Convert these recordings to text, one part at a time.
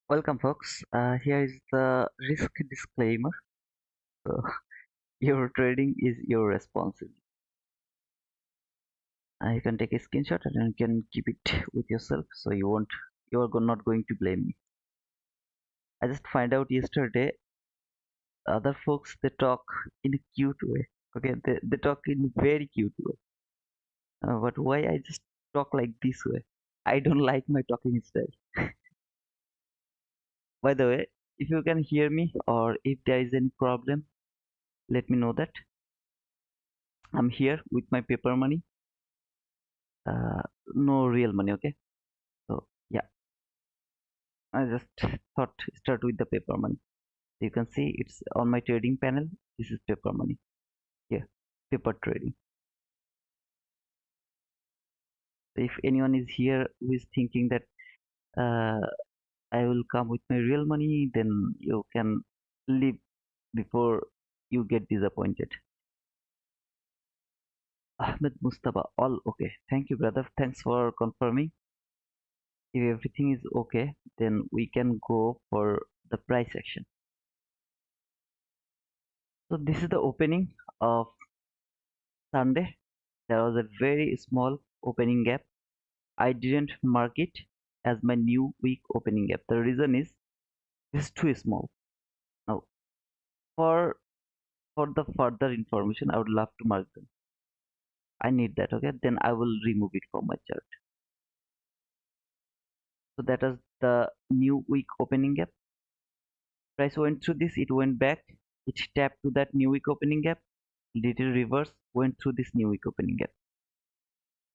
Welcome, folks. Here is the risk disclaimer. So, your trading is your responsibility. You can take a screenshot and you can keep it with yourself, so you are not going to blame me. I just find out yesterday, other folks they talk in a cute way. Okay, they talk in very cute way. But why I just talk like this way? I don't like my talking style. By the way, if you can hear me or if there is any problem, let me know that. I'm here with my paper money, uh, no real money. Okay, so yeah, I just thought start with the paper money. You can see it's on my trading panel. This is paper money here, paper trading. So if anyone is here who is thinking that uh, I will come with my real money, then you can leave before you get disappointed. Ahmed Mustafa, all okay. Thank you, brother. Thanks for confirming. If everything is okay, then we can go for the price action. So this is the opening of Sunday. There was a very small opening gap. I didn't mark it as my new week opening gap. The reason is this is too small. Now, for the further information, I would love to mark them. I need that. Okay, then I will remove it from my chart. So that is the new week opening gap. Price went through this. It went back. It tapped to that new week opening gap. Little reverse went through this new week opening gap.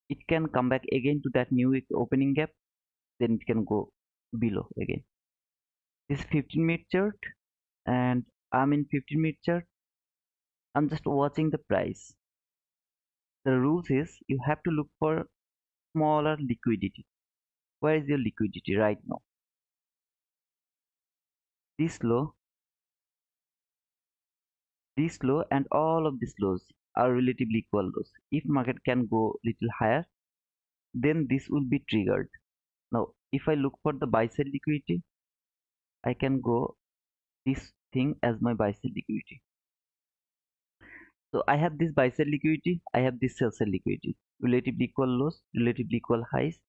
It can come back again to that new week opening gap. Then it can go below again. This 15-minute chart, and I'm in 15-minute chart. I'm just watching the price. The rules is you have to look for smaller liquidity. Where is your liquidity right now? This low, this low, and all of these lows are relatively equal lows. If market can go little higher, then this will be triggered. Now, if I look for the buy side liquidity, I can go this thing as my buy side liquidity. So I have this buy side liquidity, I have this sell side liquidity, relatively equal lows, relatively equal highs.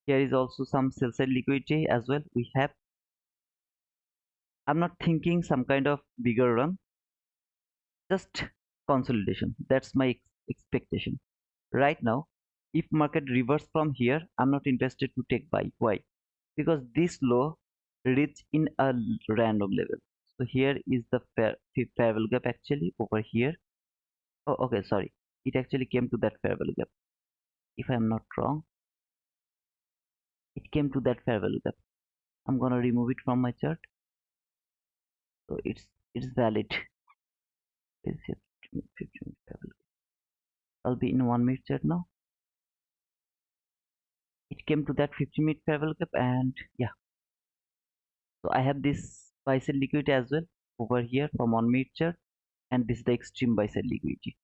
Here is also some sell side liquidity as well. We have, I'm not thinking some kind of bigger run, just consolidation. That's my expectation. Right now, if market reverse from here, I'm not interested to take buy. Why? Because this low reach in a random level. So here is the fair value gap actually over here. Oh, okay, sorry. It actually came to that fair value gap. If I'm not wrong, it came to that fair value gap. I'm gonna remove it from my chart. So it's valid. Is it 15 fair value? I'll be in 1 minute chart now. It came to that 15-minute fair value gap, and yeah. So I have this buy side liquidity as well over here from 1 minute chart, and this is the extreme buy side liquidity.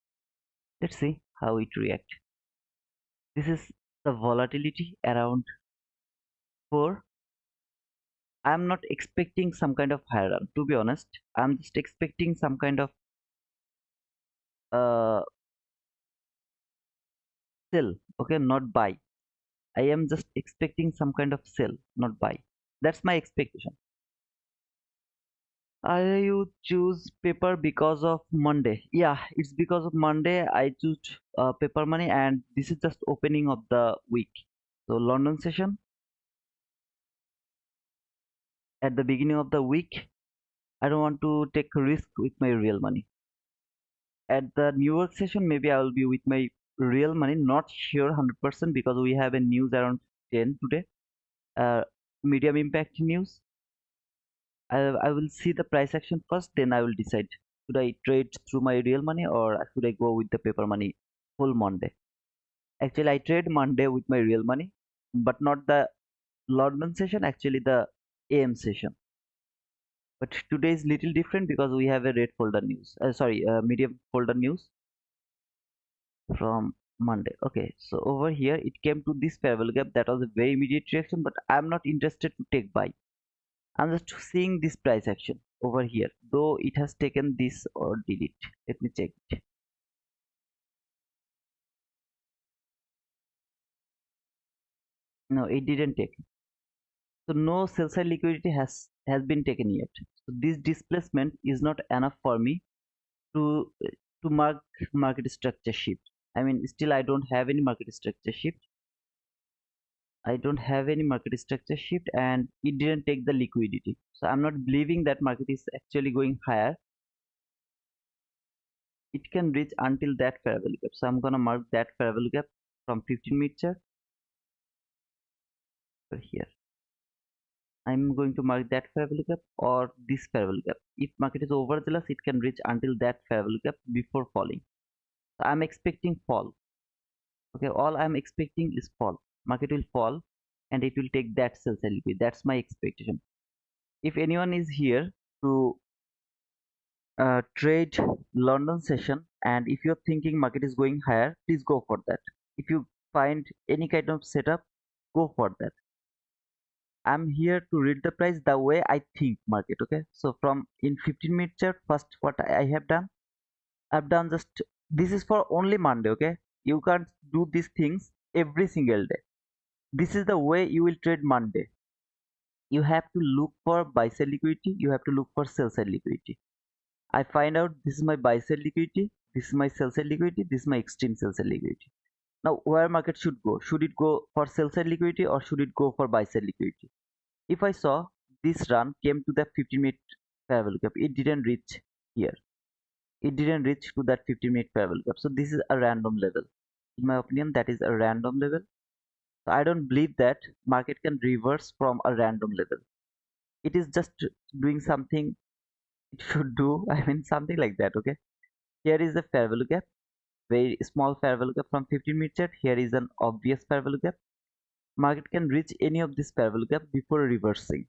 Let's see how it react. This is the volatility around 4. I'm not expecting some kind of higher run, to be honest. I'm just expecting some kind of uh sell, okay, not buy. I am just expecting some kind of sell, not buy. That's my expectation. I would choose paper because of Monday. Yeah, it's because of Monday I choose paper money, and this is just opening of the week. So London session at the beginning of the week, I don't want to take a risk with my real money. At the New York session, maybe I will be with my real money, not sure 100% because we have a news around 10 today. Medium impact news. I will see the price action first, then I will decide should I trade through my real money or should I go with the paper money full Monday. Actually, I trade Monday with my real money, but not the London session, actually the AM session. But today is little different because we have a red folder news. Sorry, medium folder news from Monday. Okay, so over here it came to this fair value gap. That was a very immediate reaction, but I'm not interested to take buy. I'm just seeing this price action over here, though it has taken this or did it. Let me check it. No, it didn't take. So no sell side liquidity has been taken yet. So this displacement is not enough for me to mark market structure shift. I mean, still I don't have any market structure shift. I don't have any market structure shift, and it didn't take the liquidity. So I'm not believing that market is actually going higher. It can reach until that fair value gap. So I'm gonna mark that fair value gap from 15-minute chart over here. I'm going to mark that fair value gap or this fair value gap. If market is overzealous, it can reach until that fair value gap before falling. So I'm expecting fall. Okay, all I'm expecting is fall. Market will fall and it will take that sell side liquidity. That's my expectation. If anyone is here to trade London session, and if you're thinking market is going higher, please go for that. If you find any kind of setup, go for that. I'm here to read the price the way I think market. Okay, so from in 15-minute chart, first what I have done, I've done just this is for only Monday. Okay, you can't do these things every single day. This is the way you will trade Monday. You have to look for buy side liquidity, you have to look for sell side liquidity. I find out this is my buy side liquidity, this is my sell side liquidity, this is my extreme sell side liquidity. Now where market should go? Should it go for sell side liquidity or should it go for buy side liquidity? If I saw this run came to the 15-minute fair value gap, it didn't reach here. It didn't reach to that 15-minute fair value gap. So this is a random level. In my opinion, that is a random level. So I don't believe that market can reverse from a random level. It is just doing something it should do. I mean something like that. Okay. Here is the fair value gap. Very small fair value gap from 15-minute chart. Here is an obvious fair value gap. Market can reach any of this fair value gap before reversing.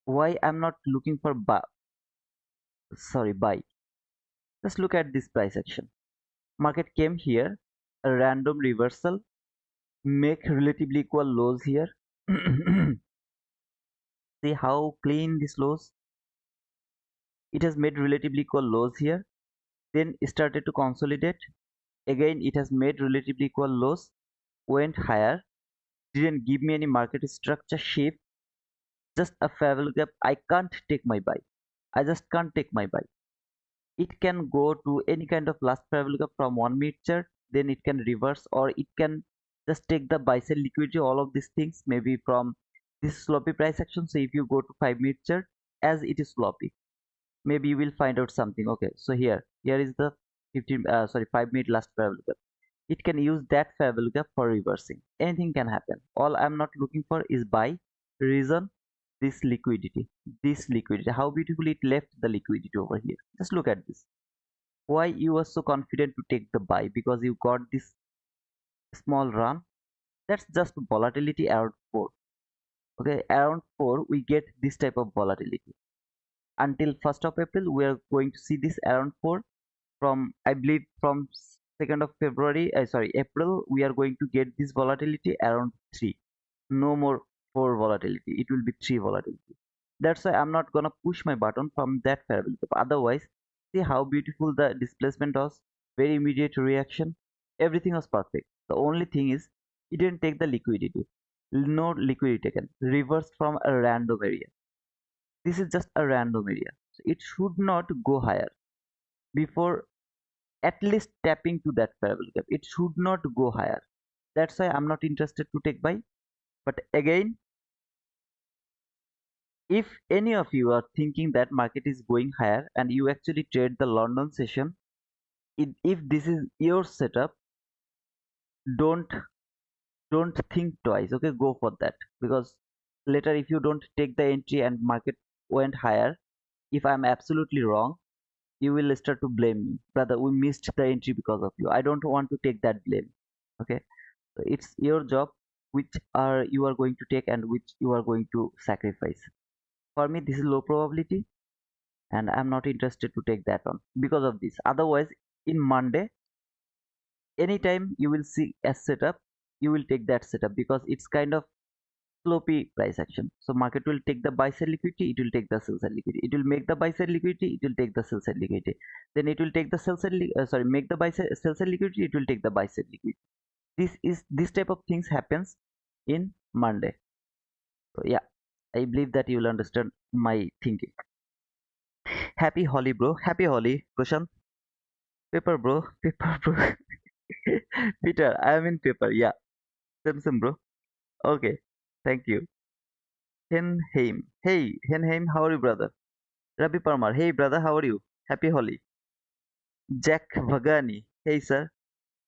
Why I'm not looking for buy? Sorry, buy. Let's look at this price action. Market came here, a random reversal, make relatively equal lows here. See how clean this lows. It has made relatively equal lows here. Then started to consolidate. Again, it has made relatively equal lows. Went higher. Didn't give me any market structure shape. Just a fair value gap. I can't take my buy. I just can't take my buy. It can go to any kind of last fair value gap from 1-minute chart, then it can reverse, or it can just take the buy sell liquidity, all of these things, maybe from this sloppy price action. So if you go to 5-minute chart, as it is sloppy, maybe you will find out something. Okay, so here is the 5-minute last fair value gap. It can use that fair value gap for reversing. Anything can happen. All I'm not looking for is buy. Reason, this liquidity, how beautifully it left the liquidity over here. Just look at this. Why you were so confident to take the buy? Because you got this small run. That's just volatility around 4. Okay, around 4 we get this type of volatility. Until 1st of April we are going to see this around 4. From I believe from 2nd of February, sorry, April, we are going to get this volatility around 3. No more 4 volatility, it will be 3 volatility. That's why I'm not gonna push my button from that fair value gap. Otherwise, see how beautiful the displacement was. Very immediate reaction. Everything was perfect. The only thing is it didn't take the liquidity. No liquidity taken. Reversed from a random area. This is just a random area. So it should not go higher before at least tapping to that fair value gap. It should not go higher. That's why I'm not interested to take buy. But again, if any of you are thinking that market is going higher and you actually trade the London session, if this is your setup, don't don't think twice. Okay, go for that, because later if you don't take the entry and market went higher, if I'm absolutely wrong, you will start to blame me. Brother, we missed the entry because of you. I don't want to take that blame. Okay, so it's your job which are you are going to take and which you are going to sacrifice. For me, this is low probability and I'm not interested to take that on because of this. Otherwise, in Monday, anytime you will see a setup, you will take that setup because it's kind of sloppy price action. So market will take the buy side liquidity, it will take the sell side liquidity. It will make the buy side liquidity, it will take the sell side liquidity. Then it will take the make the buy side sell side liquidity, it will take the buy side liquidity. This type of things happens in Monday. So yeah, I believe that you will understand my thinking. Happy Holly, bro. Happy Holly, Prashant. Paper, bro. Paper, bro. Peter, I am in paper. Yeah, same, bro. Okay, thank you. Henheim. Hey, Henheim, how are you, brother? Ravi Parmar. Hey, brother, how are you? Happy Holi. Jack Vagani. Hey, sir.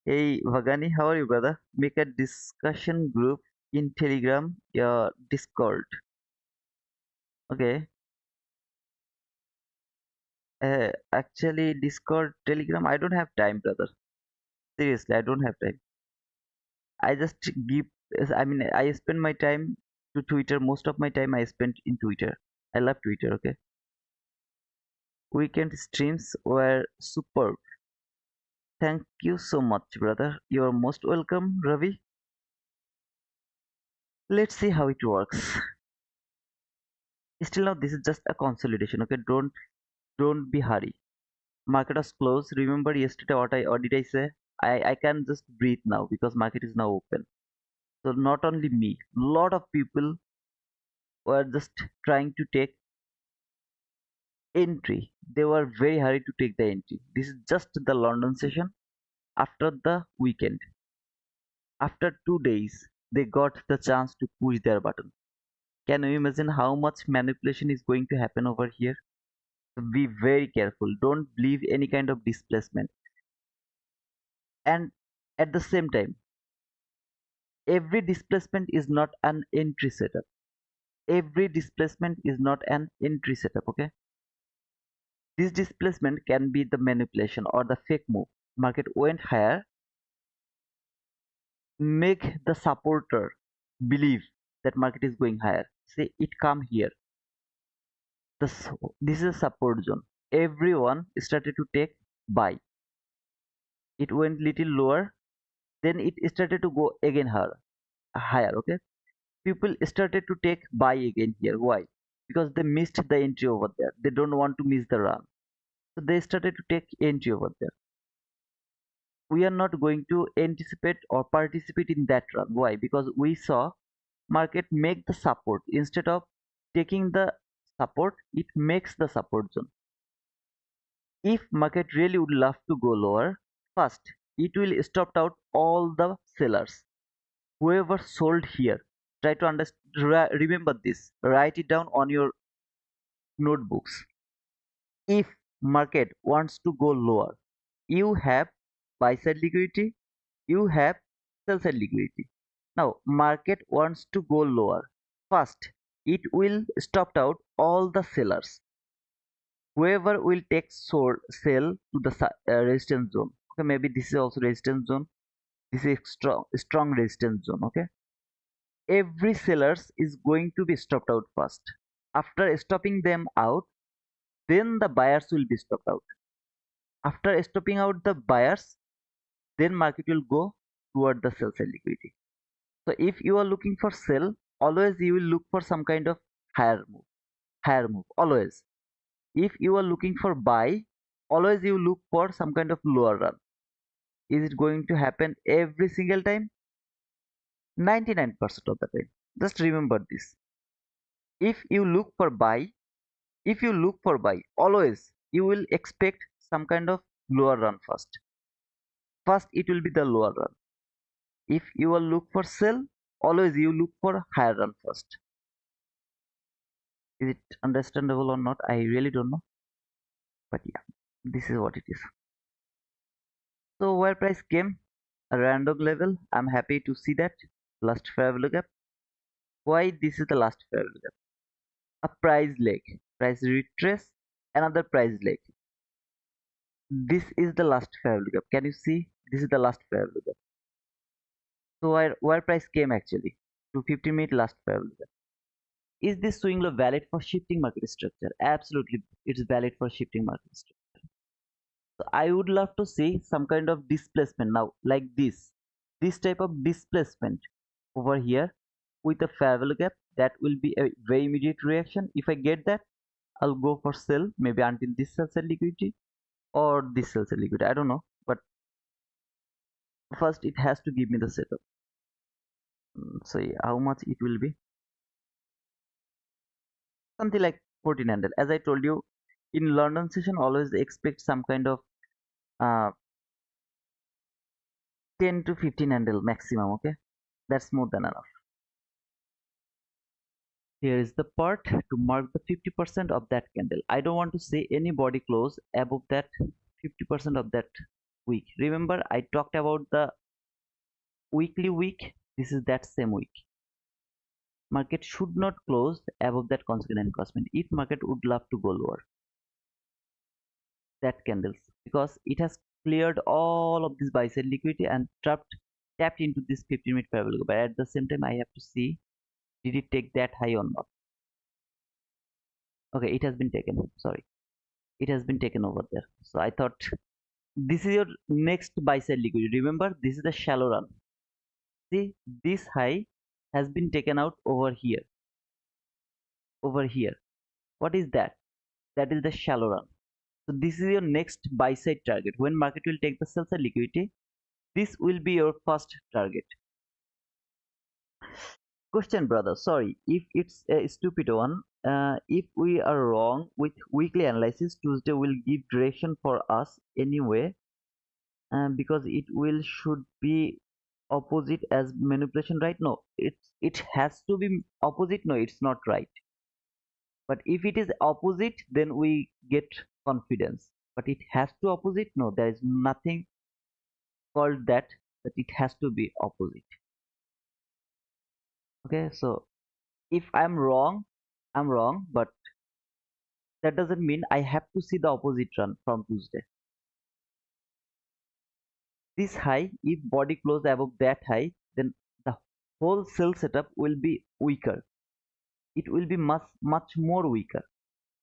Hey, Vagani, how are you, brother? Make a discussion group in Telegram, your Discord. Okay. Actually, Discord, Telegram, I don't have time, brother. Seriously, I don't have time. I just give, I mean, I spend my time to Twitter. Most of my time I spent in Twitter. I love Twitter, okay? Weekend streams were superb. Thank you so much, brother. You're most welcome, Ravi. Let's see how it works. Still now, this is just a consolidation, okay? Don't be hurry. Market was closed. Remember yesterday what did I say? I can just breathe now because market is now open. So not only me, lot of people were just trying to take entry. They were very hurry to take the entry. This is just the London session after the weekend. After 2 days, they got the chance to push their button. Can you imagine how much manipulation is going to happen over here? Be very careful. Don't believe any kind of displacement. And at the same time, every displacement is not an entry setup. Every displacement is not an entry setup. Okay. This displacement can be the manipulation or the fake move. Market went higher, make the supporter believe that market is going higher. Say it come here. This is a support zone. Everyone started to take buy. It went little lower, then it started to go again higher. Okay, people started to take buy again here. Why? Because they missed the entry over there. They don't want to miss the run, so they started to take entry over there. We are not going to anticipate or participate in that run. Why? Because we saw market make the support. Instead of taking the support, it makes the support zone. If market really would love to go lower, first it will stop out all the sellers. Whoever sold here, try to understand, remember this, write it down on your notebooks. If market wants to go lower, you have buy side liquidity, you have sell side liquidity. Now market wants to go lower, first it will stop out all the sellers. Whoever will take sell to the resistance zone. Okay, maybe this is also resistance zone. This is strong resistance zone. Okay, every sellers is going to be stopped out first. After stopping them out, then the buyers will be stopped out. After stopping out the buyers, then market will go toward the sell side liquidity. So if you are looking for sell, always you will look for some kind of higher move, always. If you are looking for buy, always you look for some kind of lower run. Is it going to happen every single time? 99% of the time. Just remember this. If you look for buy, always you will expect some kind of lower run first. First, it will be the lower run. If you will look for sell, always you look for higher run first. Is it understandable or not? I really don't know. But yeah, this is what it is. So where price came a random level, I'm happy to see that last fair value gap. Why this is the last fair value gap? A price leg, price retrace, another price leg. This is the last fair value gap. Can you see? This is the last fair value gap. So where price came actually to 50-minute last fair value gap. Is this swing low valid for shifting market structure? Absolutely, it's valid for shifting market structure. So I would love to see some kind of displacement now, like this type of displacement over here with a fair value gap, that will be a very immediate reaction. If I get that, I'll go for sell maybe until this sells at liquidity or this sells at liquidity. I don't know, but first it has to give me the setup. So yeah, how much it will be? Something like 14 handle. As I told you, in London session, always expect some kind of uh, 10 to 15 handle maximum. Okay, that's more than enough. Here is the part to mark the 50% of that candle. I don't want to say any body close above that 50% of that week. Remember, I talked about the weekly week. This is that same week. Market should not close above that consequent encroachment. If market would love to go lower, that candles, because it has cleared all of this buy side liquidity and tapped into this 15-minute parabolic. But at the same time, I have to see, did it take that high or not? Okay, it has been taken. Sorry, it has been taken over there. So I thought this is your next buy side liquidity. Remember, this is the shallow run. See, this high has been taken out over here. Over here. What is that? That is the shallow run. So this is your next buy side target. When market will take the sell side liquidity, this will be your first target. Question, brother. Sorry if it's a stupid one. If we are wrong with weekly analysis, Tuesday will give direction for us anyway, because it will should be opposite as manipulation, right? No, it has to be opposite. No, it's not right. But if it is opposite, then we get confidence. But it has to opposite. No, there is nothing called that. But it has to be opposite. Okay, so if I'm wrong, I'm wrong. But that doesn't mean I have to see the opposite run from Tuesday. This high, if body close above that high, then the whole sell setup will be weaker. It will be much more weaker.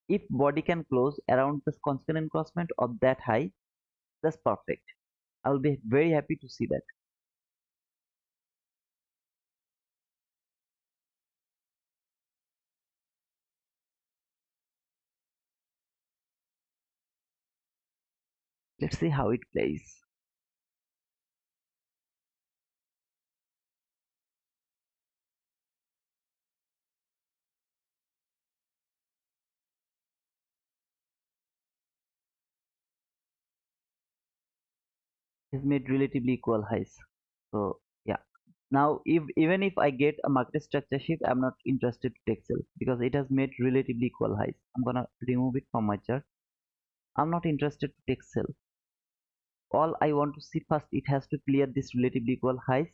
If body can close around the constant encroachment of that high, that's perfect. I will be very happy to see that. Let's see how it plays. It's made relatively equal highs. So yeah. Now if even if I get a market structure shift, I'm not interested to take sell because it has made relatively equal highs. I'm gonna remove it from my chart. I'm not interested to take sell. All I want to see first, it has to clear this relatively equal highs.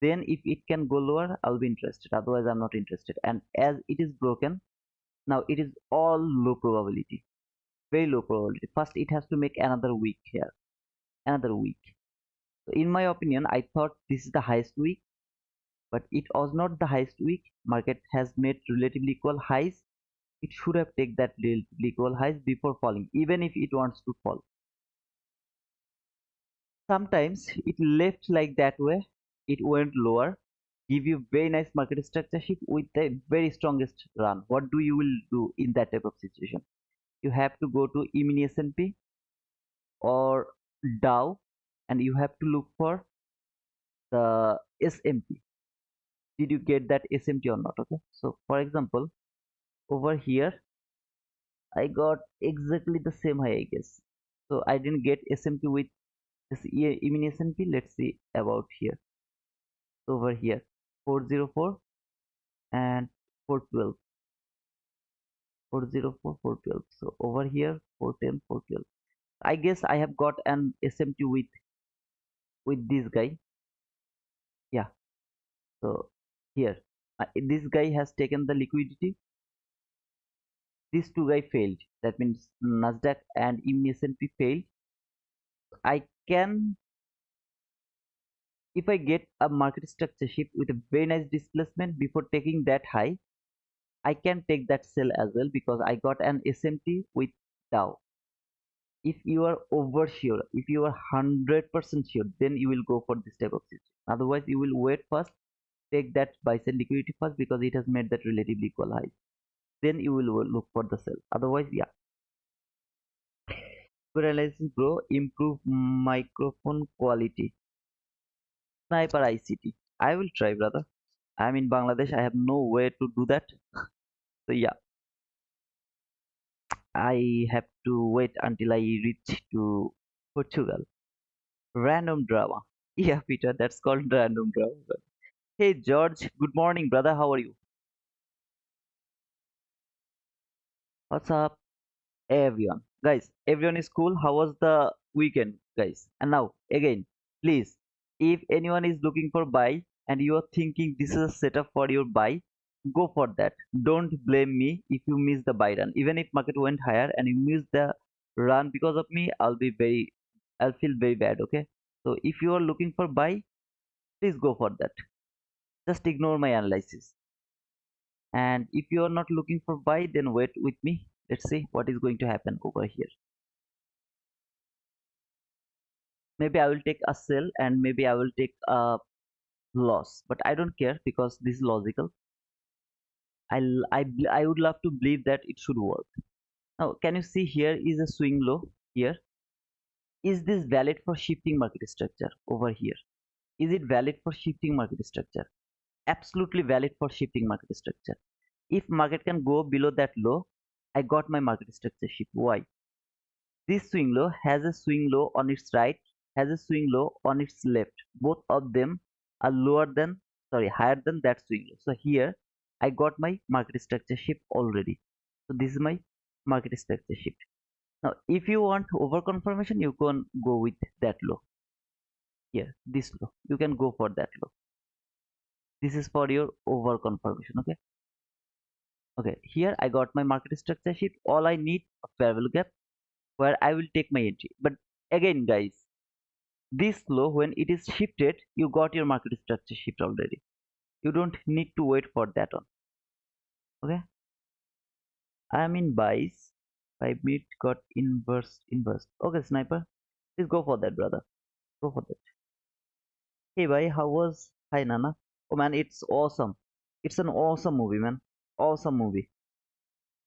Then if it can go lower, I'll be interested. Otherwise, I'm not interested. And as it is broken, now it is all low probability, very low probability. First, it has to make another week here, another week. So in my opinion, I thought this is the highest week, but it was not the highest week. Market has made relatively equal highs. It should have taken that relatively equal highs before falling, even if it wants to fall. Sometimes it left like that way, it went lower, give you very nice market structure shift with the very strongest run. What do you will do in that type of situation? You have to go to mini S&P or Dow, and you have to look for the SMT. Did you get that SMT or not? Okay, so for example, over here I got exactly the same high, I guess. So I didn't get SMT with this mini S&P. Let's see about here. Over here 404 and 412, 404, 412. So over here 410, 412. I guess I have got an SMT with this guy. Yeah, so here this guy has taken the liquidity. These two guy failed. That means Nasdaq and S&P failed. I can, if I get a market structure shift with a very nice displacement before taking that high, I can take that sell as well because I got an SMT with Dow. If you are over sure, if you are 100% sure, then you will go for this type of situation. Otherwise, you will wait first take that buy sell liquidity first because it has made that relatively equal high. Then you will look for the sell. Otherwise, yeah. Good analysis, bro. Improve microphone quality. Sniper ICT. I will try, brother. I'm in Bangladesh. I have no way to do that. So yeah, I have to wait until I reach to Portugal. Random drama. Yeah, Peter, that's called random drama. Hey, George. Good morning, brother. How are you? What's up, everyone? Guys, everyone is cool. How was the weekend, guys? And now, again, please, if anyone is looking for buy and you are thinking this is a setup for your buy, go for that. Don't blame me if you miss the buy run. Even if market went higher and you miss the run because of me, I'll feel very bad. Okay. So if you are looking for buy, please go for that. Just ignore my analysis. And if you are not looking for buy, then wait with me. Let's see what is going to happen over here. Maybe I will take a sell and maybe I will take a loss, but I don't care because this is logical. I would love to believe that it should work. Now, can you see here is a swing low here? Is this valid for shifting market structure over here? Is it valid for shifting market structure? Absolutely valid for shifting market structure. If market can go below that low, I got my market structure shift. Why? This swing low has a swing low on its right, has a swing low on its left. Both of them are higher than that swing low. So here I got my market structure shift already. So this is my market structure shift. Now, if you want over confirmation, you can go with that low here, this low. You can go for that low. This is for your over confirmation. Okay. Okay. Here I got my market structure shift. All I need a fair value gap where I will take my entry. But again, guys, this low when it is shifted, you got your market structure shift already. You don't need to wait for that one. Okay, I am in buys. 5 minute got inverse. Okay, sniper, please go for that, brother. Go for that. Hey, bhai, how was? Hi, Nana. Oh man, it's awesome. It's an awesome movie, man. Awesome movie.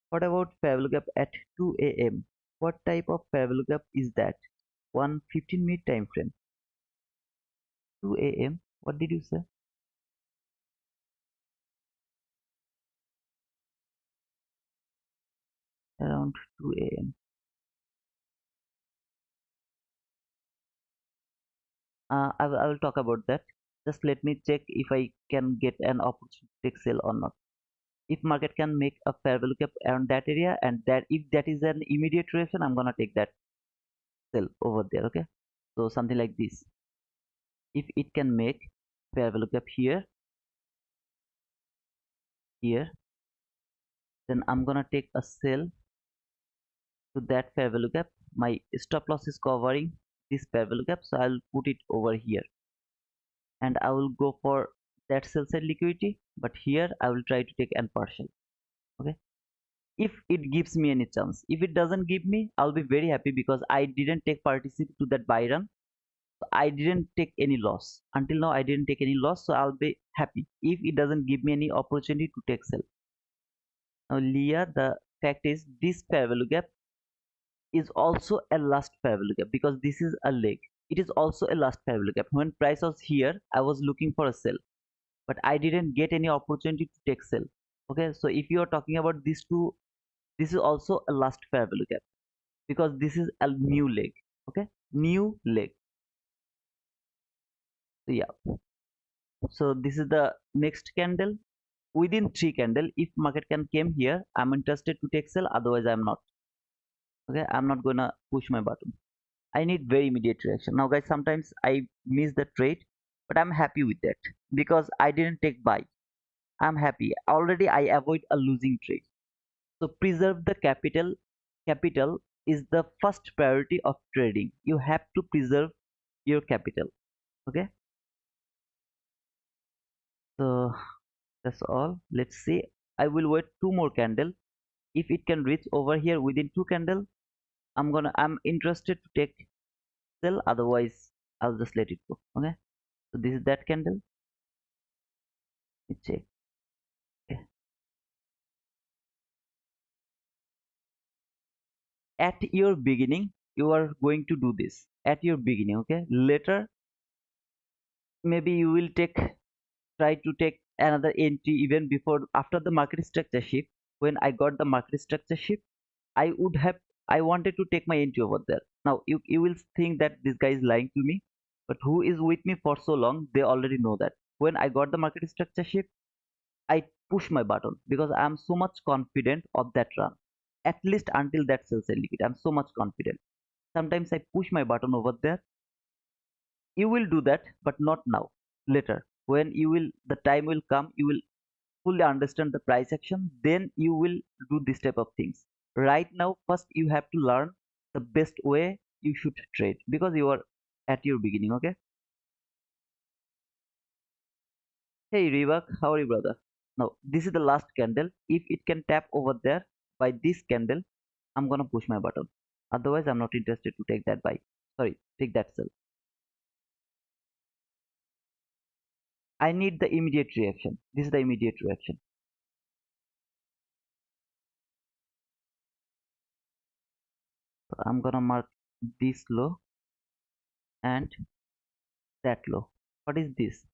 What about fair value gap at 2 a.m.? What type of fair value gap is that? 1 15 minute time frame. 2 a.m. What did you say? Around 2 a.m. I will talk about that. Just let me check if I can get an opportunity to take sell or not. If market can make a fair value gap around that area, and that if that is an immediate reaction, I'm gonna take that sell over there. Okay, so something like this. If it can make fair value gap here, then I'm gonna take a sell to that fair value gap. My stop loss is covering this fair value gap, so I'll put it over here, and I will go for that sell side liquidity. But here I will try to take an partial. Okay, if it gives me any chance. If it doesn't give me, I'll be very happy because I didn't take participate to that buy run. So I didn't take any loss. Until now, I didn't take any loss, so I'll be happy if it doesn't give me any opportunity to take sell. Now, Leah, the fact is this fair value gap is also a last fair value gap because this is a leg. It is also a last fair value gap. When price was here, I was looking for a sell, but I didn't get any opportunity to take sell. Okay, so if you are talking about these two, this is also a last fair value gap because this is a new leg. Okay, new leg. So yeah, so this is the next candle. Within three candle, if market can came here, I'm interested to take sell, otherwise I'm not. Okay, I'm not gonna push my button. I need very immediate reaction. Now guys, sometimes I miss the trade, but I'm happy with that because I didn't take buy. I'm happy already. I avoid a losing trade. So preserve the capital. Capital is the first priority of trading. You have to preserve your capital. Okay, so that's all. Let's see. I will wait two more candle. If it can reach over here within two candle, I'm interested to take sell. Otherwise, I'll just let it go. Okay. So this is that candle. Check. Okay. At your beginning, you are going to do this at your beginning. Okay. Later, maybe you will try to take another entry even before after the market structure shift. When I got the market structure shift, I would have I wanted to take my entry over there. Now you will think that this guy is lying to me, but who is with me for so long, they already know that. When I got the market structure shift, I push my button because I am so much confident of that run. At least until that sells a liquid, I'm so much confident. Sometimes I push my button over there. You will do that, but not now. Later, when the time will come, you will fully understand the price action, then you will do this type of things. Right now, first you have to learn the best way you should trade because you are at your beginning. Okay. Hey Rivak, how are you, brother? Now this is the last candle. If it can tap over there by this candle, I'm gonna push my button. Otherwise, I'm not interested to take that buy. Sorry, take that sell. I need the immediate reaction. This is the immediate reaction. So I'm gonna mark this low and that low. What is this?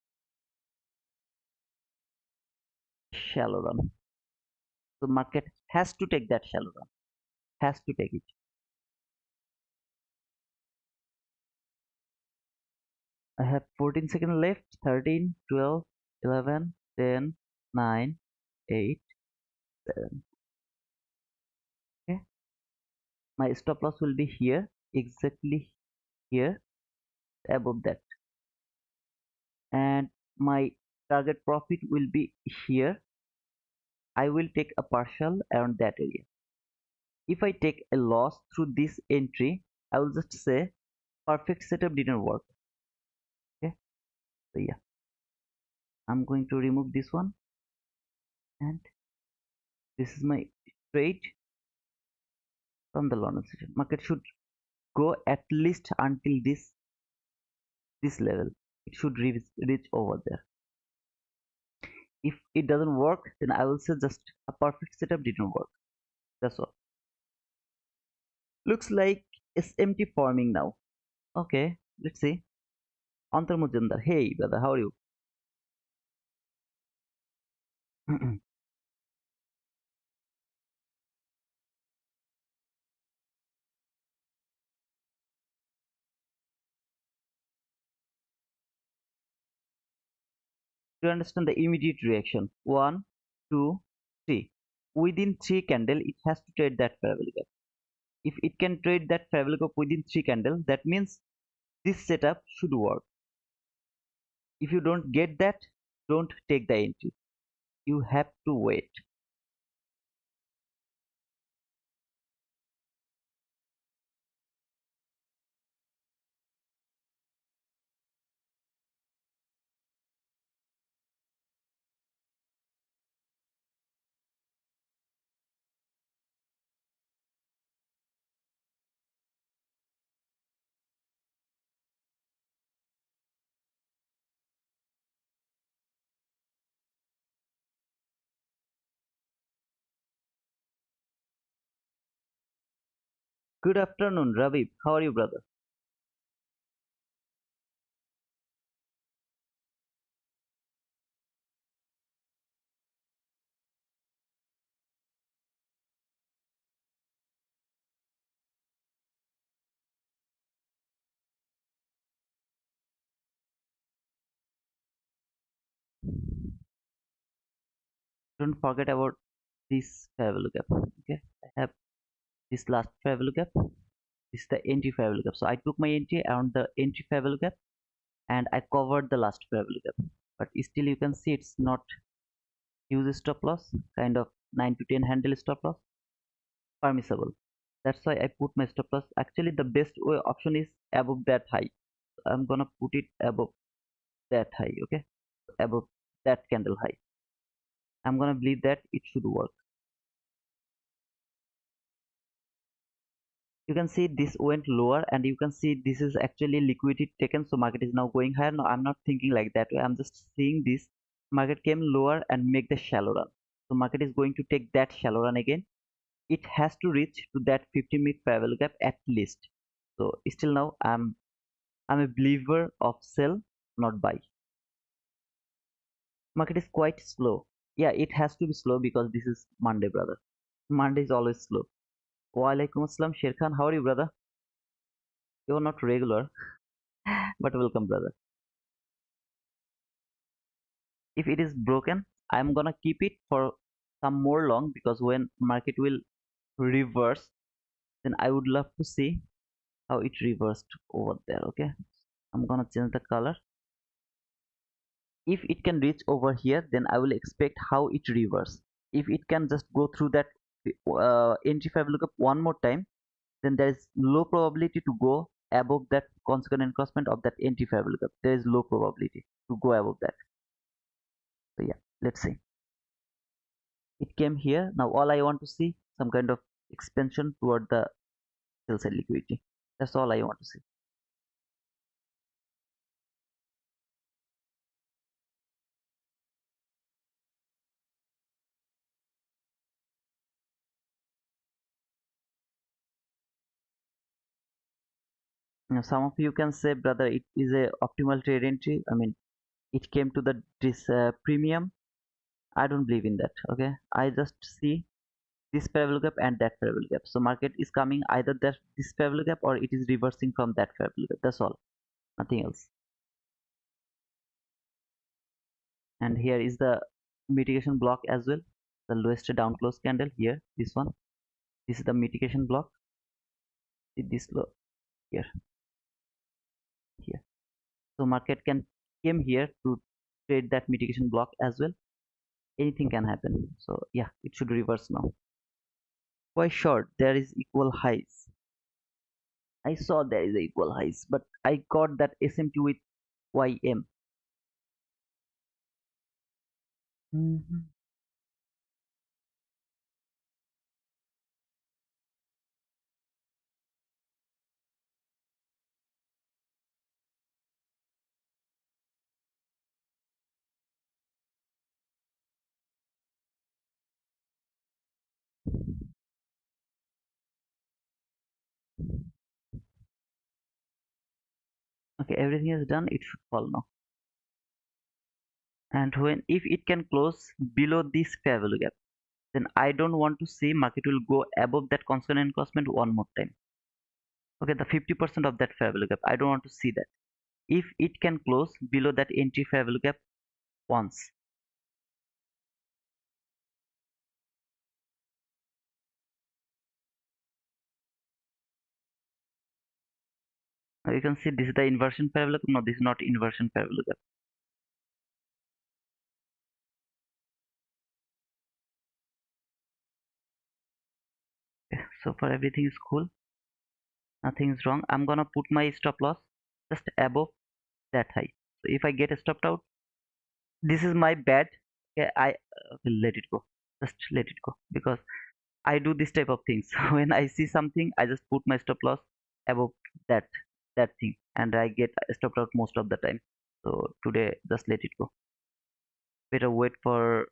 Shallow run. The market has to take that shallow run. Has to take it. I have 14 seconds left. 13, 12, 11, 10, 9, 8, 7. Okay. My stop loss will be here. Exactly here. Above that. And my target profit will be here. I will take a partial around that area. If I take a loss through this entry, I will just say perfect setup didn't work. Okay. So yeah, I'm going to remove this one, and this is my trade from the London session. Market should go at least until this level. It should reach over there. If it doesn't work, then I will say just a perfect setup didn't work. That's all. Looks like it's empty forming now. Okay, let's see. Antar Mujumdar, hey brother, how are you? To understand the immediate reaction, one, two, three. Within three candle, it has to trade that parabolic gap. If it can trade that parabolic gap within three candle, that means this setup should work. If you don't get that, don't take the entry. You have to wait. Good afternoon, Ravi. How are you, brother? Don't forget about this parabolic gap. Okay, I have this last parabolic gap. This is the entry parabolic gap. So I took my entry around the entry parabolic gap and I covered the last parabolic gap. But still, you can see it's not huge stop loss, kind of 9 to 10 handle stop loss, permissible. That's why I put my stop loss. Actually, the best way option is above that high. So I'm gonna put it above that high. Okay, above that candle high. I'm gonna believe that it should work. You can see this went lower, and you can see this is actually liquidity taken, so market is now going higher. No, I'm not thinking like that way. I'm just seeing this. Market came lower and make the shallow run. So market is going to take that shallow run again. It has to reach to that 15-minute fair value gap at least. So still now I'm a believer of sell, not buy. Market is quite slow. Yeah, it has to be slow because this is Monday, brother. Monday is always slow. Walaikum assalam, Sher Khan. How are you, brother? You're not regular, but welcome, brother. If it is broken, I'm gonna keep it for some more long because when market will reverse, then I would love to see how it reversed over there. Okay, I'm gonna change the color. If it can reach over here, then I will expect how it reverse. If it can just go through that entry five lookup one more time, then there is low probability to go above that consequent encroachment of that entry five lookup. There is low probability to go above that. So yeah, let's see. It came here. Now all I want to see some kind of expansion toward the sell side liquidity. That's all I want to see. Now, some of you can say, brother, it is a optimal trade entry. I mean, it came to the this premium. I don't believe in that. Okay, I just see this parallel gap and that parallel gap. So market is coming either that this parallel gap or it is reversing from that parallel gap. That's all. Nothing else. And here is the mitigation block as well. The lowest down close candle here. This one. This is the mitigation block. See this low here. Here. So market can came here to trade that mitigation block as well. Anything can happen. So yeah, it should reverse now. Why short? There is equal highs. I saw there is equal highs, but I got that SMT with YM. Mhm. Okay, everything is done. It should fall now. And when if it can close below this fair value gap, then I don't want to see market will go above that constant encroachment one more time. Okay, the 50% of that fair value gap. I don't want to see that. If it can close below that entry fair value gap once, now you can see this is the inversion fair value gap. No, this is not inversion fair value gap. Okay, so far everything is cool. Nothing is wrong. I'm gonna put my stop loss just above that high. So if I get stopped out, this is my bad. Okay, I will let it go. Just let it go because I do this type of things. When I see something, I just put my stop loss above that thing, and I get stopped out most of the time. So today, just let it go. Better wait for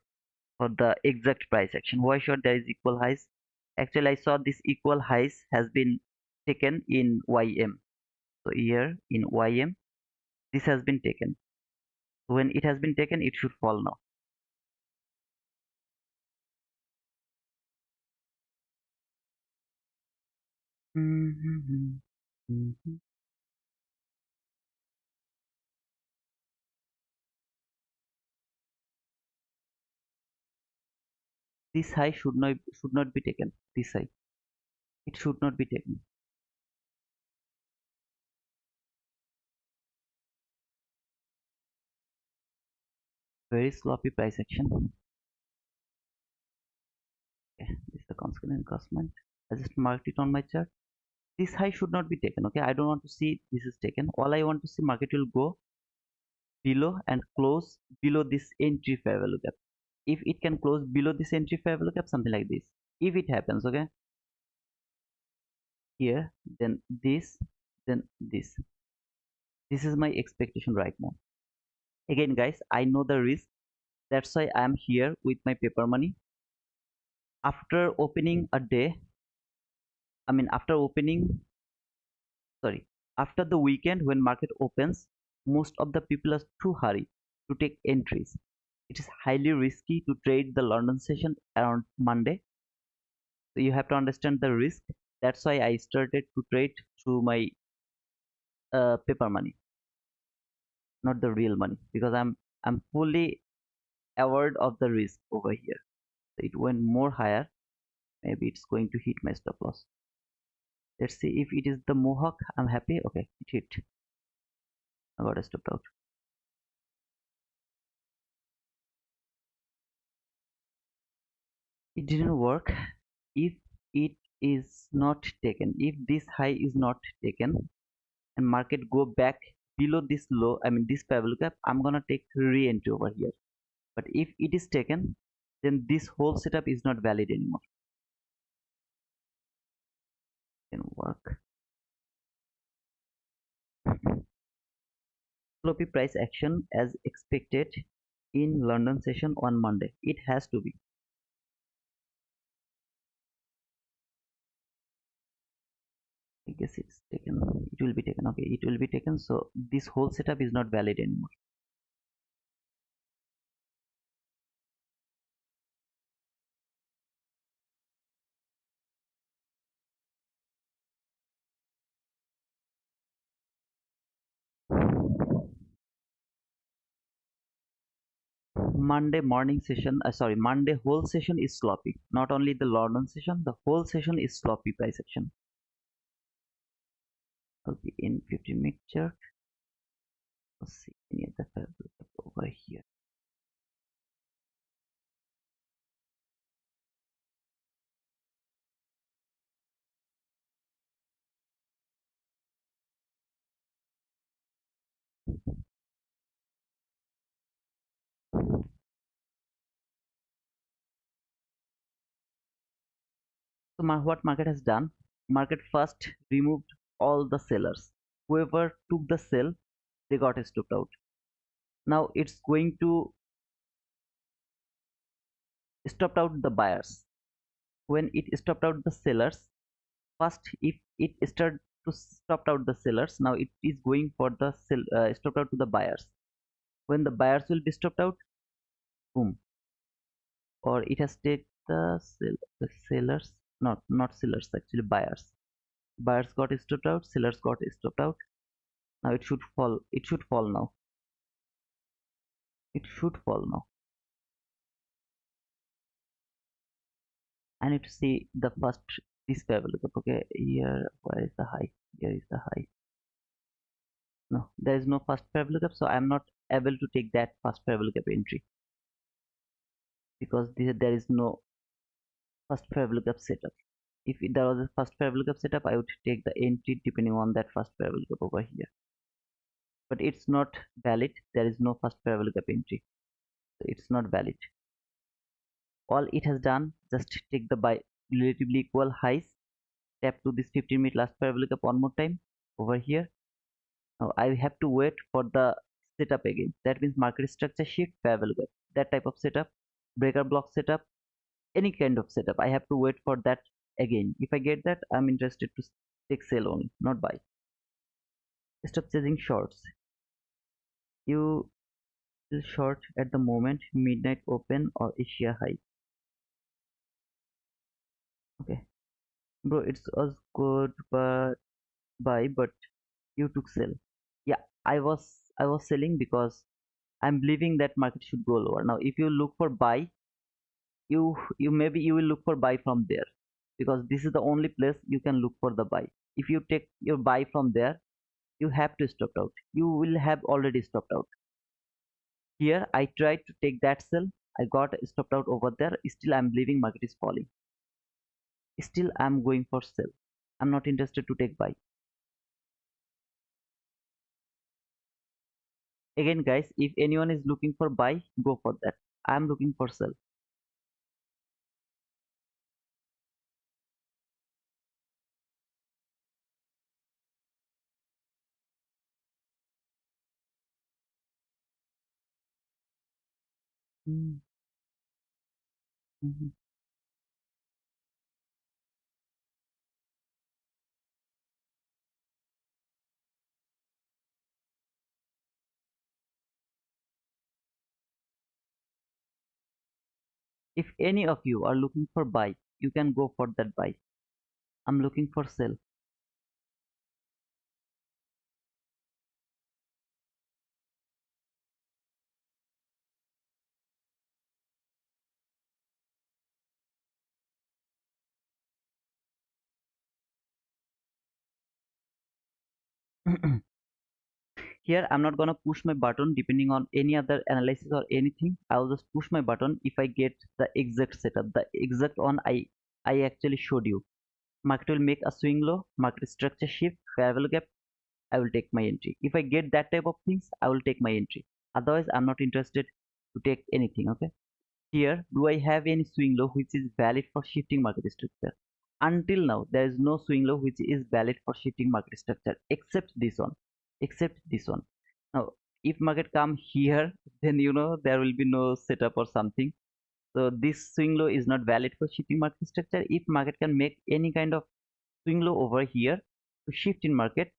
the exact price action. Why should there is equal highs? Actually, I saw this equal highs has been taken in YM. So here in YM, this has been taken. When it has been taken, it should fall now. Mhm, mhm. This high should not be taken. This high, it should not be taken. Very sloppy price action. Okay, this is the consequent encroachment. I just marked it on my chart. This high should not be taken. Okay, I don't want to see this is taken. All I want to see market will go below and close below this entry fair value gap. If it can close below this entry fair value gap, something like this. If it happens, okay, here, then this, then this. This is my expectation right now. Again, guys, I know the risk. That's why I am here with my paper money. After opening a day, I mean after opening, sorry, after the weekend when market opens, most of the people are too hurry to take entries. It is highly risky to trade the London session around Monday. So you have to understand the risk. That's why I started to trade through my paper money, not the real money, because I'm fully aware of the risk over here. So it went more higher. Maybe it's going to hit my stop loss. Let's see if it is the Mohawk. I'm happy. Okay, it hit. I got stopped out. It didn't work. If it is not taken, if this high is not taken, and market go back below this low, I mean this parallel gap, I'm gonna take re-entry over here. But if it is taken, then this whole setup is not valid anymore. Can work. Sloppy price action as expected in London session on Monday. It has to be. I guess it's taken. It will be taken. Okay, it will be taken. So this whole setup is not valid anymore. Monday morning session, sorry, Monday whole session is sloppy. Not only the London session, the whole session is sloppy price action. I'll be in 15-minute chart. Let's see any other over here. So what market has done? Market first removed all the sellers. Whoever took the sell, they got stopped out. Now it's going to stop out the buyers. When it stopped out the sellers, first if it started to stop out the sellers, now it is going for the stopped out to the buyers. When the buyers will be stopped out, boom, or it has take the sellers, not sellers, actually buyers got stopped out, sellers got stopped out. Now it should fall, it should fall now, it should fall now. I need to see the first this level. Okay, here where is the high? Here is the high. No, there is no first parallel gap, so I am not able to take that first parallel gap entry because there is no first parallel gap setup. If there was a first parallel gap setup, I would take the entry depending on that first parallel gap over here. But it's not valid. There is no first parallel gap entry, so it's not valid. All it has done, just take the buy relatively equal highs, tap to this 15-minute last parallel gap one more time over here. Now I have to wait for the setup again. That means market structure shift parallel gap. That type of setup, breaker block setup, any kind of setup. I have to wait for that again. If I get that, I'm interested to take sell only, not buy. Stop chasing shorts. You will short at the moment, midnight open or Asia high. Okay, bro, it's was good, but buy, but you took sell. Yeah, I was selling because I'm believing that market should go lower. Now, if you look for buy, you maybe you will look for buy from there because this is the only place you can look for the buy. If you take your buy from there, you have to stop out. You will have already stopped out. Here I tried to take that sell. I got stopped out over there. Still I'm believing market is falling. Still I'm going for sell. I'm not interested to take buy. Again guys, if anyone is looking for buy, go for that. I'm looking for sell. Mm, mhm. If any of you are looking for buy, you can go for that buy. I'm looking for sell. Here I'm not gonna push my button depending on any other analysis or anything. I'll just push my button if I get the exact setup, the exact one I actually showed you. Market will make a swing low, market structure shift, fair value gap, I will take my entry. If I get that type of things, I will take my entry. Otherwise, I'm not interested to take anything. Okay. Here, do I have any swing low which is valid for shifting market structure? Until now, there is no swing low which is valid for shifting market structure except this one. Except this one. Now, if market come here, then there will be no setup or something. So this swing low is not valid for shifting market structure. If market can make any kind of swing low over here to shift in market,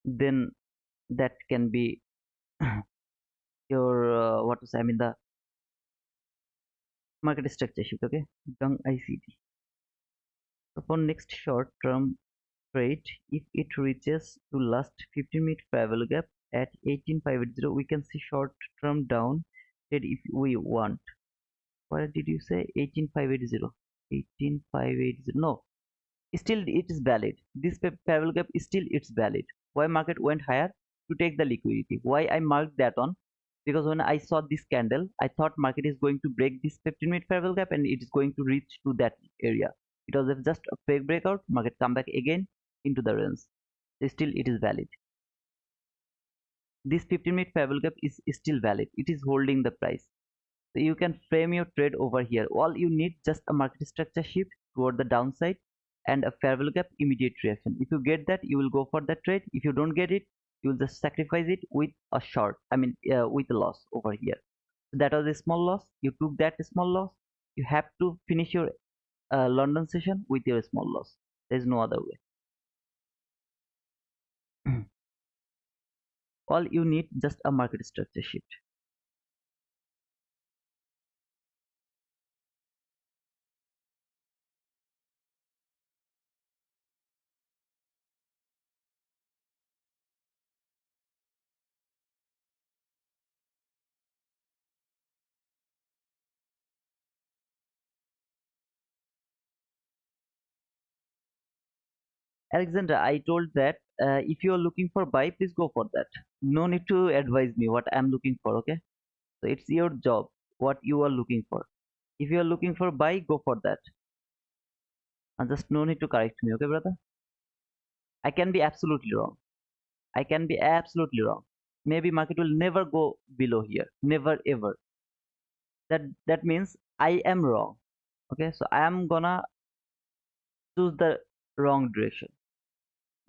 then that can be your what to say, I mean the market structure shift. Okay, dung ICT. So for next short term trade, if it reaches to last 15-minute fair value gap at 18580, we can see short term down trade if we want. What did you say? 18580? 18580? No, still it is valid. This parallel gap is still it's valid. Why market went higher? To take the liquidity. Why I marked that on? Because when I saw this candle, I thought market is going to break this 15-minute parallel gap and it is going to reach to that area. It was just a fake breakout. Market come back again into the range. Still it is valid. This 15-minute parallel gap is still valid. It is holding the price. So you can frame your trade over here. All you need just a market structure shift toward the downside and a fair value gap immediate reaction. If you get that, you will go for that trade. If you don't get it, you will just sacrifice it with a short. I mean, with a loss over here. So that was a small loss. You took that small loss. You have to finish your London session with your small loss. There is no other way. All you need just a market structure shift. Alexander, I told that if you are looking for buy, please go for that. No need to advise me what I'm looking for. Okay, so it's your job what you are looking for. If you are looking for buy, go for that. And just no need to correct me. Okay, brother. I can be absolutely wrong. I can be absolutely wrong. Maybe market will never go below here. Never ever. That means I am wrong. Okay, so I am gonna choose the wrong direction.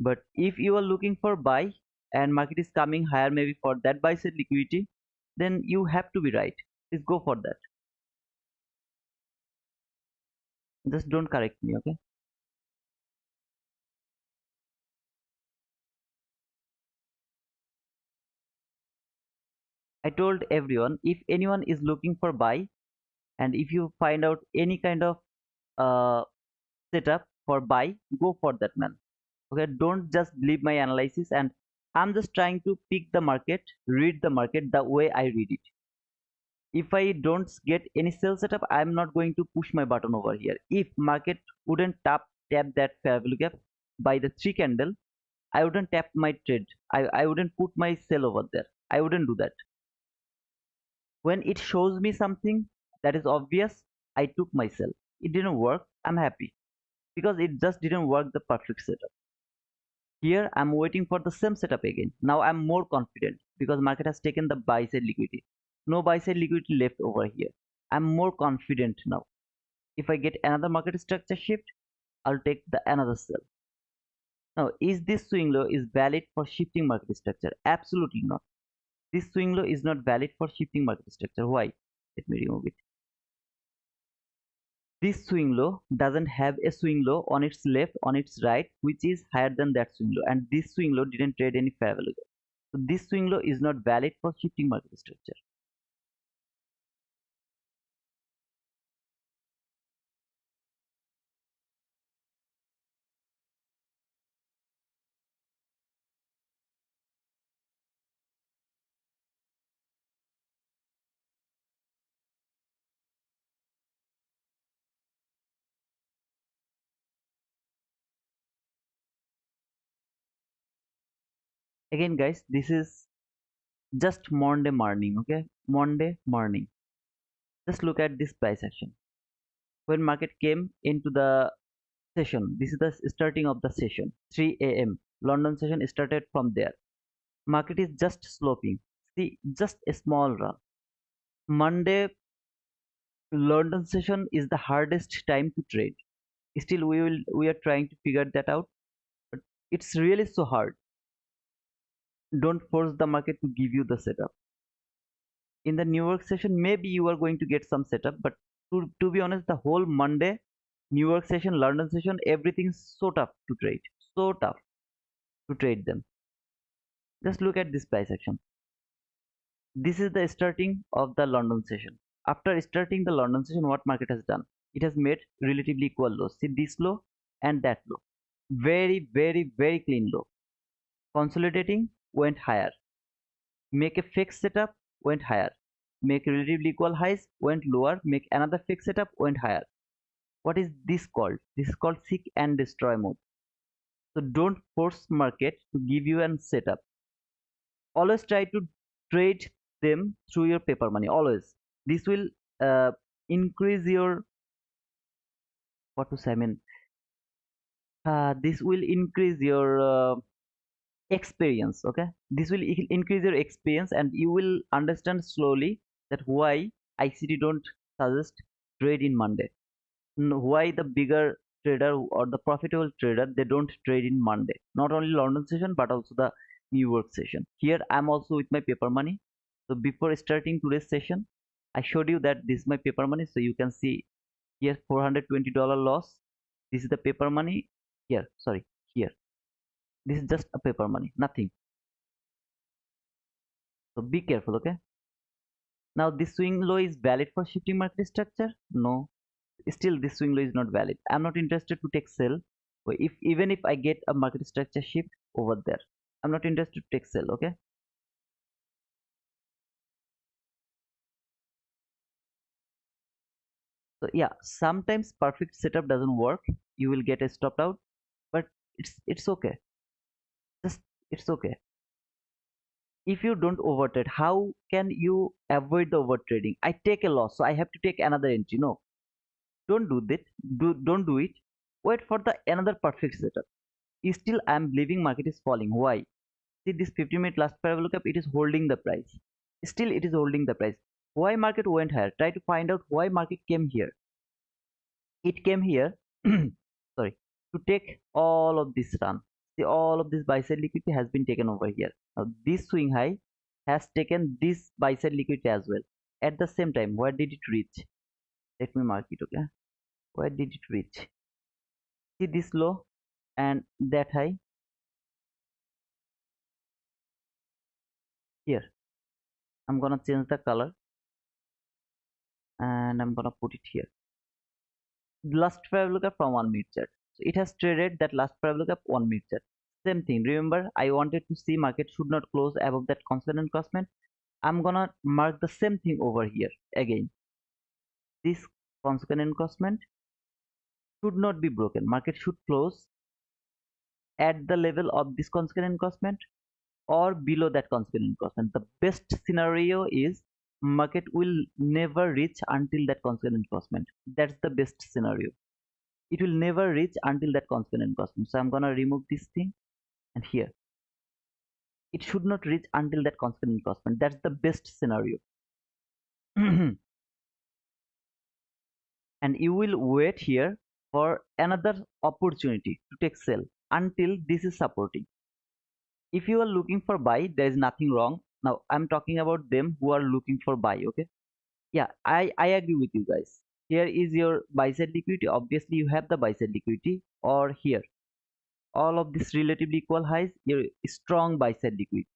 But if you are looking for buy and market is coming higher maybe for that buy side liquidity, then you have to be right. Please go for that. Just don't correct me, okay? I told everyone if anyone is looking for buy and if you find out any kind of uh, setup for buy, go for that, man. Okay, don't just believe my analysis, and I'm just trying to pick the market, read the market the way I read it. If I don't get any sell setup, I'm not going to push my button over here. If market wouldn't tap that fair value gap by the three candle, I wouldn't tap my trade. I wouldn't put my sell over there. I wouldn't do that. When it shows me something that is obvious, I took my sell. It didn't work. I'm happy because it just didn't work the perfect setup. Here I'm waiting for the same setup again. Now I'm more confident because market has taken the buy side liquidity. No buy side liquidity left over here. I'm more confident now. If I get another market structure shift, I'll take the another sell. Now, is this swing low is valid for shifting market structure? Absolutely not. This swing low is not valid for shifting market structure. Why? Let me remove it. This swing low doesn't have a swing low on its left, on its right, which is higher than that swing low, and this swing low didn't trade any fair value. So this swing low is not valid for shifting market structure. Again, guys, this is just Monday morning, okay? Monday morning. Just look at this price action. When market came into the session, this is the starting of the session, 3 a.m. London session started from there. Market is just sloping. See, just a small run. Monday London session is the hardest time to trade. Still, we are trying to figure that out, but it's really so hard. Don't force the market to give you the setup. In the New York session, maybe you are going to get some setup, but to be honest, the whole Monday New York session, London session, everything's so tough to trade. So tough to trade them. Just look at this price action. This is the starting of the London session. After starting the London session, what market has done? It has made relatively equal lows. See this low and that low. Very, very, very clean low. Consolidating, went higher. Make a fixed setup, went higher. Make relatively equal highs, went lower. Make another fixed setup, went higher. What is this called? This is called seek and destroy mode. So don't force market to give you an setup. Always try to trade them through your paper money. Always. This will increase your, what to say, I mean, this will increase your experience. Okay, this will increase your experience, and you will understand slowly that why ICT don't suggest trade in Monday. Why the bigger trader or the profitable trader, they don't trade in Monday. Not only London session but also the New York session. Here I'm also with my paper money. So before starting today's session, I showed you that this is my paper money. So you can see here $420 loss. This is the paper money. Here, sorry, here. This is just a paper money, nothing. So be careful, okay? Now this swing low is valid for shifting market structure? No. Still this swing low is not valid. I'm not interested to take sell. If even if I get a market structure shift over there, I'm not interested to take sell, okay? So yeah, sometimes perfect setup doesn't work. You will get a stopped out, but it's okay. Just it's okay. If you don't overtrade, how can you avoid the overtrading? I take a loss, so I have to take another entry. No, don't do that. Don't do it. Wait for the another perfect setup. Still, I'm believing market is falling. Why? See this 50-minute last parallel gap, it is holding the price. Still, it is holding the price. Why market went higher? Try to find out why market came here. It came here, sorry, to take all of this run. See, all of this buy side liquidity has been taken over here. Now, this swing high has taken this buy side liquidity as well. At the same time, where did it reach? Let me mark it, okay? Where did it reach? See this low and that high here. I'm gonna change the color and I'm gonna put it here. Last parallel gap from 1 minute chart. So it has traded that last parallel gap 1 minute chart. Same thing. Remember, I wanted to see market should not close above that constant crossment. I'm gonna mark the same thing over here again. This constant encroachment should not be broken. Market should close at the level of this constant encroachment or below that constant encroachment. The best scenario is market will never reach until that constant encroachment. That's the best scenario. It will never reach until that constant encroachment. So I'm gonna remove this thing, and here it should not reach until that constant encroachment. That's the best scenario. And you will wait here for another opportunity to take sell until this is supporting. If you are looking for buy, there is nothing wrong. Now I'm talking about them who are looking for buy. Okay, yeah, I agree with you guys. Here is your buy side liquidity. Obviously you have the buy side liquidity, or here all of this relatively equal highs, your strong buy side liquidity.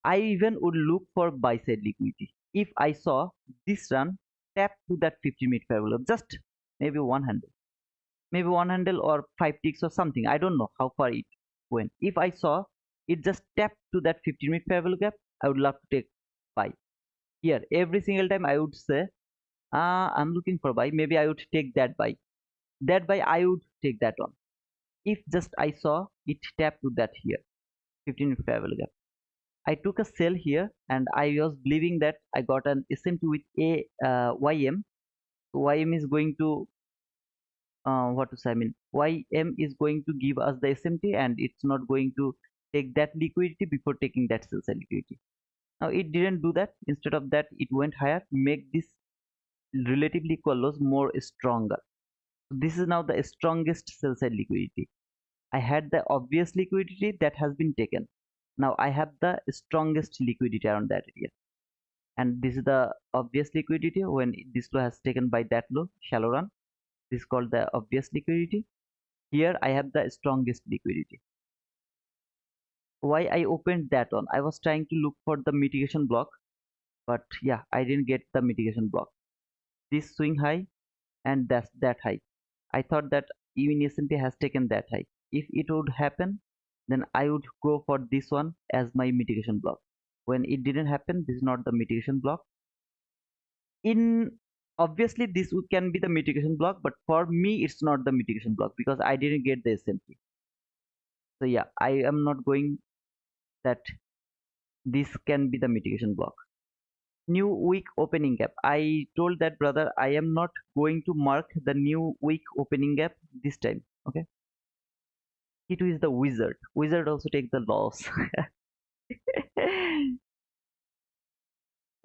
I even would look for buy side liquidity if I saw this run tap to that 50-minute fair value, just maybe one handle or 5 ticks or something. I don't know how far it went. If I saw it just tap to that 50-minute fair value gap, I would love to take buy. Here, every single time I would say, I'm looking for buy. Maybe I would take that buy. That buy, I would take that one. If just I saw it tap to that here, 15-minute fair value gap. I took a sell here and I was believing that I got an SMT with a YM. So YM is going to what to say? I mean, YM is going to give us the SMT and it's not going to take that liquidity before taking that sell side liquidity. Now it didn't do that. Instead of that, it went higher, make this relatively equal lows more stronger. So this is now the strongest sell side liquidity. I had the obvious liquidity that has been taken. Now I have the strongest liquidity around that area. And this is the obvious liquidity when this low has taken by that low, shallow run. This is called the obvious liquidity. Here I have the strongest liquidity. Why I opened that one? I was trying to look for the mitigation block, but yeah, I didn't get the mitigation block. This swing high and that's that high. I thought that even S&P has taken that high. If it would happen, then I would go for this one as my mitigation block. When it didn't happen, this is not the mitigation block. In obviously this can be the mitigation block, but for me it's not the mitigation block because I didn't get the S&P. So yeah, I am not going that this can be the mitigation block. New week opening gap. I told that brother I am not going to mark the new week opening gap this time. Okay, it is the wizard also take the loss.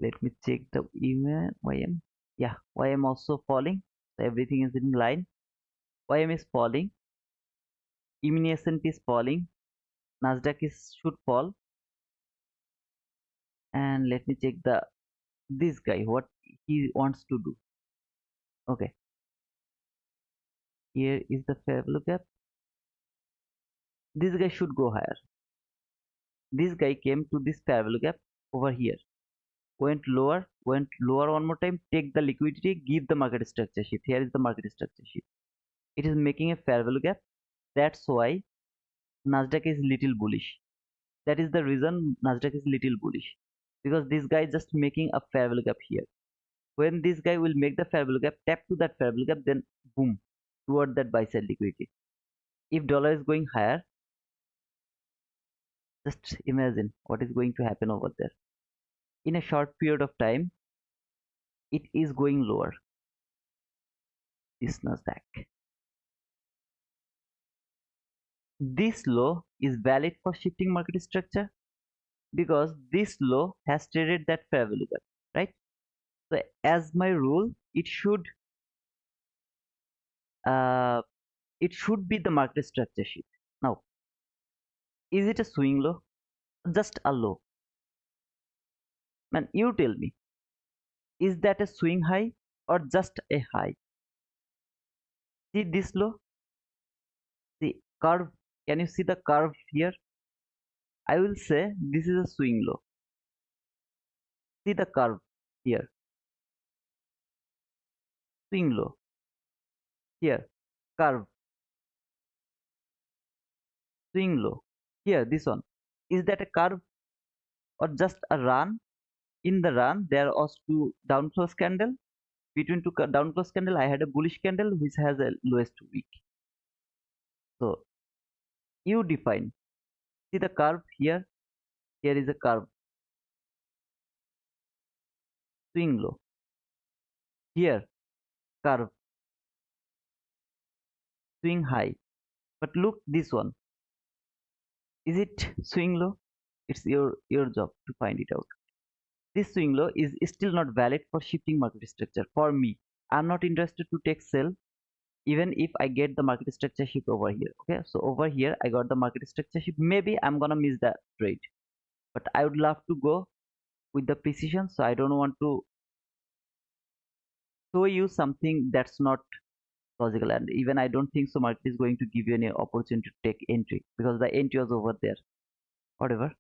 Let me check the email. YM, yeah, YM also falling, so everything is in line. YM is falling, E-mini S&P is falling, Nasdaq is should fall. And let me check the this guy what he wants to do. Okay, here is the fair value gap. This guy should go higher. This guy came to this fair value gap over here, went lower one more time, take the liquidity, give the market structure shift. Here is the market structure shift. It is making a fair value gap. That's why Nasdaq is little bullish. That is the reason Nasdaq is little bullish, because this guy is just making a fair value gap here. When this guy will make the fair value gap, tap to that fair value gap, then boom, toward that buy side liquidity. If dollar is going higher, just imagine what is going to happen over there. In a short period of time, it is going lower. This Nasdaq. This low is valid for shifting market structure because this low has traded that fair value gap, right? So as my rule, uh, it should be the market structure shift. Now, is it a swing low? Just a low? Man, you tell me, is that a swing high or just a high? See this low? See curve. Can you see the curve here? I will say this is a swing low. See the curve here. Swing low. Here. Curve. Swing low. Here, this one. Is that a curve or just a run? In the run, there was two down close candle. Between two down close candle, I had a bullish candle which has a lowest week. So you define. See the curve here. Here is a curve. Swing low. Here, curve. Swing high. But look this one. Is it swing low? It's your job to find it out. This swing low is still not valid for shifting market structure. For me, I'm not interested to take sell even if I get the market structure shift over here. Okay, so over here I got the market structure shift. Maybe I'm gonna miss that trade, but I would love to go with the precision, so I don't want to show you something that's not logical. And even I don't think so market is going to give you any opportunity to take entry because the entry was over there, whatever.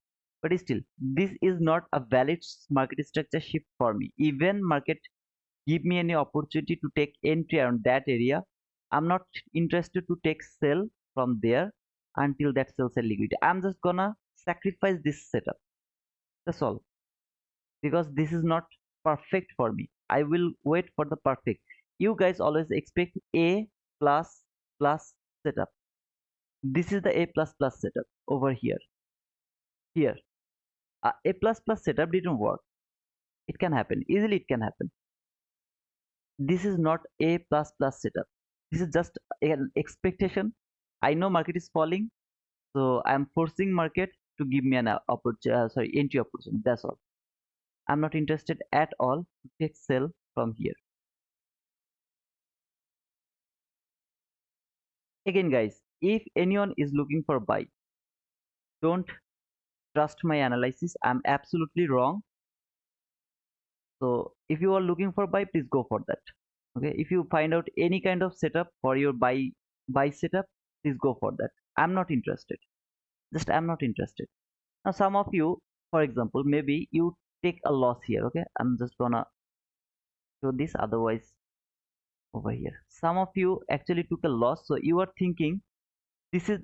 But still, this is not a valid market structure shift for me. Even market give me any opportunity to take entry around that area, I'm not interested to take sell from there until that sells a liquidity. I'm just gonna sacrifice this setup, that's all, because this is not perfect for me. I will wait for the perfect. You guys always expect a plus plus setup. This is the a plus plus setup over here. Here a plus plus setup didn't work. It can happen easily, it can happen. This is not a plus plus setup. This is just an expectation. I know market is falling, so I'm forcing market to give me an entry opportunity, that's all. I'm not interested at all to take sell from here. Again guys, if anyone is looking for buy, don't trust my analysis, I'm absolutely wrong. So if you are looking for buy, please go for that. Okay, if you find out any kind of setup for your buy setup, please go for that. I'm not interested, just I'm not interested. Now some of you, for example, maybe you take a loss here. Okay, I'm just gonna show this, otherwise over here some of you actually took a loss, so you are thinking this is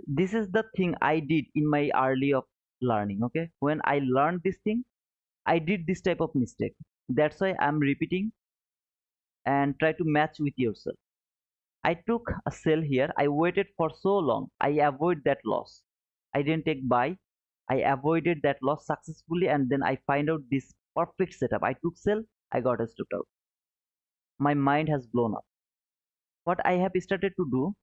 the thing I did in my early of learning. Okay, when I learned this thing, I did this type of mistake, that's why I'm repeating and try to match with yourself. I took a sell here, I waited for so long, I avoid that loss. I didn't take buy, I avoided that loss successfully, and then I find out this perfect setup. I took sell, I got a stopped out. My mind has blown up. What I have started to do,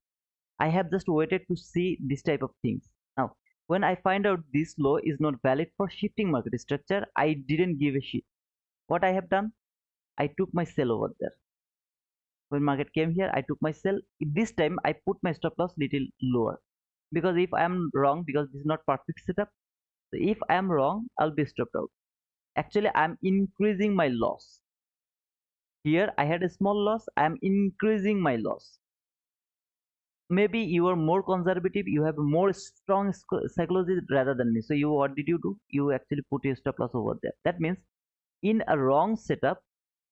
I have just waited to see this type of things. Now, when I find out this law is not valid for shifting market structure, I didn't give a shit. What I have done, I took my sell over there. When market came here, I took my sell. This time I put my stop loss little lower, because if I am wrong, because this is not perfect setup, so if I am wrong, I'll be stopped out. Actually, I'm increasing my loss. Here I had a small loss, I am increasing my loss. Maybe you are more conservative, you have more strong psychology rather than me, so you, what did you do, you actually put your stop loss over there. That means in a wrong setup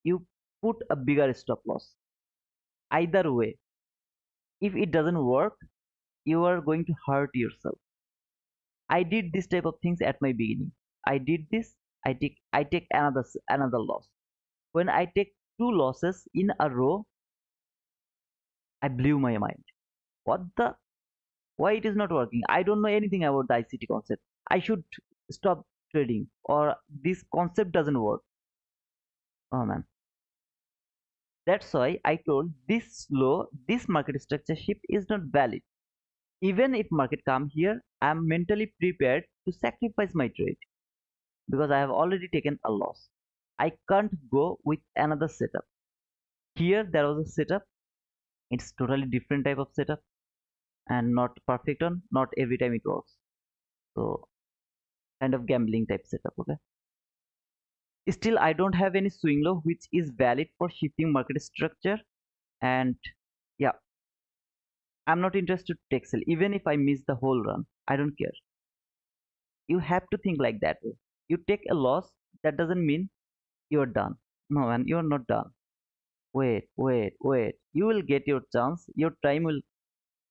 you put a bigger stop loss. Either way, if it doesn't work, you are going to hurt yourself. I did this type of things at my beginning. I did this, I take another loss. When I take two losses in a row, I blew my mind. What the, why it is not working? I don't know anything about the ICT concept. I should stop trading, or this concept doesn't work. Oh man, that's why I told this market structure shift is not valid. Even if market come here, I'm mentally prepared to sacrifice my trade, because I have already taken a loss. I can't go with another setup. Here there was a setup, it's totally different type of setup, and not perfect on, not every time it works. So kind of gambling type setup. Okay, still I don't have any swing low which is valid for shifting market structure. And yeah, I'm not interested to take sell even if I miss the whole run. I don't care. You have to think like that way. You take a loss, that doesn't mean you're done. No man, you're not done. Wait, you will get your chance, your time will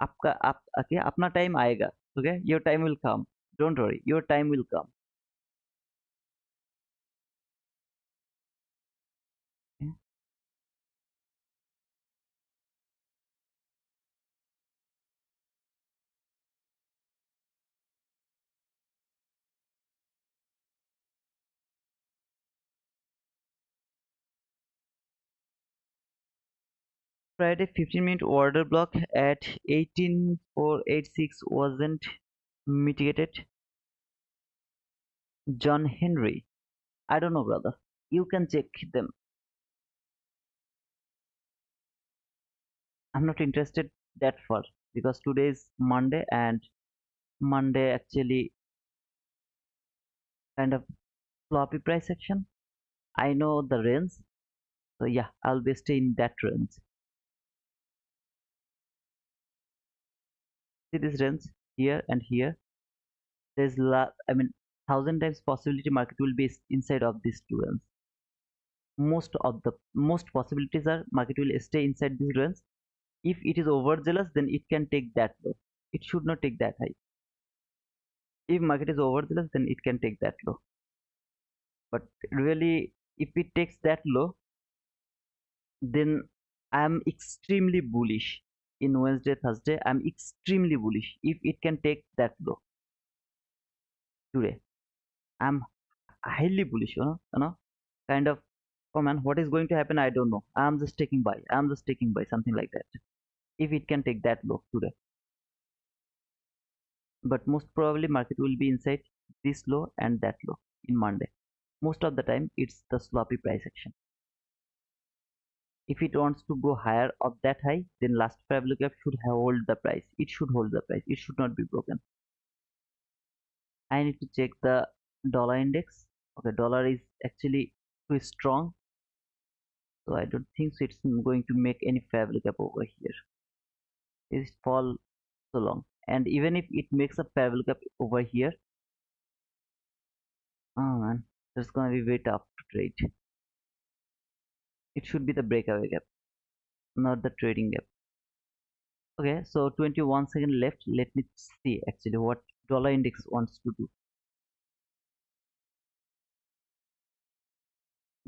आपका आप okay, अपना time आएगा. Okay, your time will come, don't worry, your time will come. Okay? Friday 15-minute order block at 18486 wasn't mitigated. John Henry, I don't know brother, you can check them. I'm not interested that far, because today is Monday, and Monday actually kind of floppy price action. I know the range, so yeah, I'll be stay in that range. See this range here and here. There's I mean, thousand times possibility market will be inside of these two range. Most possibilities are market will stay inside this range. If it is overzealous, then it can take that low. It should not take that high. If market is overzealous, then it can take that low. But really, if it takes that low, then I'm extremely bullish in Wednesday, Thursday. I'm extremely bullish if it can take that low today. I'm highly bullish, kind of. Oh man, what is going to happen? I don't know. I'm just taking buy. I'm just taking buy, something like that. If it can take that low today, but most probably market will be inside this low and that low in Monday. Most of the time, it's the sloppy price action. If it wants to go higher of that high, then last parabolic gap should hold the price. It should hold the price. It should not be broken. I need to check the dollar index. Okay, dollar is actually too strong, so I don't think so it's going to make any parabolic gap over here. It fall so long, and even if it makes a parabolic gap over here, oh man, that's gonna be way tough to trade. It should be the breakaway gap, not the trading gap. Okay, so 21 seconds left. Let me see actually what dollar index wants to do.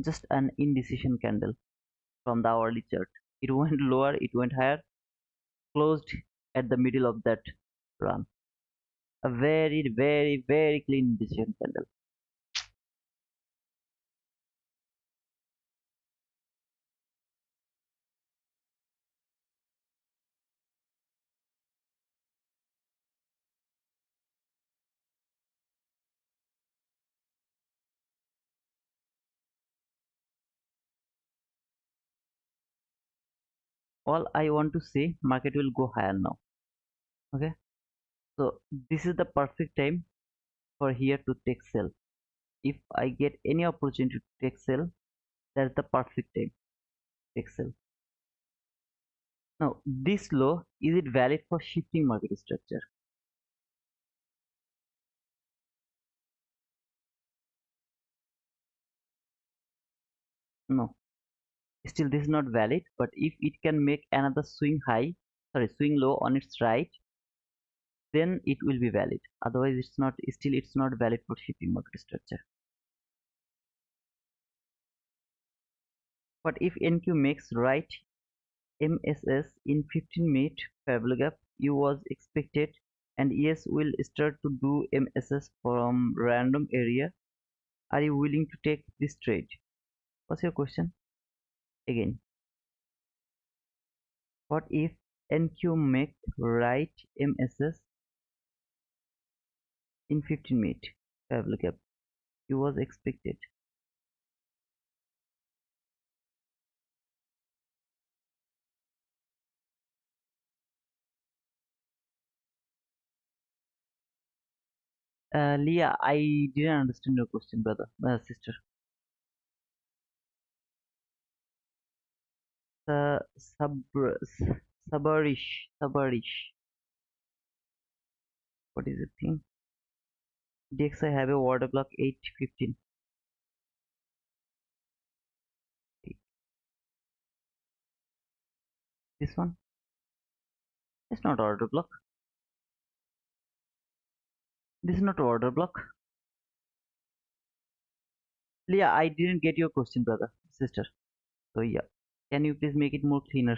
Just an indecision candle from the hourly chart. It went lower, it went higher, closed at the middle of that run. A very, very, very clean indecision candle. All I want to say, market will go higher now. Okay, so this is the perfect time for here to take sell. If I get any opportunity to take sell, that's the perfect time to take sell. Now, this low, is it valid for shifting market structure? No, still this is not valid. But if it can make another swing low on its right, then it will be valid. Otherwise, it's not valid for shifting market structure. But if NQ makes right MSS in 15-minute parabolic gap, you was expected, and yes will start to do MSS from random area. Are you willing to take this trade? What's your question again? What if NQ make right MSS in 15-minute parabolic gap? You was expected. Leah, I didn't understand your question, brother, sister. Uh, sub, Sabarish. What is the thing? DXI have a water block 815. This one? It's not order block. This is not order block. Leah, I didn't get your question, brother, sister. So yeah, can you please make it more cleaner?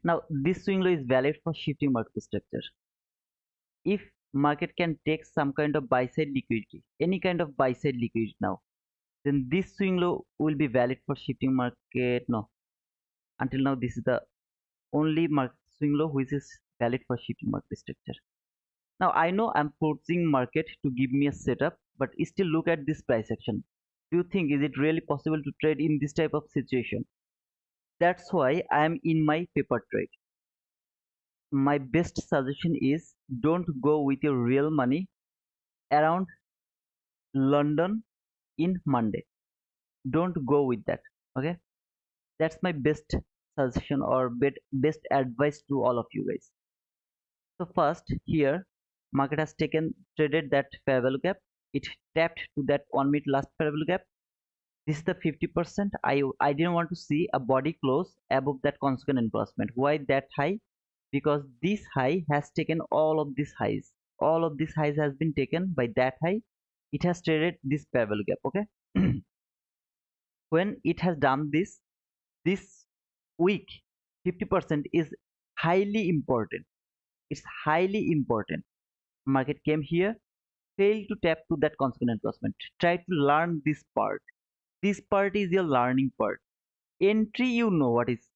Now, this swing low is valid for shifting market structure. If market can take some kind of buy side liquidity, any kind of buy side liquidity now, then this swing low will be valid for shifting market. No, until now this is the only market swing low which is valid for shifting market structure. Now I know I'm forcing market to give me a setup, but still look at this price action. Do you think is it really possible to trade in this type of situation? That's why I am in my paper trade. My best suggestion is don't go with your real money around London in Monday. Don't go with that. Okay, that's my best suggestion or best advice to all of you guys. So first here, market has taken traded that fair value gap. It tapped to that 1 minute last fair value gap. This is the 50%. I didn't want to see a body close above that consequent encroachment. Why that high? Because this high has taken all of these highs. All of these highs has been taken by that high. It has traded this fair value gap. Okay. When it has done this week, 50% is highly important. It's highly important. Market came here, failed to tap to that consequent encroachment. Try to learn this part. This part is your learning part. Entry, you know what it's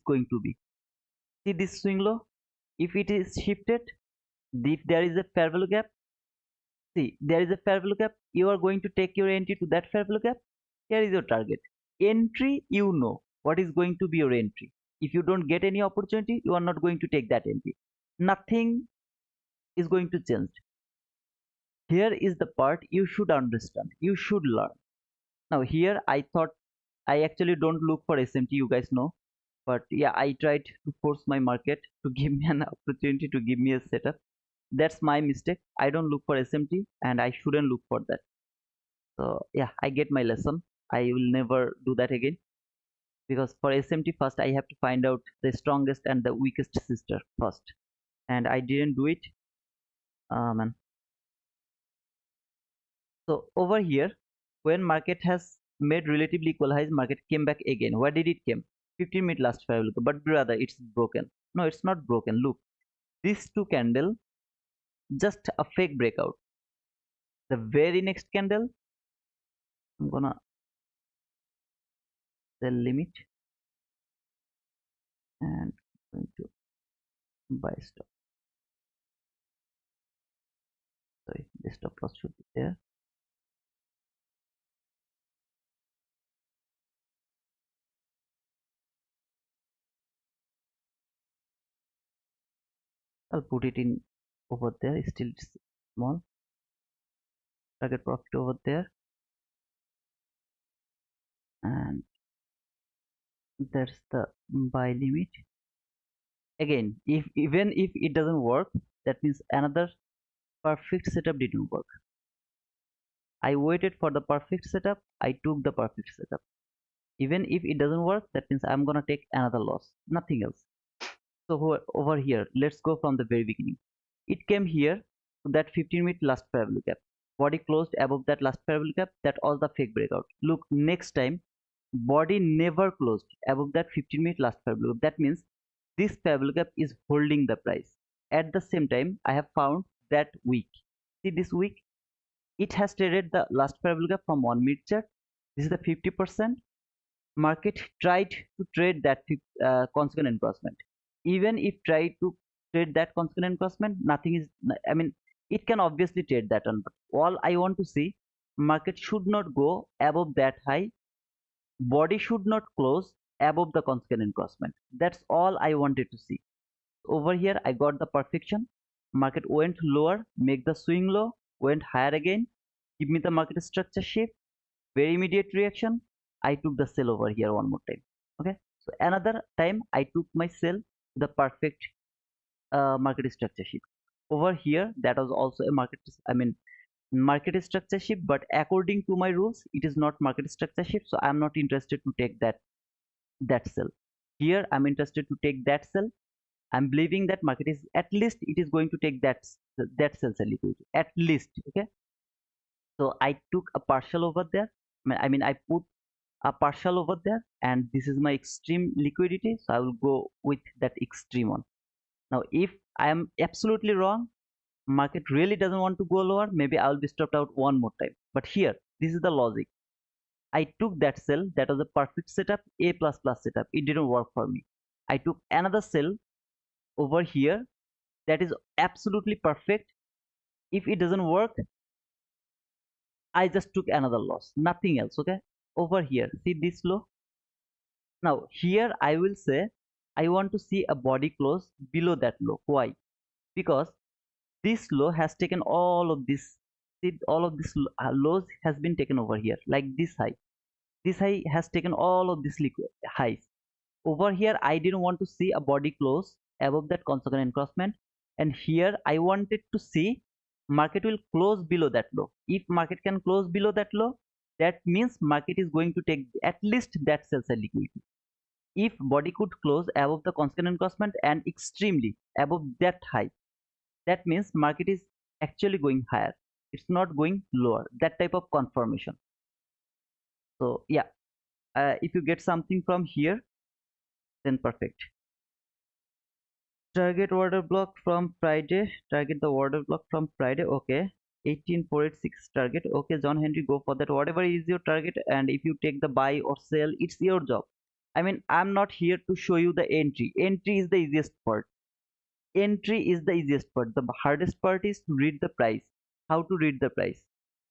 going to be. See this swing low. If it is shifted, if there is a fair value gap, see there is a fair value gap. You are going to take your entry to that fair value gap. Here is your target. Entry, you know what is going to be your entry. If you don't get any opportunity, you are not going to take that entry. Nothing is going to change. Here is the part you should understand. You should learn. Now here I thought I actually don't look for SMT, you guys know. But yeah, I tried to force my market to give me an opportunity to give me a setup. That's my mistake. I don't look for SMT and I shouldn't look for that. So yeah, I get my lesson. I will never do that again, because for SMT first I have to find out the strongest and the weakest sister first, and I didn't do it. Man. So over here, when market has made relatively equal highs, market came back again. Why did it came? 15-minute last fair value, but brother, it's broken. No, it's not broken. Look, these two candle, just a fake breakout. The very next candle, I'm gonna sell limit and going to buy stop. Sorry, the stop loss should be there. I'll put it in over there. Still small. Target profit over there, and that's the buy limit. Again, if even if it doesn't work, that means another perfect setup didn't work. I waited for the perfect setup. I took the perfect setup. Even if it doesn't work, that means I'm gonna take another loss. Nothing else. So over here, let's go from the very beginning. It came here to that 15-minute last fair value gap. Body closed above that last fair value gap. That was the fake breakout. Look, next time, body never closed above that 15-minute last fair value gap. That means this fair value gap is holding the price. At the same time, I have found that week. See this week, it has traded the last fair value gap from 1 minute chart. This is the 50%. Market tried to trade that consequent encroachment. Even if tried to trade that consequent encroachment, nothing is, I mean, it can obviously trade that one, but all I want to see, market should not go above that high, body should not close above the consequent encroachment. That's all I wanted to see. Over here I got the perfection. Market went lower, make the swing low, went higher again, give me the market structure shift, very immediate reaction. I took the sell over here one more time. Okay, so another time I took my sell, the perfect market structure shift. Over here, that was also a market structure shift, but according to my rules, it is not market structure shift, so I'm not interested to take that sell. Here I'm interested to take that sell. I'm believing that market is, at least it is going to take that sell liquidity at least. Okay, so I took a partial over there. I put a partial over there, and this is my extreme liquidity, so I will go with that extreme one. Now if I am absolutely wrong, market really doesn't want to go lower, maybe I will be stopped out one more time. But here, this is the logic. I took that sell, that was a perfect setup, A plus plus setup. It didn't work for me. I took another sell over here, that is absolutely perfect. If it doesn't work, I just took another loss, nothing else. Okay, over here, see this low. Now here I will say I want to see a body close below that low. Why? Because this low has taken all of this See, all of this lows has been taken over here, like this high. This high has taken all of this liquid highs. Over here, I didn't want to see a body close above that consequent encroachment, and here I wanted to see market will close below that low. If market can close below that low, that means market is going to take at least that sell side liquidity. If body could close above the constant encroachment and extremely above that high, that means market is actually going higher. It's not going lower. That type of confirmation. So yeah, if you get something from here, then perfect. Target order block from Friday. Target the order block from Friday. Okay. 18486 target. Okay, John Henry, go for that. Whatever is your target, and if you take the buy or sell, it's your job. I mean, I'm not here to show you the entry. Entry is the easiest part. Entry is the easiest part. The hardest part is to read the price. How to read the price.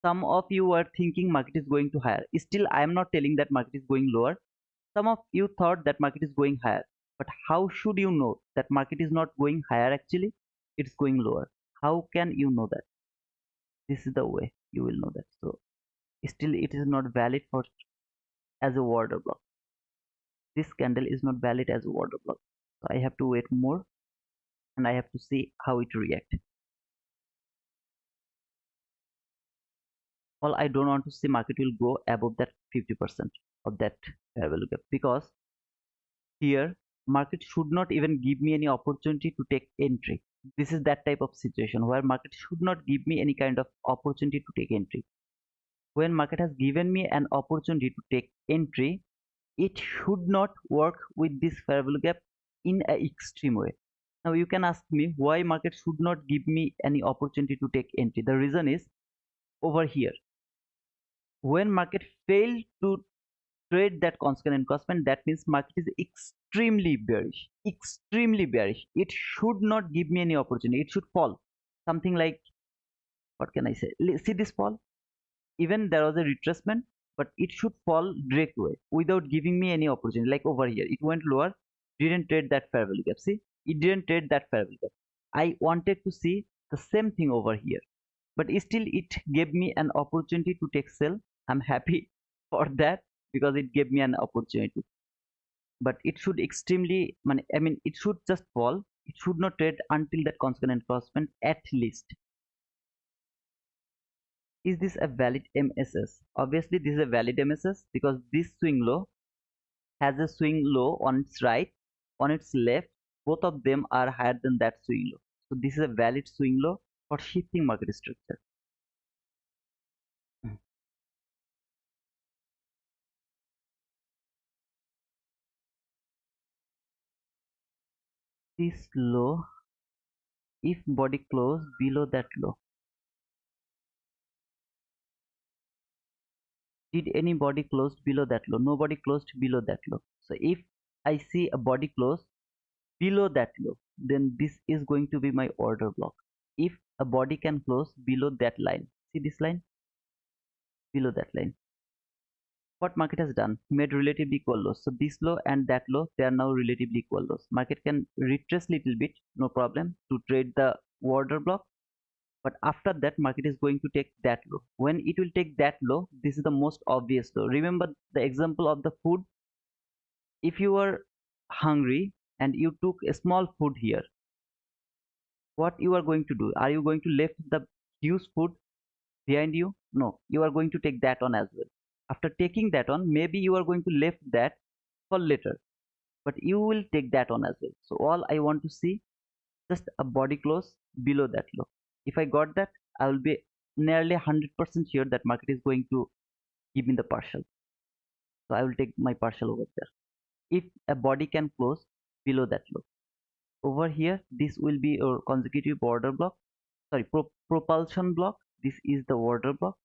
Some of you are thinking market is going to higher. Still, I am not telling that market is going lower. Some of you thought that market is going higher. But how should you know that market is not going higher actually? It's going lower. How can you know that? This is the way you will know that. So still it is not valid for as a order block. This candle is not valid as a order block. So I have to wait more and I have to see how it reacts. Well, I don't want to see market will go above that 50% of that fair value gap, because here market should not even give me any opportunity to take entry. This is that type of situation where market should not give me any kind of opportunity to take entry. When market has given me an opportunity to take entry, it should not work with this fair value gap in an extreme way. Now you can ask me why market should not give me any opportunity to take entry. The reason is over here. When market failed to trade that constant encroachment, that means market is extremely bearish. Extremely bearish. It should not give me any opportunity. It should fall. Something like, what can I say? See this fall? Even there was a retracement, but it should fall direct way without giving me any opportunity. Like over here, it went lower, didn't trade that fair value gap. See, it didn't trade that fair value gap. I wanted to see the same thing over here, but still it gave me an opportunity to take sell. I'm happy for that because it gave me an opportunity. But it should extremely, I mean, it should just fall. It should not trade until that constant encroachment at least. Is this a valid MSS? Obviously, this is a valid MSS because this swing low has a swing low on its right, on its left. Both of them are higher than that swing low. So this is a valid swing low for shifting market structure. This low, if body close below that low, did anybody closed below that low? Nobody closed below that low. So if I see a body close below that low, then this is going to be my order block. If a body can close below that line, see this line, below that line, what market has done, made relatively equal lows. So this low and that low, they are now relatively equal lows. Market can retrace little bit, no problem, to trade the order block, but after that market is going to take that low. When it will take that low, this is the most obvious low. Remember the example of the food. If you are hungry and you took a small food here, what you are going to do, are you going to left the huge food behind you? No, you are going to take that on as well. After taking that on, maybe you are going to left that for later, but you will take that on as well. So all I want to see, just a body close below that low. If I got that, I will be nearly 100% sure that market is going to give me the partial. So I will take my partial over there. If a body can close below that low, over here this will be your consecutive order block, sorry, propulsion block. This is the order block.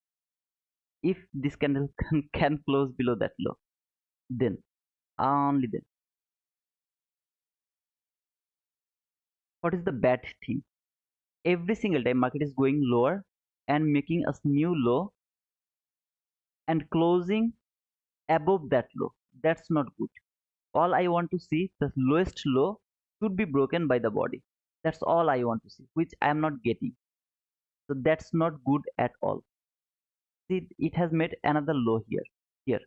If this candle can close below that low, then only then. What is the bad thing? Every single time market is going lower and making a new low and closing above that low, that's not good. All I want to see, the lowest low should be broken by the body. That's all I want to see, which I am not getting. So that's not good at all. See, it has made another low here. Here,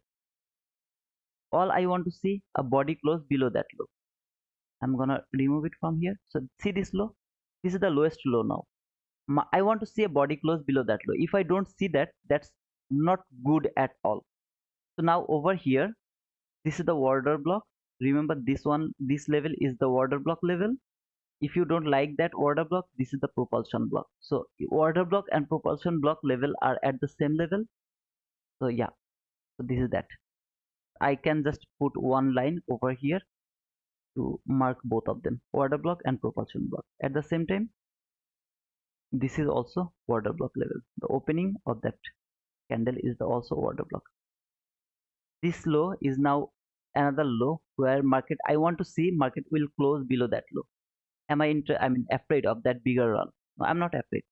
all I want to see a body close below that low. I'm gonna remove it from here. So see this low. This is the lowest low now. I want to see a body close below that low. If I don't see that, that's not good at all. So now over here, this is the order block. Remember this one, this level is the order block level. If you don't like that order block, this is the propulsion block. So order block and propulsion block level are at the same level. So yeah, so this is that. I can just put one line over here to mark both of them, order block and propulsion block. At the same time, this is also order block level. The opening of that candle is the also order block. This low is now another low where market, I want to see market will close below that low. Am I mean afraid of that bigger run? No, I'm not afraid,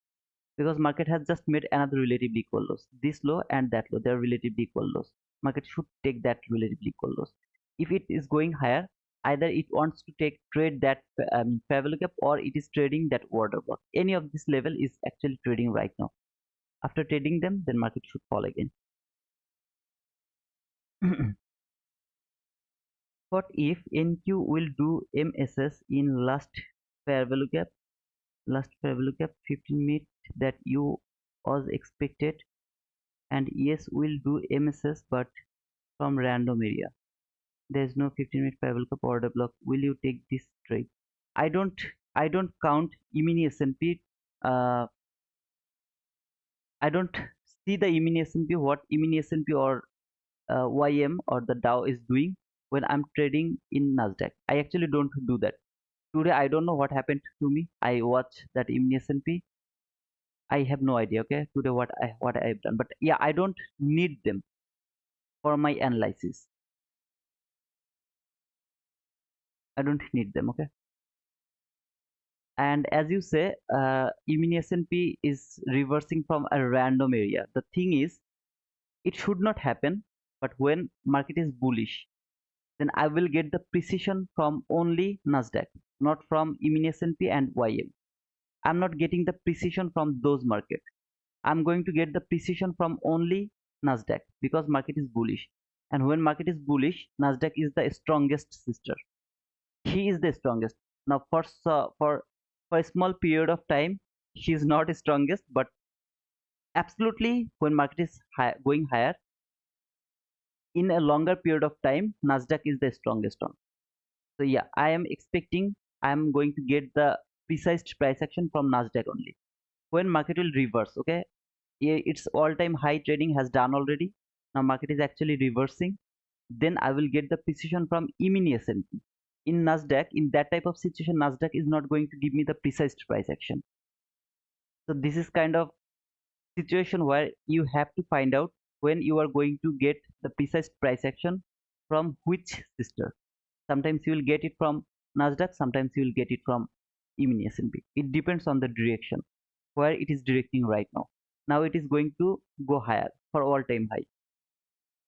because market has just made another relatively equal lows. This low and that low, they are relatively equal lows. Market should take that relatively equal lows. If it is going higher, either it wants to take trade that fair value gap, or it is trading that order block. Any of this level is actually trading right now. After trading them, then market should fall again. What if NQ will do MSS in last fair value gap? Last fair value gap 15 minute that you was expected, and yes, we'll do MSS but from random area. There's no 15-minute fair value gap order block. Will you take this trade? I don't count E-mini S&P. I don't see the E-mini S&P, what E-mini S&P or YM or the Dow is doing when I'm trading in Nasdaq. I actually don't do that. Today I don't know what happened to me. I watch that E-mini S&P. I have no idea. Okay, today what I've done, but yeah, I don't need them for my analysis. I don't need them. Okay, and as you say, E-mini S&P is reversing from a random area. The thing is, it should not happen, but when market is bullish, then I will get the precision from only Nasdaq, not from E-mini S&P and YM. I'm not getting the precision from those markets. I'm going to get the precision from only Nasdaq, because market is bullish. And when market is bullish, Nasdaq is the strongest sister. He is the strongest. Now for a small period of time, she is not strongest, but absolutely when market is going higher, in a longer period of time, Nasdaq is the strongest one. So yeah, I am expecting I am going to get the precise price action from Nasdaq only. When market will reverse, okay, its all-time high trading has done already. Now market is actually reversing. Then I will get the precision from E-mini S&P. In Nasdaq, in that type of situation, Nasdaq is not going to give me the precise price action. So this is kind of situation where you have to find out when you are going to get the precise price action from which sister. Sometimes you will get it from Nasdaq, sometimes you will get it from E-mini S&P. It depends on the direction where it is directing right now. Now it is going to go higher for all-time high.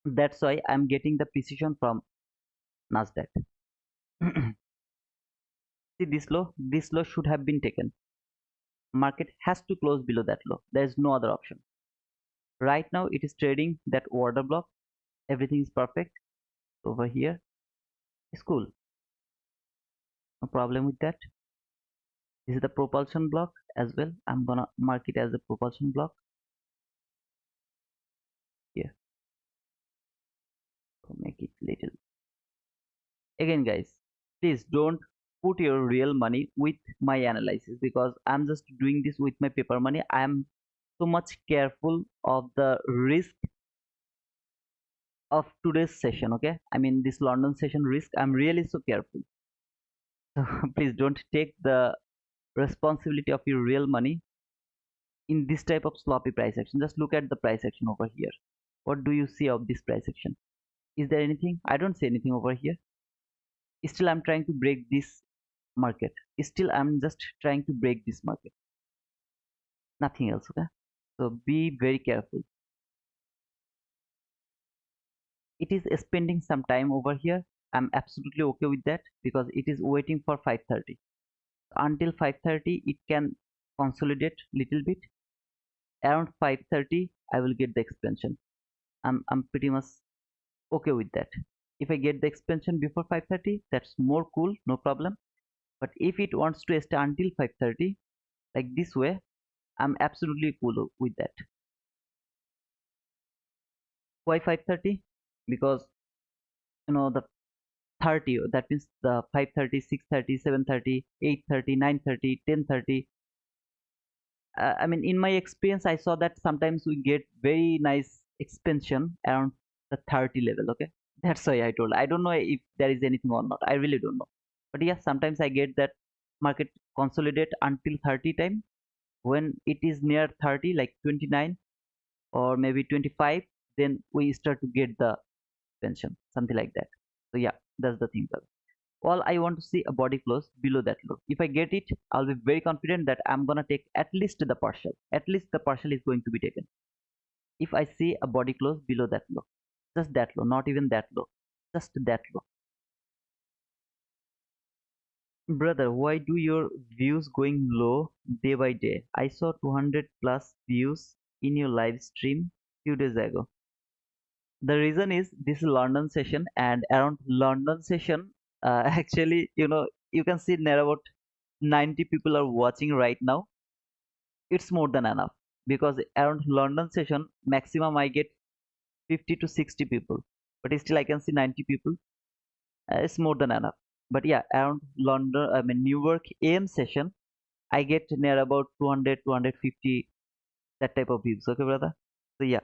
That's why I'm getting the precision from Nasdaq. See this low should have been taken. Market has to close below that low. There is no other option. Right now it is trading that order block. Everything is perfect. Over here is cool. No problem with that. This is the propulsion block as well. I'm gonna mark it as a propulsion block here. So make it little. Again, guys, please don't put your real money with my analysis, because I'm just doing this with my paper money. I am so much careful of the risk of today's session. Okay, I mean this London session risk. I'm really so careful. So please don't take the responsibility of your real money in this type of sloppy price action. Just look at the price action over here. What do you see of this price action? Is there anything? I don't see anything over here. Still I'm trying to break this market. Still I'm just trying to break this market. Nothing else. Okay, so be very careful. It is spending some time over here. I'm absolutely okay with that, because it is waiting for 5:30. Until 5:30 it can consolidate little bit. Around 5:30 I will get the expansion. I'm pretty much okay with that. If I get the expansion before 5:30, that's more cool, no problem. But if it wants to stay until 5:30, like this way, I'm absolutely cool with that. Why 5:30? Because the 30, that means the 5:30, 6:30, 7:30, 8:30, 9:30, 10:30. I mean, in my experience, I saw that sometimes we get very nice expansion around the 30 level. Okay, that's why I told. I don't know if there is anything or not. I really don't know. But yeah, sometimes I get that market consolidate until 30 time. When it is near 30, like 29 or maybe 25, then we start to get the expansion, something like that. So yeah, that's the thing. All I want to see a body close below that low. If I get it, I'll be very confident that I'm gonna take at least the partial. At least the partial is going to be taken. If I see a body close below that low, just that low, not even that low, just that low. Brother, why do your views going low day by day? I saw 200 plus views in your live stream few days ago. The reason is this is London session, and around London session, actually, you can see near about 90 people are watching right now. It's more than enough because around London session maximum I get 50 to 60 people, but still I can see 90 people. It's more than enough. But yeah, around London, I mean Newark AM session, I get near about 200, 250, that type of views. Okay, brother. So yeah,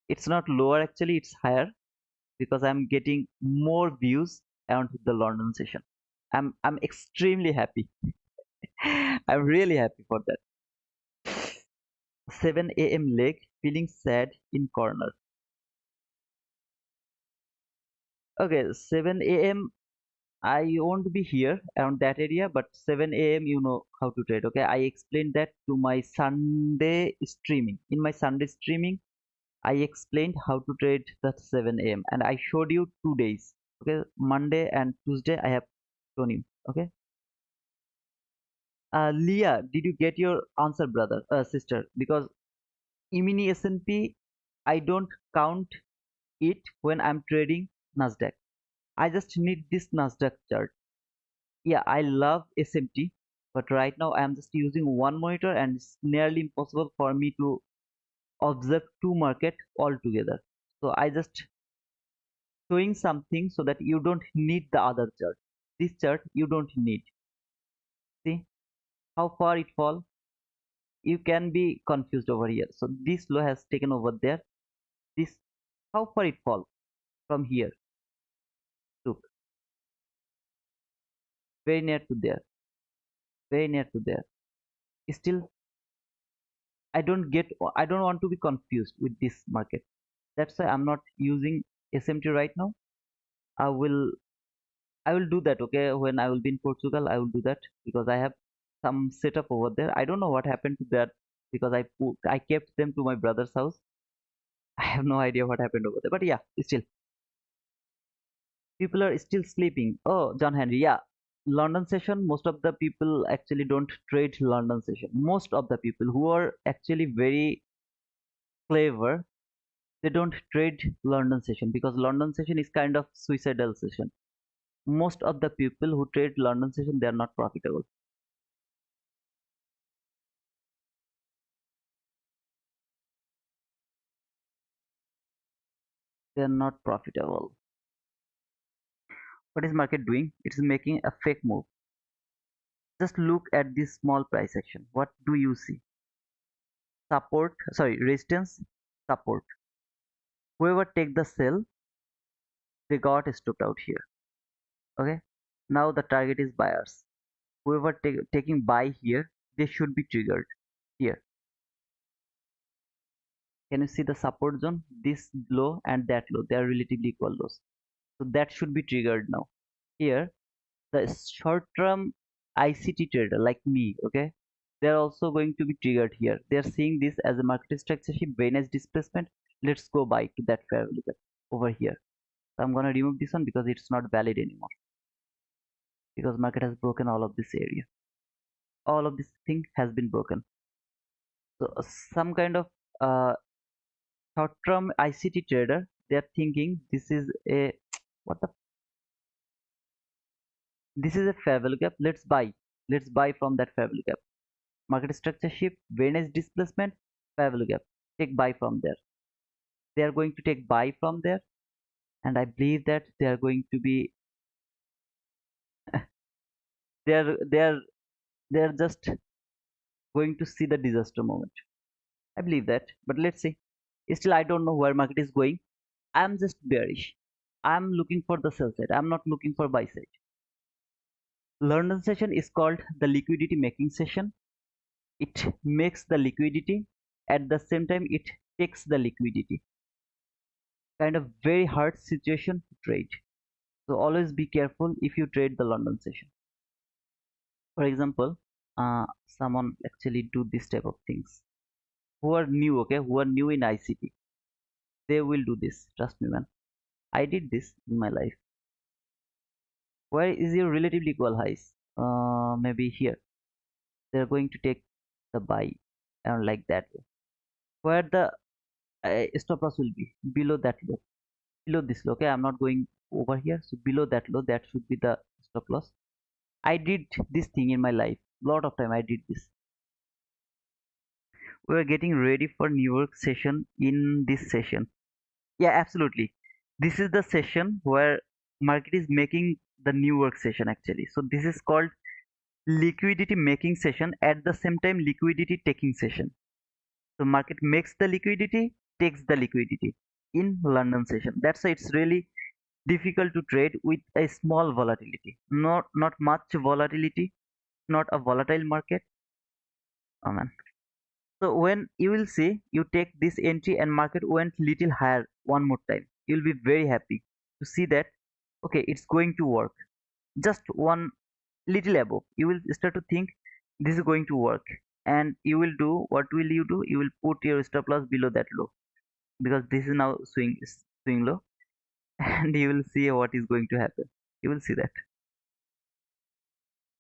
it's not lower actually, it's higher because I'm getting more views around the London session. I'm extremely happy. I'm really happy for that. 7 a.m. leg, feeling sad in corner. Okay, 7 a.m. I won't be here around that area, but 7 a.m. you know how to trade. Okay, I explained that to my Sunday streaming. In my Sunday streaming, I explained how to trade that 7 a.m. and I showed you 2 days. Okay, Monday and Tuesday I have shown you. Okay, Leah, did you get your answer, brother, sister? Because E-mini S&P, I don't count it when I'm trading Nasdaq. I just need this Nasdaq chart. Yeah, I love SMT, but right now I am just using one monitor and it's nearly impossible for me to observe two market altogether. So I just showing something so that you don't need the other chart. This chart you don't need. See how far it fall? You can be confused over here. So this low has taken over there. This how far it fall from here? Look, very near to there, very near to there. Still I don't want to be confused with this market. That's why I'm not using SMT right now. i will I will do that. Okay, when I will be in Portugal I will do that because I have some setup over there. I don't know what happened to that because I kept them to my brother's house. I have no idea what happened over there, but yeah, still people are still sleeping. Oh, John Henry, yeah, London session, most of the people actually don't trade London session. Most of the people who are actually very clever, they don't trade London session because London session is kind of suicidal session. Most of the people who trade London session, they are not profitable. They are not profitable. What is market doing? It is making a fake move. Just look at this small price action. What do you see? Support, sorry, resistance, support. Whoever take the sell, they got stopped out here. Okay. Now the target is buyers. Whoever taking buy here, they should be triggered here. Can you see the support zone? This low and that low, they are relatively equal lows. So that should be triggered now. Here, the short term ICT trader like me, okay, they're also going to be triggered here. They're seeing this as a market structure shift, very nice displacement. Let's go buy to that fair value over here. So I'm gonna remove this one because it's not valid anymore because market has broken all of this area. All of this thing has been broken. So some kind of uh, short-term ICT trader, they're thinking this is a what the this is a fair value gap. Let's buy. Let's buy from that fair value gap. Market structure shift, very nice displacement, fair value gap. Take buy from there. They are going to take buy from there, and I believe that they are going to be they are they are just going to see the disaster moment. I believe that, but let's see. Still, I don't know where market is going. I'm just bearish. I'm looking for the sell side. I'm not looking for buy side. London session is called the liquidity making session. It makes the liquidity. At the same time, it takes the liquidity. Kind of very hard situation to trade. So always be careful if you trade the London session. For example, someone actually do this type of things. Who are new, okay? Who are new in ICT, they will do this. Trust me, man. I did this in my life. Where is your relatively equal highs? Maybe here. They're going to take the buy and like that way. Where the stop loss will be below that low, below this low. Okay, I'm not going over here. So below that low, that should be the stop loss. I did this thing in my life. Lot of time I did this. We are getting ready for New York session in this session. Yeah, absolutely. This is the session where market is making the New York session actually. So this is called liquidity making session, at the same time liquidity taking session. So market makes the liquidity, takes the liquidity in London session. That's why it's really difficult to trade with a small volatility. Not much volatility, not a volatile market. Oh man. So when you will see you take this entry and market went little higher one more time, you'll be very happy to see that okay, it's going to work. Just one little above, you will start to think this is going to work, and you will do what will you do? You will put your stop loss below that low because this is now swing low, and you will see what is going to happen. You will see that.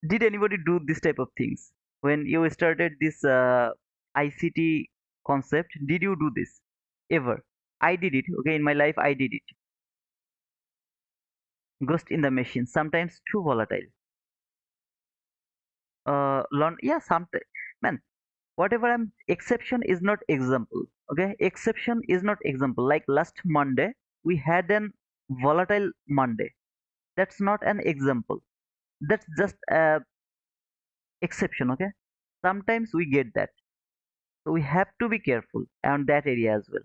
Did anybody do this type of things when you started this ICT concept? Did you do this ever? I did it. Okay, in my life, I did it. Ghost in the machine. Sometimes too volatile. Learn. Yeah, sometimes. Man, whatever I'm. Exception is not example. Okay, exception is not example. Like last Monday, we had an volatile Monday. That's not an example. That's just a exception. Okay, sometimes we get that. So we have to be careful on that area as well.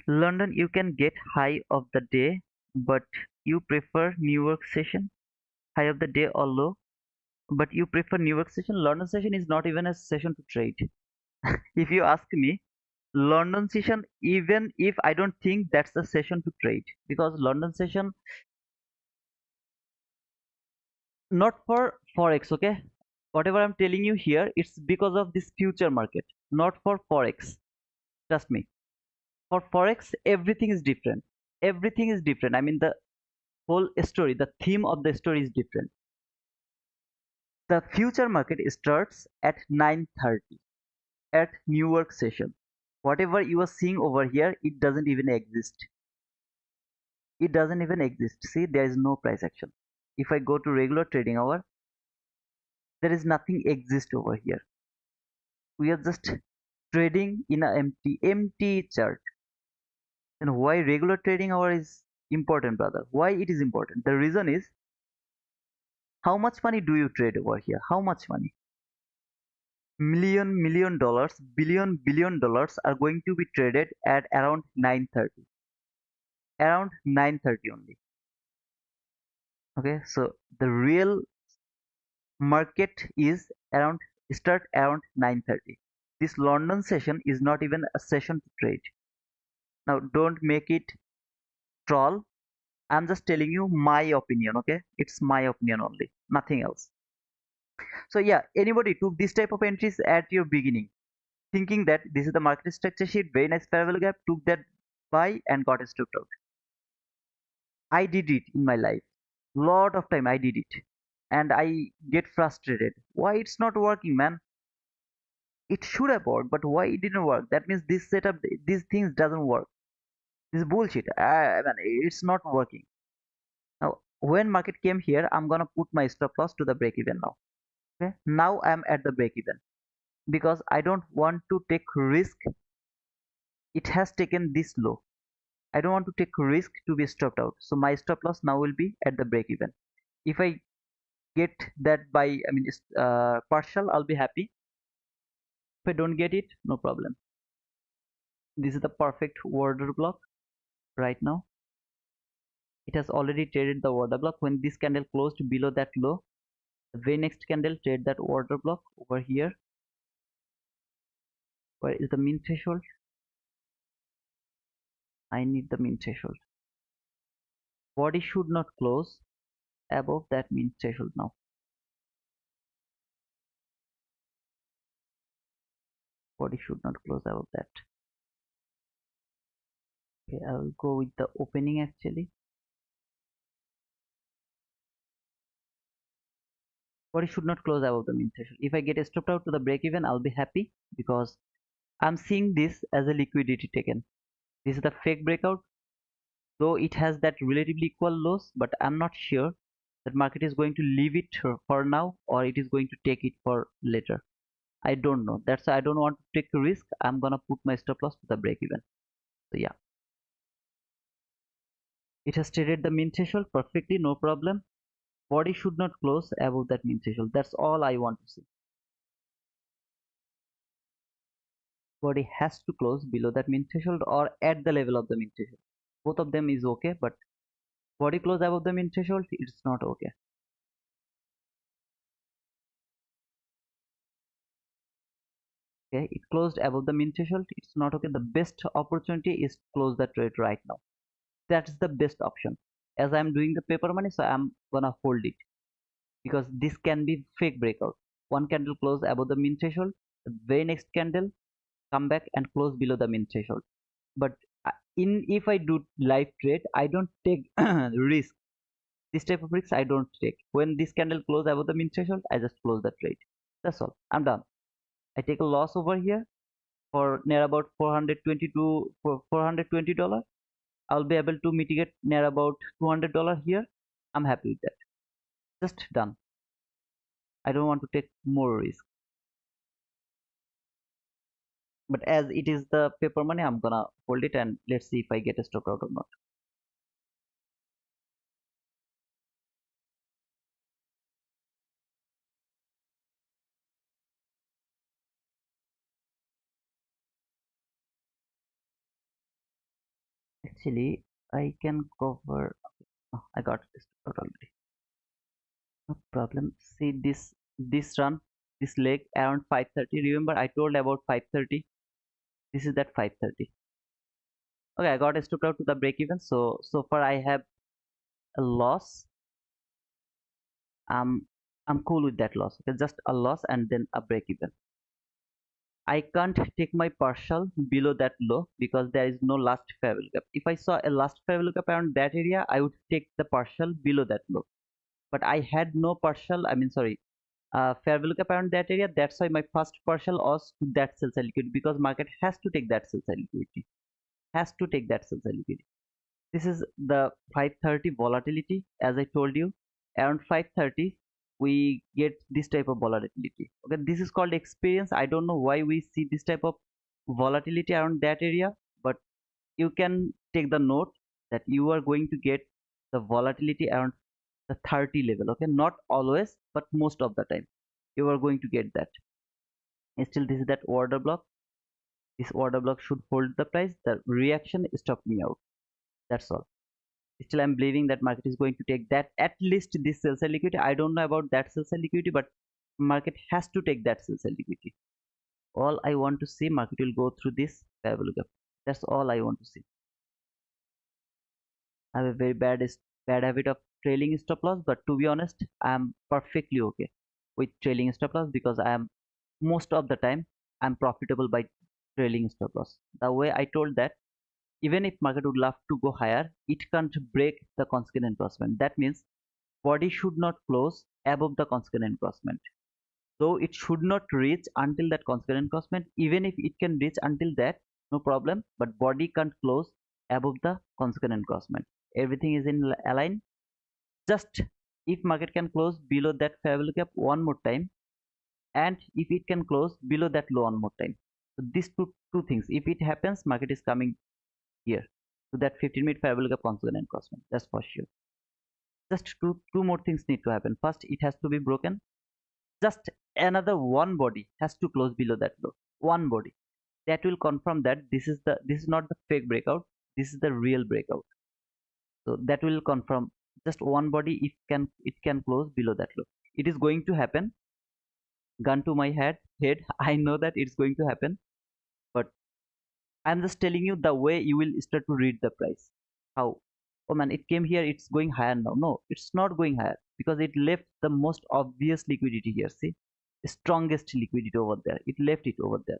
London, you can get high of the day, but you prefer New York session, high of the day or low, but you prefer New York session. London session is not even a session to trade. If you ask me, London session, even if I don't think that's the session to trade, because London session, not for Forex, okay? Whatever I'm telling you here, it's because of this future market, not for Forex. Trust me. For Forex, everything is different. Everything is different. I mean, the whole story, the theme of the story is different. The future market starts at 9:30 at New York session. Whatever you are seeing over here, it doesn't even exist. It doesn't even exist. See, there is no price action. If I go to regular trading hour, there is nothing exist over here. We are just trading in an empty chart. And why regular trading hour is important, brother? Why it is important? The reason is, how much money do you trade over here? How much money? Million dollars, billion dollars are going to be traded at around 9:30. Around 9:30 only. Okay, so the real market is around start around 9:30. This London session is not even a session to trade. Now don't make it troll. I'm just telling you my opinion, okay? It's my opinion only, nothing else. So yeah, anybody took this type of entries at your beginning, thinking that this is the market structure sheet, very nice parallel gap, took that buy and got stopped out. I did it in my life. Lot of time I did it. and I get frustrated. Why it's not working, man? It should have worked, but why it didn't work? That means this setup, these things doesn't work. This is bullshit. I mean, it's not working. Now, when market came here, I'm gonna put my stop loss to the break even now. Okay, now I'm at the break even because I don't want to take risk. It has taken this low. I don't want to take risk to be stopped out. So my stop loss now will be at the break even. If I get that by, I mean, partial, I'll be happy. If I don't get it, no problem. This is the perfect order block right now. It has already traded the order block. When this candle closed below that low, the very next candle trade that order block over here. Where is the min threshold? I need the min threshold. Body should not close above that min threshold now. Body should not close above that. Okay, I will go with the opening actually. Body should not close above the min threshold. If I get stopped out to the break even, I'll be happy because I'm seeing this as a liquidity taken. This is the fake breakout, though it has that relatively equal lows, but I'm not sure that market is going to leave it for now or it is going to take it for later. I don't know. That's why I don't want to take a risk. I'm gonna put my stop loss to the break even. So yeah, it has traded the min threshold perfectly, no problem. Body should not close above that min threshold. That's all I want to see. Body has to close below that min threshold or at the level of the min threshold. Both of them is okay, but body close above the min threshold, it's not okay. Okay, it closed above the min threshold, it's not okay. The best opportunity is to close the trade right now. That's the best option. As I'm doing the paper money, so I'm gonna hold it because this can be fake breakout. One candle close above the min threshold, the very next candle come back and close below the min threshold. But in if I do live trade, I don't take risk. This type of risks I don't take. When this candle close above the min threshold, I just close the trade. That's all. I'm done. I take a loss over here for near about 420 to $420. I'll be able to mitigate near about $200 here. I'm happy with that. Just done. I don't want to take more risk. But as it is the paper money, I'm gonna hold it and let's see if I get a stock out or not. Actually, I can cover. Oh, I got this out already. No problem. See this run, this leg around 5:30. Remember I told about 5:30. This is that 5:30. Okay, I got stopped out to the break even. So far I have a loss. I'm cool with that loss. Okay, just a loss and then a break even. I can't take my partial below that low because there is no last fair value gap. If I saw a last fair value gap around that area, I would take the partial below that low. But I had no partial. I mean, sorry, fair value gap around that area. That's why my first partial was to that sell side liquidity because market has to take that sell side liquidity. Has to take that sell side liquidity. This is the 5:30 volatility. As I told you, around 5:30 we get this type of volatility. Okay, this is called experience. I don't know why we see this type of volatility around that area, but you can take the note that you are going to get the volatility around the 30 level. Okay, not always, but most of the time you are going to get that. And still, this is that order block. This order block should hold the price. The reaction stopped me out. That's all. Still I'm believing that market is going to take that, at least this sell side liquidity. I don't know about that sell side liquidity, but market has to take that sell side liquidity. All I want to see, market will go through this fair value gap. That's all I want to see. I have a very bad habit of trailing stop loss, but to be honest, I am perfectly okay with trailing stop loss because I am most of the time I'm profitable by trailing stop loss. The way I told that even if market would love to go higher, it can't break the consequent endorsement. That means body should not close above the consequent encroachment. So it should not reach until that consequent encroachment. Even if it can reach until that, no problem. But body can't close above the consequent encroachment. Everything is in align. Just if market can close below that fair value gap one more time, and if it can close below that low one more time. So these two things. If it happens, market is coming here to that 15-minute fair value gap consequent encroachment. That's for sure. Just two more things need to happen. First, it has to be broken. Just another one body has to close below that low. One body that will confirm that this is not the fake breakout. This is the real breakout. So that will confirm just one body. It can close below that low. It is going to happen. Gun to my head. I know that it's going to happen, but I'm just telling you the way you will start to read the price. How? Oh man, it came here, it's going higher now. No, it's not going higher because it left the most obvious liquidity here. See, the strongest liquidity over there. It left it over there.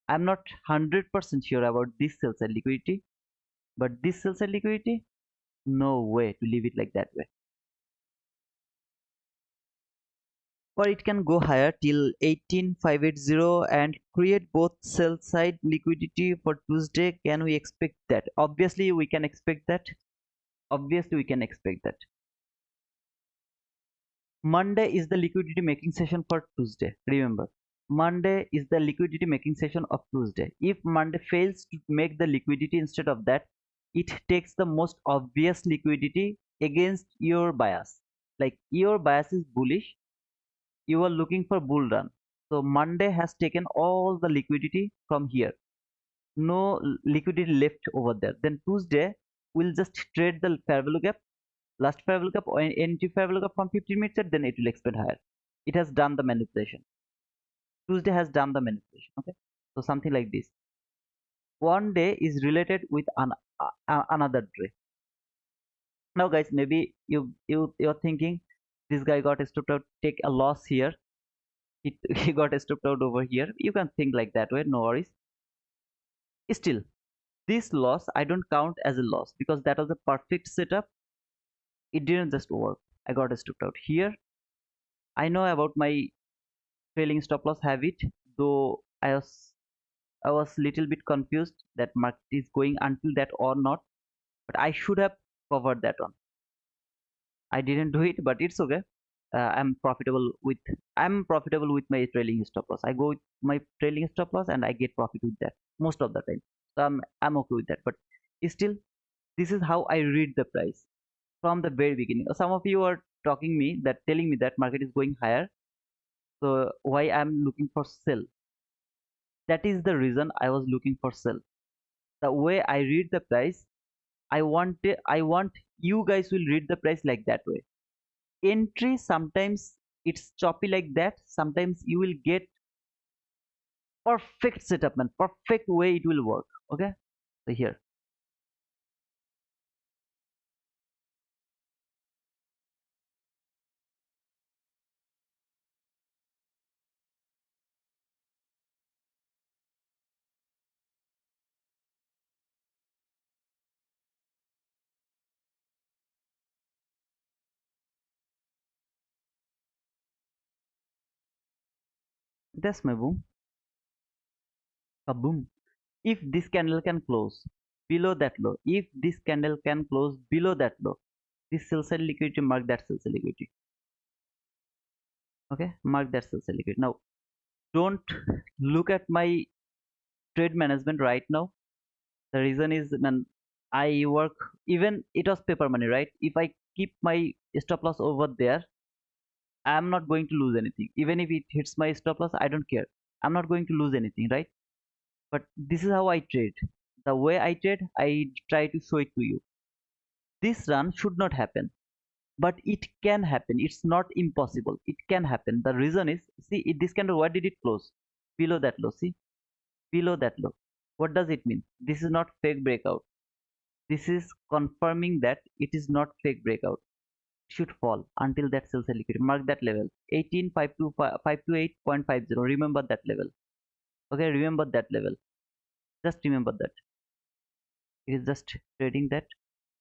I'm not 100% sure about this sell side liquidity, but this sell side liquidity, no way to leave it like that way. Or it can go higher till 18580 and create both sell side liquidity for Tuesday. Can we expect that? Obviously we can expect that. Obviously we can expect that. Monday is the liquidity making session for Tuesday. Remember, Monday is the liquidity making session of Tuesday. If Monday fails to make the liquidity, instead of that, it takes the most obvious liquidity against your bias. Like your bias is bullish, you are looking for bull run. So Monday has taken all the liquidity from here. No liquidity left over there. Then Tuesday will just trade the fair value gap, last fair value gap or NT fair value gap from 15 minutes, then it will expand higher. It has done the manipulation. Tuesday has done the manipulation. Okay, so something like this. One day is related with another day. Now, guys, maybe you're thinking this guy got stopped out, take a loss here. He got stopped out over here. You can think like that way. No worries. Still, this loss I don't count as a loss because that was a perfect setup. It didn't just work. I got stopped out here. I know about my trailing stop loss habit, though I was little bit confused that market is going until that or not, but I should have covered that one. I didn't do it, but it's okay. I'm profitable with my trailing stop loss. I go with my trailing stop loss and I get profit with that most of the time. So I'm okay with that. But still, this is how I read the price from the very beginning. Some of you are telling me that market is going higher. So why I'm looking for sell? That is the reason I was looking for sell. The way I read the price, I want you guys will read the price like that way. Entry sometimes it's choppy like that. Sometimes you will get perfect setup, man. Perfect way it will work. Okay, so here. That's my boom. Kaboom. If this candle can close below that low, if this candle can close below that low, this sell side liquidity, mark that sell side liquidity. Okay, mark that sell side liquidity. Now don't look at my trade management right now. The reason is, man, I work, even it was paper money, right? If I keep my stop loss over there, I'm not going to lose anything. Even if it hits my stop loss, I don't care. I'm not going to lose anything, right? But this is how I trade. The way I trade, I try to show it to you. This run should not happen, but it can happen. It's not impossible. It can happen. The reason is, see, this candle, why did it close? Below that low. See, below that low. What does it mean? This is not fake breakout. This is confirming that it is not fake breakout. It should fall until that sells a liquidity. Mark that level. 18528.50. Remember that level. Okay, remember that level. Just remember that. It is just trading that.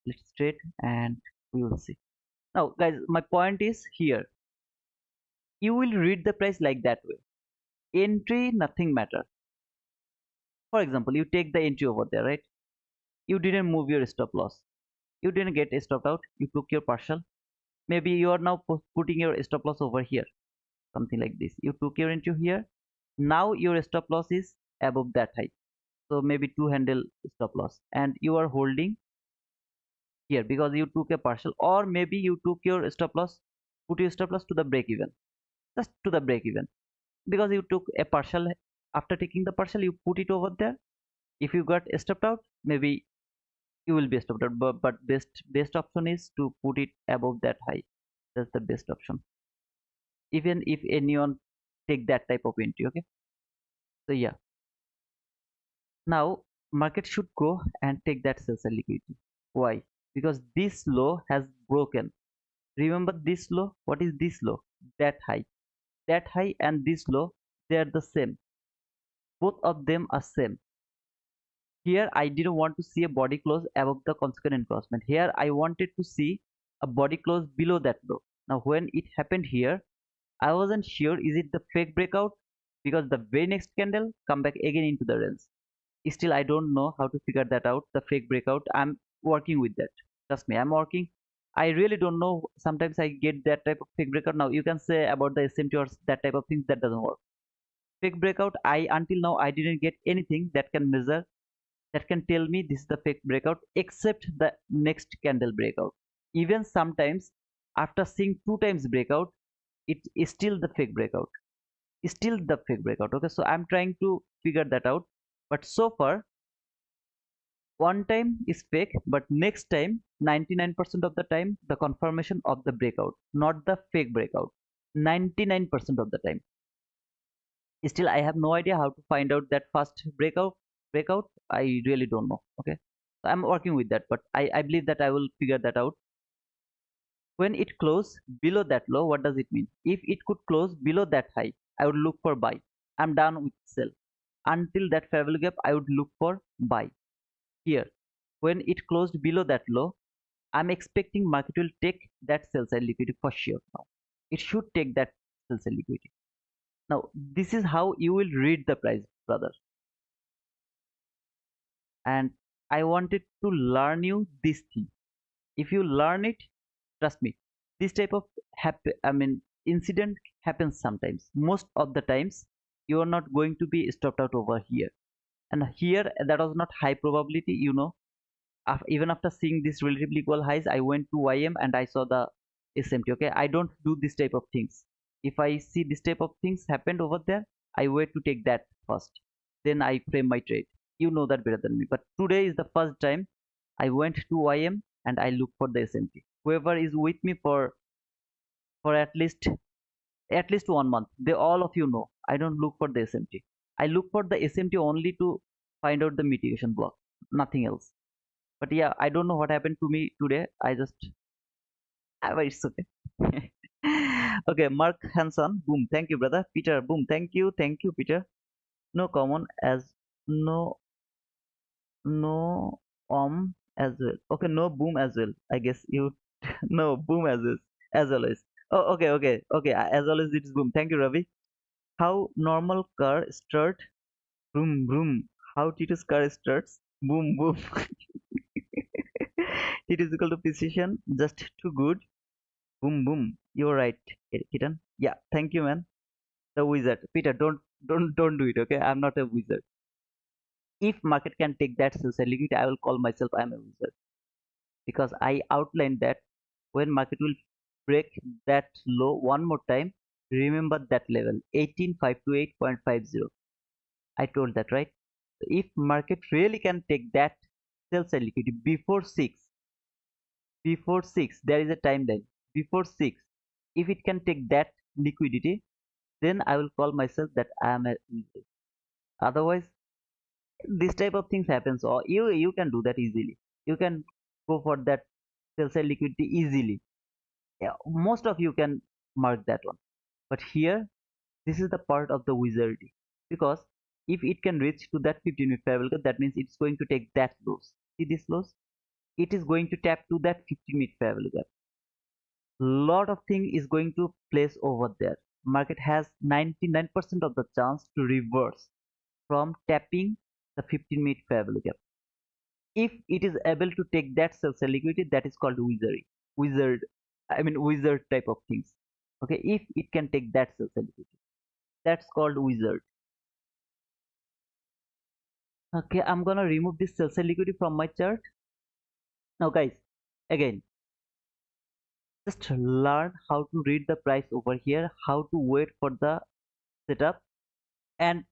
Let's trade and we will see. Now, guys, my point is here. You will read the price like that way. Entry, nothing matter. For example, you take the entry over there, right? You didn't move your stop loss. You didn't get stopped out. You took your partial. Maybe you are now putting your stop loss over here, something like this. You took your entry here. Now your stop loss is above that height. So maybe two handle stop loss, and you are holding here because you took a partial, or maybe you took your stop loss, put your stop loss to the break even, just to the break even, because you took a partial. After taking the partial, you put it over there. If you got stopped out, maybe you will be stopped out, but best option is to put it above that high. That's the best option, even if anyone take that type of entry. Okay, so yeah, now market should go and take that sell side liquidity. Why? Because this low has broken. Remember this low? What is this low? That high. That high and this low, they are the same. Both of them are same. Here I didn't want to see a body close above the consequent encroachment. Here I wanted to see a body close below that low. Now when it happened here, I wasn't sure is it the fake breakout, because the very next candle come back again into the range. Still I don't know how to figure that out, the fake breakout. I'm working with that. Trust me, I'm working. I really don't know. Sometimes I get that type of fake breakout. Now you can say about the SMT or that type of things, that doesn't work. Fake breakout, I until now I didn't get anything that can measure, that can tell me this is the fake breakout, except the next candle breakout. Even sometimes after seeing two times breakout, it is still the fake breakout, still the fake breakout. Okay, so I'm trying to figure that out, but so far one time is fake, but next time 99% of the time the confirmation of the breakout, not the fake breakout. 99% of the time. Still I have no idea how to find out that first breakout. I really don't know. Okay, so I'm working with that, but I believe that I will figure that out. When it close below that low, what does it mean? If it could close below that high, I would look for buy. I'm done with sell. Until that fair value gap, I would look for buy. Here, when it closed below that low, I'm expecting market will take that sell side liquidity for sure. Now it should take that sell side liquidity. Now this is how you will read the price, brother. And I wanted to learn you this thing. If you learn it, trust me, this type of incident happens sometimes. Most of the times you are not going to be stopped out over here, and here that was not high probability, even after seeing this relatively equal highs, I went to YM and I saw the SMT. Okay, I don't do this type of things. If I see this type of things happened over there, I wait to take that first, then I frame my trade. You know that better than me, but today is the first time I went to YM and I look for the SMT. Whoever is with me for at least 1 month, they all of you know I don't look for the SMT. I look for the SMT only to find out the mitigation block, nothing else. But yeah, I don't know what happened to me today. I just but it's okay. Okay, Mark Hanson, boom, thank you, brother. Peter, boom, thank you, Peter. No common as no no as well. Okay, no boom as well. I guess you no boom as always. Oh, okay. As always, it's boom. Thank you, Ravi. How normal car start? Boom, boom. How Tito's car starts? Boom, boom. It is equal to precision, just too good. Boom, boom. You're right, Kitan. Yeah, thank you, man. The wizard, Peter. Don't do it. Okay, I'm not a wizard. If market can take that suicide liquidity, I will call myself I'm a wizard, because I outlined that when market will break that low one more time. Remember that level 18528.50. I told that, right? If market really can take that sell side liquidity before 6, there is a timeline. Before 6, if it can take that liquidity, then I will call myself that I am a wizard. Otherwise, this type of things happens, or you can do that easily. You can go for that sell side liquidity easily. Yeah, most of you can mark that one. But here, this is the part of the wizardry, because if it can reach to that 15-minute fair value, that means it's going to take that loss. See this loss? It is going to tap to that 15-minute fair value gap. Lot of thing is going to place over there. market has 99% of the chance to reverse from tapping the 15-minute fair value gap. If it is able to take that sell side liquidity, that is called wizardry. Wizard type of things. Okay, if it can take that sell side liquidity, that's called wizard. Okay, I'm gonna remove this sell side liquidity from my chart. Now guys, again, just learn how to read the price over here, how to wait for the setup, and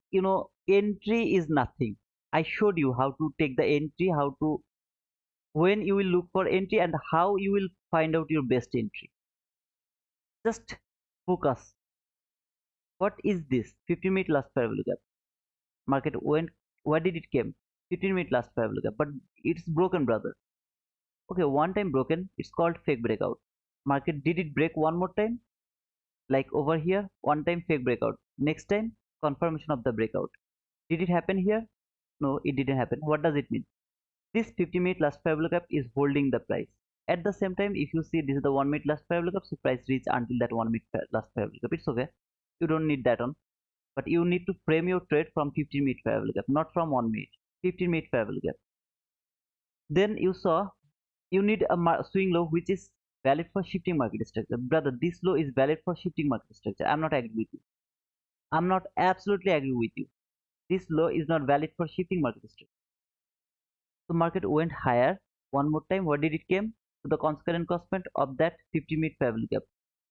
entry is nothing. I showed you how to take the entry, how to when you will look for entry, and how you will find out your best entry. Just focus. What is this? 15-minute last fair value gap. Market went. Why did it came? 15-minute last fair value gap, but it's broken, brother. Okay, one time broken. It's called fake breakout. Market did it break one more time? Like over here, one time fake breakout. Next time, confirmation of the breakout. Did it happen here? No, it didn't happen. What does it mean? This 50-minute last fair value gap is holding the price. At the same time, if you see this is the 1-minute last fair value gap, so price reach until that 1-minute last fair value gap. It's okay. You don't need that on. But you need to frame your trade from 15-minute fair value gap, not from 1 minute. 15-minute fair value gap. Then you saw you need a swing low which is valid for shifting market structure. Brother, this low is valid for shifting market structure. I'm not agree with you. I'm not absolutely agree with you. This low is not valid for shifting market structure. So market went higher one more time. What did it came? To the concurrent crossment of that 50-minute fair value gap.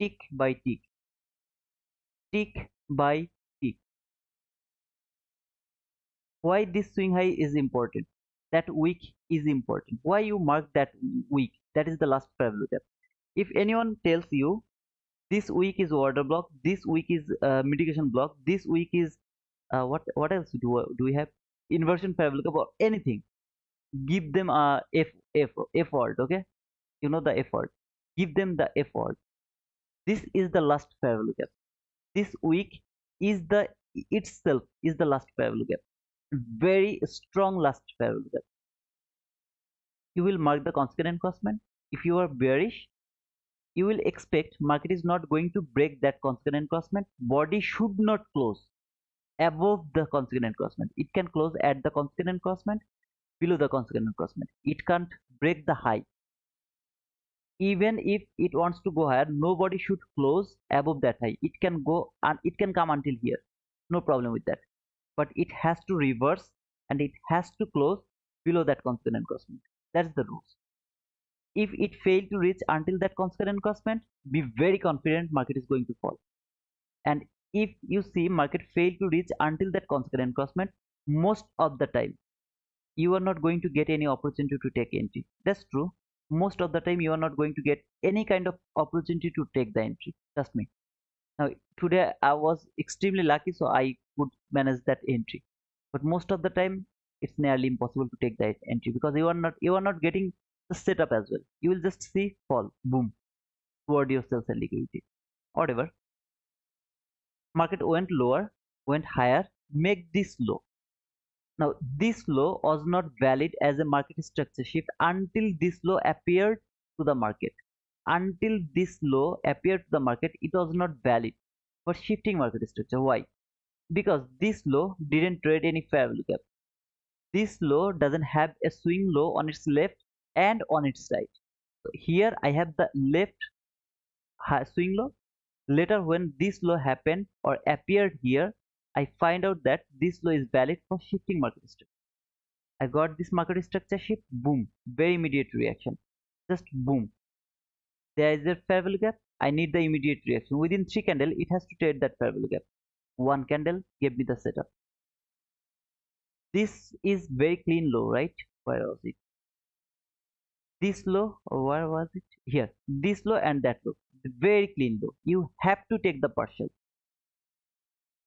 Tick by tick. Tick by tick. Why this swing high is important? That week is important. Why you mark that week? That is the last fair value gap. If anyone tells you this week is order block, this week is mitigation block, this week is what else do we have? Inversion fair value gap or anything. Give them a effort, okay? You know the effort. Give them the effort. This is the last fair value gap. This week is the itself is the last fair value gap. Very strong last fair value gap. You will mark the consequent crossman. If you are bearish, you will expect market is not going to break that consequent crossman. Body should not close above the consequent crossman. It can close at the consequent crossman, below the consequent crossman. It can't break the high. Even if it wants to go higher, nobody should close above that high. It can go and it can come until here. No problem with that. But it has to reverse and it has to close below that consequent crossman. That's the rules. If it failed to reach until that consequent crossman, be very confident market is going to fall. And if you see market failed to reach until that consequent crossman, most of the time you are not going to get any opportunity to take entry. That's true. Most of the time you are not going to get any kind of opportunity to take the entry. Trust me. Now today I was extremely lucky, so I could manage that entry. But most of the time it's nearly impossible to take that entry because you are not getting the setup as well. You will just see fall, boom, toward your sell side liquidity. Whatever. Market went lower, went higher, make this low. Now this low was not valid as a market structure shift until this low appeared to the market. Until this low appeared to the market, it was not valid for shifting market structure. Why? Because this low didn't trade any fair value gap. This low doesn't have a swing low on its left and on its right. So here I have the left swing low. Later when this low happened or appeared here, I find out that this low is valid for shifting market structure. I got this market structure shift, boom, very immediate reaction. Just boom. There is a fair value gap. I need the immediate reaction. Within 3 candle, it has to trade that fair value gap. 1 candle gave me the setup. This is very clean low, right? Where was it? This low, or where was it? Here. This low and that low. Very clean low. You have to take the partial.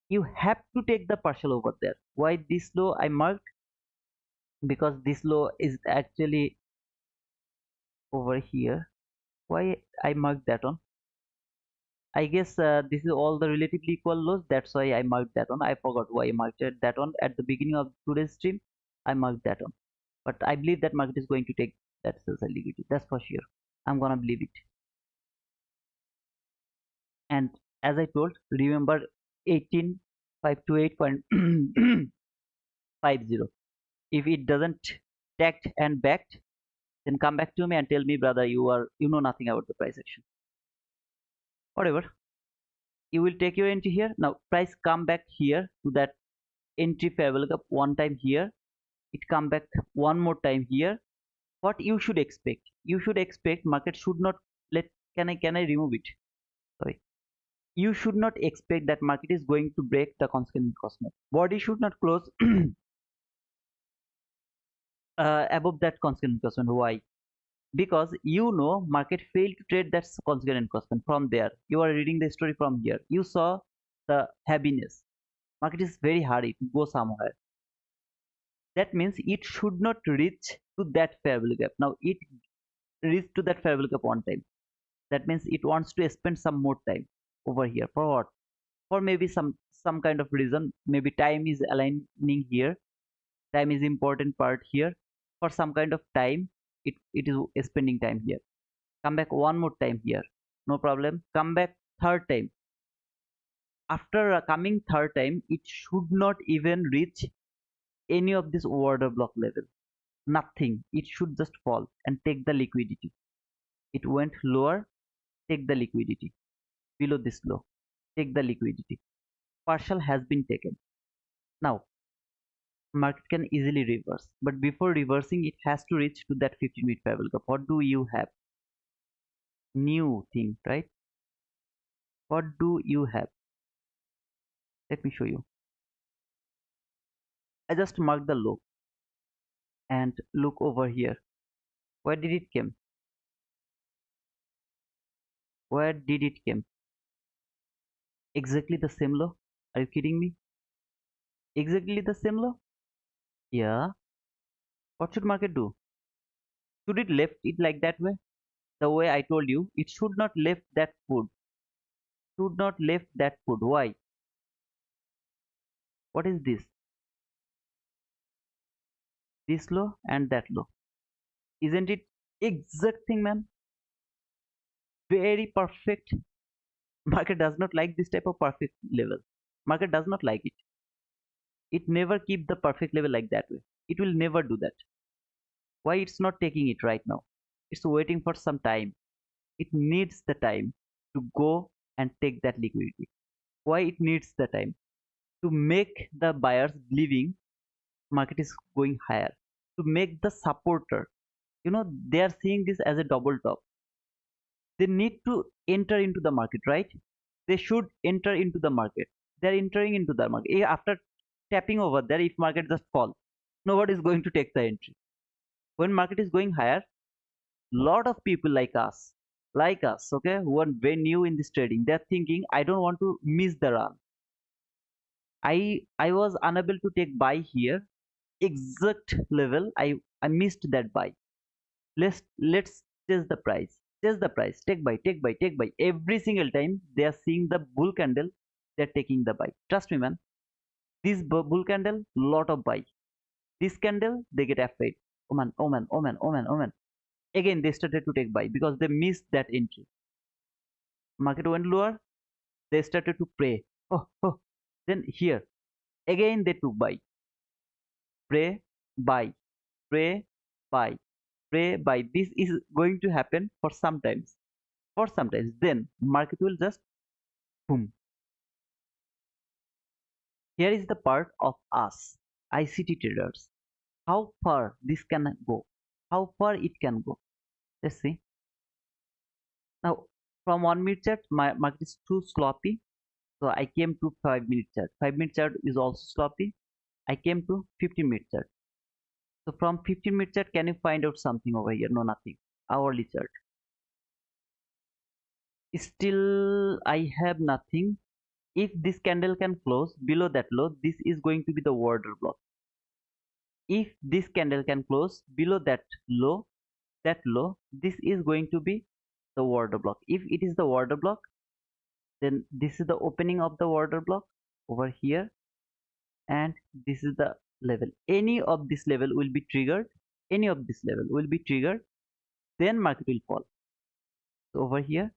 You have to take the partial over there. Why this low I marked? Because this low is actually over here. Why I marked that on? I guess this is all the relatively equal lows. That's why I marked that on. I forgot why I marked that on at the beginning of today's stream. I marked that on. But I believe that market is going to take that sell side liquidity. That's for sure. I'm gonna believe it. And As I told, remember 18528.50. If it doesn't tagged and backed, then come back to me and tell me, brother, you know nothing about the price action. Whatever. You will take your entry here. Now price come back here to that entry fair value gap one time here. It come back one more time here. What you should expect? You should expect market should not let can I remove it? Sorry. You should not expect that market is going to break the consequent crossman. Body should not close above that consequent crossman. Why? Because you know market failed to trade that consequent crossman. From there, you are reading the story from here. You saw the heaviness. Market is very hurry to go somewhere. That means it should not reach to that fair value gap. Now it reached to that fair value gap one time. That means it wants to spend some more time over here. For what? For maybe some kind of reason. Maybe time is aligning here. Time is important part here. For some kind of time, it is spending time here. Come back one more time here. No problem. Come back third time. After coming third time, it should not even reach any of this order block level. Nothing. It should just fall and take the liquidity. It went lower, take the liquidity. Below this low, take the liquidity. Partial has been taken. Now, market can easily reverse, but before reversing, it has to reach to that 15-minute fair value gap. What do you have? New thing, right? What do you have? Let me show you. I just mark the low and look over here. Where did it came? Where did it came? Exactly the same low. Are you kidding me? Exactly the same low? Yeah. What should market do? Should it left it like that way? The way I told you, it should not left that food. Should not left that food. Why? What is this? This low and that low. Isn't it exact thing, man? Very perfect. Market does not like this type of perfect level. Market does not like it. It never keep the perfect level like that way. It will never do that. Why it's not taking it right now? It's waiting for some time. It needs the time to go and take that liquidity. Why it needs the time? To make the buyers believing market is going higher. To make the supporter, they are seeing this as a double top. They need to enter into the market, right? They should enter into the market. They're entering into the market. After tapping over there, if market just fall, nobody is going to take the entry. When market is going higher, lot of people like us, okay, who are very new in this trading, they're thinking, I don't want to miss the run. I was unable to take buy here. Exact level, I missed that buy. Let's chase the price. Chase the price. Take buy, take buy, take buy. Every single time they are seeing the bull candle, they're taking the buy. Trust me, man. This bull candle, lot of buy. This candle, they get afraid. Oh man, oh man, oh man, oh man, oh man. Again, they started to take buy because they missed that entry. Market went lower. They started to pray. Oh, oh. Then here, again they took buy. Pray, buy. Pray, buy. Pray, buy. This is going to happen for sometimes. For sometimes. Then market will just boom. Here is the part of us, ICT traders. How far this can go? How far it can go? Let's see. Now, from 1 minute chart, my market is too sloppy. So I came to 5 minute chart. 5 minute chart is also sloppy. I came to 15-minute chart. So from 15-minute chart, can you find out something over here? No, nothing. Hourly chart. Still, I have nothing. If this candle can close below that low, this is going to be the order block. If this candle can close below that low, this is going to be the order block. If it is the order block, then this is the opening of the order block over here, and this is the level. Any of this level will be triggered. Any of this level will be triggered. Then market will fall. So over here,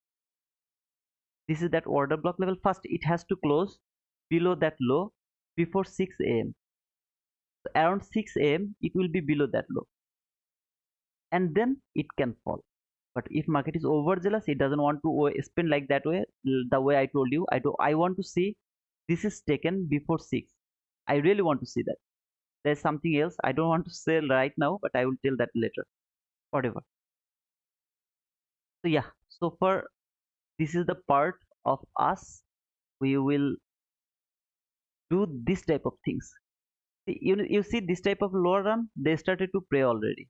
This is that order block level. First it has to close below that low before 6 a.m. So around 6 a.m. it will be below that low, and then it can fall. But if market is overzealous, it doesn't want to spin like that way, the way I told you. I want to see this is taken before 6. I really want to see that. There's something else I don't want to say right now, but I will tell that later. Whatever. So yeah, so far this is the part of us. We will do this type of things. You see this type of lower run, they started to pray already.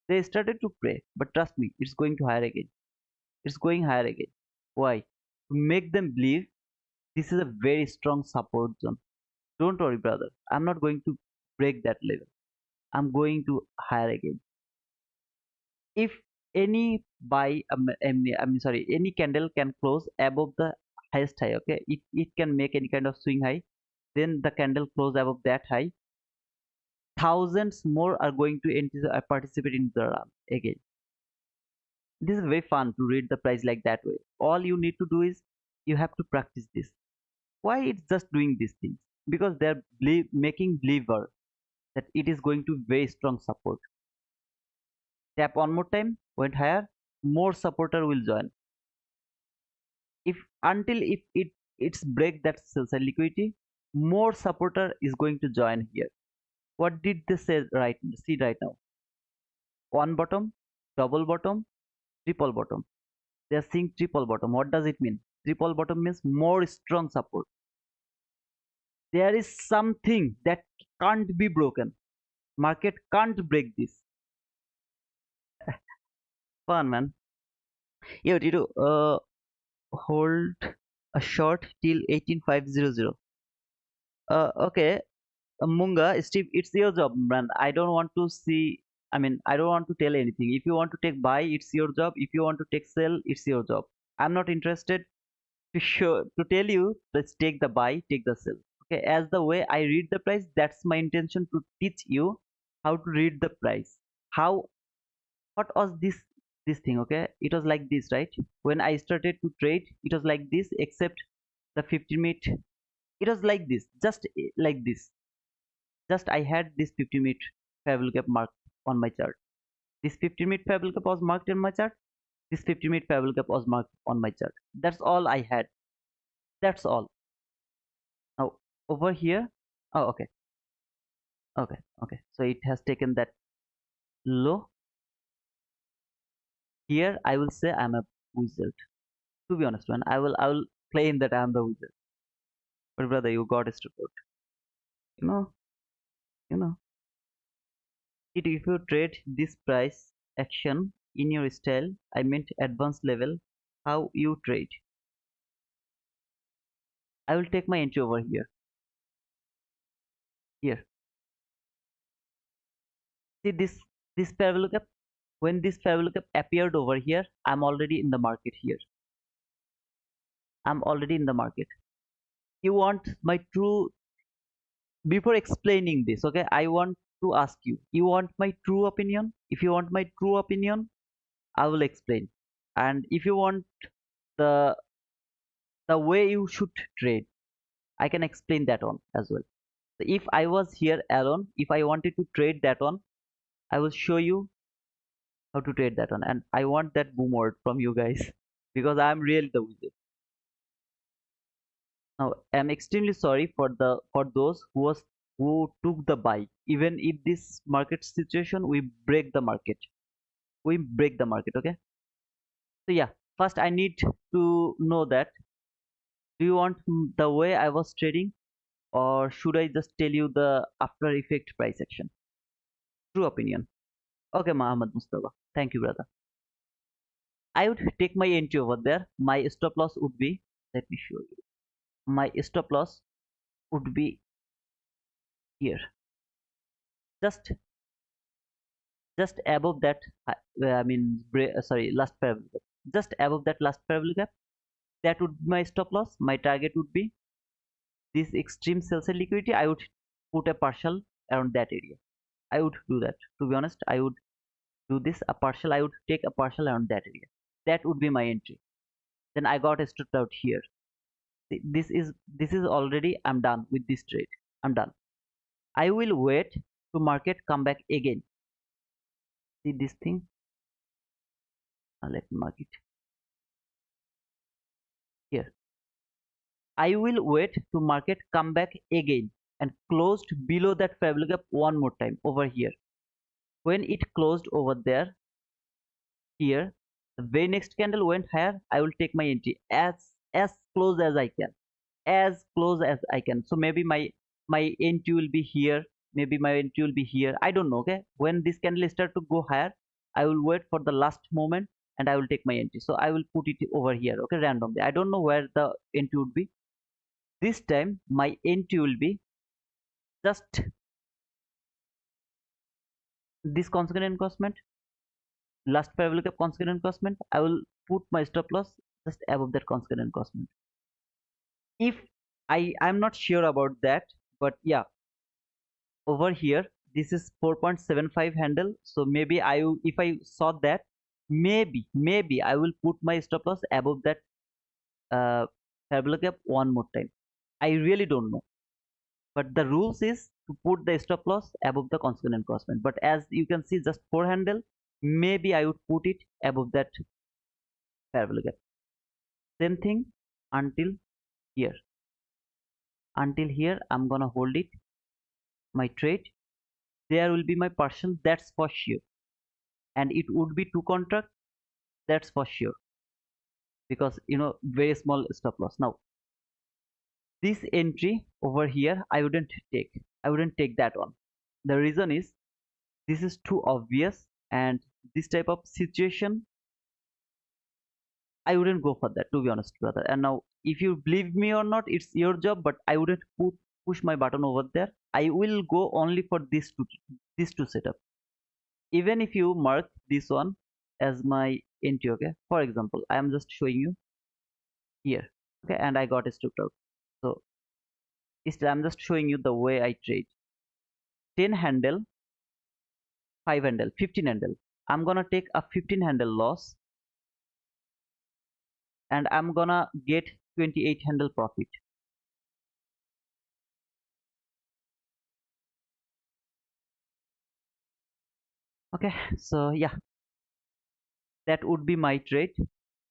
They started to pray, but trust me, it's going to higher again. It's going higher again. Why? To make them believe this is a very strong support zone. Don't worry, brother. I'm not going to break that level. I'm going to higher again. If any sorry, any candle can close above the highest high, okay? It can make any kind of swing high, then the candle close above that high. Thousands more are going to participate in the run again. This is very fun to read the price like that way. All you need to do is you have to practice this. Why it's just doing these things? Because they're making believer that it is going to very strong support. Tap one more time, went higher, more supporter will join. If until if it's break that sell side liquidity, more supporter is going to join here. What did they say right? See right now, one bottom, double bottom, triple bottom. They are seeing triple bottom. What does it mean? Triple bottom means more strong support. There is something that can't be broken. Market can't break this. Fun, man. Yeah, Tito, hold a short till 18500. Okay, Munga, Steve, it's your job, man. I don't want to see. I mean, I don't want to tell anything. If you want to take buy, it's your job. If you want to take sell, it's your job. I'm not interested to show to tell you. Let's take the buy, take the sell. Okay, as the way I read the price, that's my intention to teach you how to read the price. How what was this thing? Okay, it was like this, right? When I started to trade, it was like this, except the 50 minute. It was like this, just like this. Just I had this 50 minute favorable gap marked on my chart. This 50 minute favorable gap was marked in my chart. This 50 minute favorable gap was marked on my chart. That's all I had. That's all. Now over here, oh okay. So it has taken that low. Here I will say I'm a wizard. To be honest, man, I will claim that I'm the wizard. But brother, you got it report. You know, you know. If you trade this price action in your style, I meant advanced level, how you trade. I will take my entry over here. Here. See this parallel gap. When this parallel gap appeared over here, I'm already in the market here. I'm already in the market. You want my true before explaining this, okay? I want to ask you. You want my true opinion? If you want my true opinion, I will explain. And if you want the the way you should trade, I can explain that on as well. So if I was here alone, if I wanted to trade that on, I will show you how to trade that on. And I want that boom word from you guys because I'm really the wizard. Now I'm extremely sorry for those who took the buy. Even if this market situation, we break the market. We break the market, okay? So yeah, first I need to know that do you want the way I was trading, or should I just tell you the after effect price action? True opinion. Okay, Muhammad Mustafa. Thank you, brother. I would take my entry over there. My stop loss would be, let me show you. My stop loss would be here. Just just above that, I mean, sorry, last parallel gap. Just above that last parallel gap. That would be my stop loss. My target would be this extreme sell side liquidity. I would put a partial around that area. I would do that. To be honest, I would do this a partial. I would take a partial around that area. That would be my entry. Then I got stopped out here. See, this is already, I'm done with this trade. I'm done. I will wait to market come back again. See this thing. Let me mark it here. I will wait to market come back again and closed below that fair value gap one more time over here. When it closed over there, here, the very next candle went higher, I will take my entry as close as I can, as close as I can. So maybe my entry will be here, maybe my entry will be here. I don't know. Okay, when this candle start to go higher, I will wait for the last moment and I will take my entry. So I will put it over here. Okay, randomly. I don't know where the entry would be. This time my entry will be just this consequent encroachment, last fair value gap consequent encroachment. I will put my stop loss just above that consequent encroachment. If I'm not sure about that, but yeah, over here this is 4.75 handle, so maybe if I saw that, maybe I will put my stop loss above that fair value gap one more time. I really don't know, but the rules is to put the stop loss above the consequent encroachment. But as you can see, just 4 handle, maybe I would put it above that fair value gap. Same thing until here. Until here I'm gonna hold it, my trade. There will be my partial, that's for sure, and it would be 2 contract, that's for sure, because very small stop loss. Now this entry over here I wouldn't take that one. The reason is this is too obvious, and this type of situation I wouldn't go for that, to be honest, brother. And now if you believe me or not, it's your job, but I wouldn't push my button over there. I will go only for these two setup. Even if you mark this one as my entry, okay, for example, I am just showing you here, okay, and I got stopped out. So I'm just showing you the way I trade. 10 handle, 5 handle, 15 handle. I'm gonna take a 15 handle loss and I'm gonna get 28 handle profit. Okay, so yeah, that would be my trade.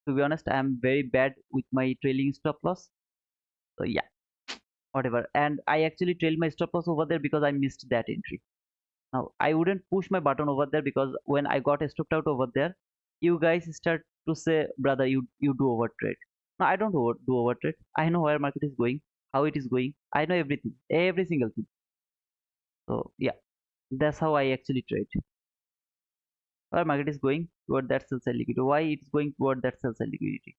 To be honest, I am very bad with my trailing stop loss. So yeah, whatever. And I actually trailed my stop loss over there because I missed that entry. Now I wouldn't push my button over there, because when I got stopped out over there, you guys start to say, brother, you do over trade. No, I don't do over trade. I know where market is going, how it is going. I know everything, every single thing. So yeah, that's how I actually trade. Where market is going toward that sell side liquidity. Why it's going toward that sell side liquidity?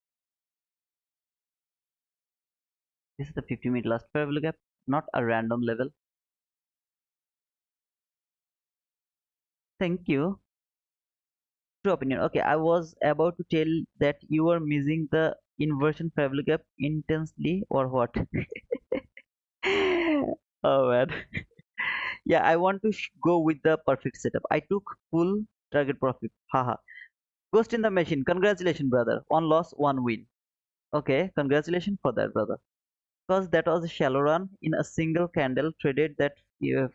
This is the 50-minute last fair value gap, not a random level. Thank you. True opinion. Okay, I was about to tell that you were missing the inversion fair value gap intensely, or what? Oh man. Yeah, I want to go with the perfect setup. I took full target profit. Haha. Ghost in the machine. Congratulations, brother. One loss, one win. Okay, congratulations for that, brother. Because that was a shallow run in a single candle traded that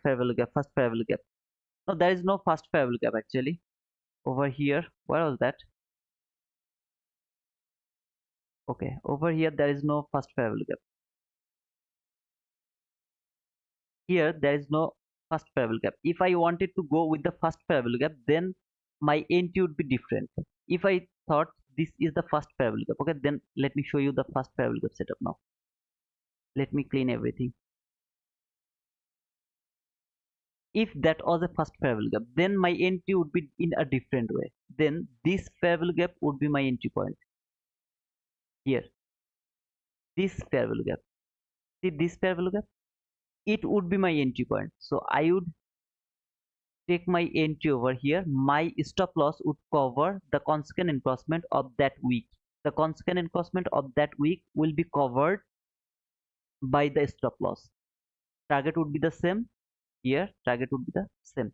fair value gap, first fair value gap. No, there is no first fair value gap actually. Over here, where was that? Okay, over here there is no first fair value gap. Here there is no first fair value gap. If I wanted to go with the first fair value gap, then my entry would be different. If I thought this is the first fair value gap, okay, then let me show you the first fair value gap setup now. Let me clean everything. If that was a first fair value gap, then my entry would be in a different way. Then this fair value gap would be my entry point. Here, this fair value gap. See this fair value gap? It would be my entry point. So I would take my entry over here. My stop loss would cover the consequent encroachment of that week. The consequent encroachment of that week will be covered by the stop loss. Target would be the same. Here, target would be the same.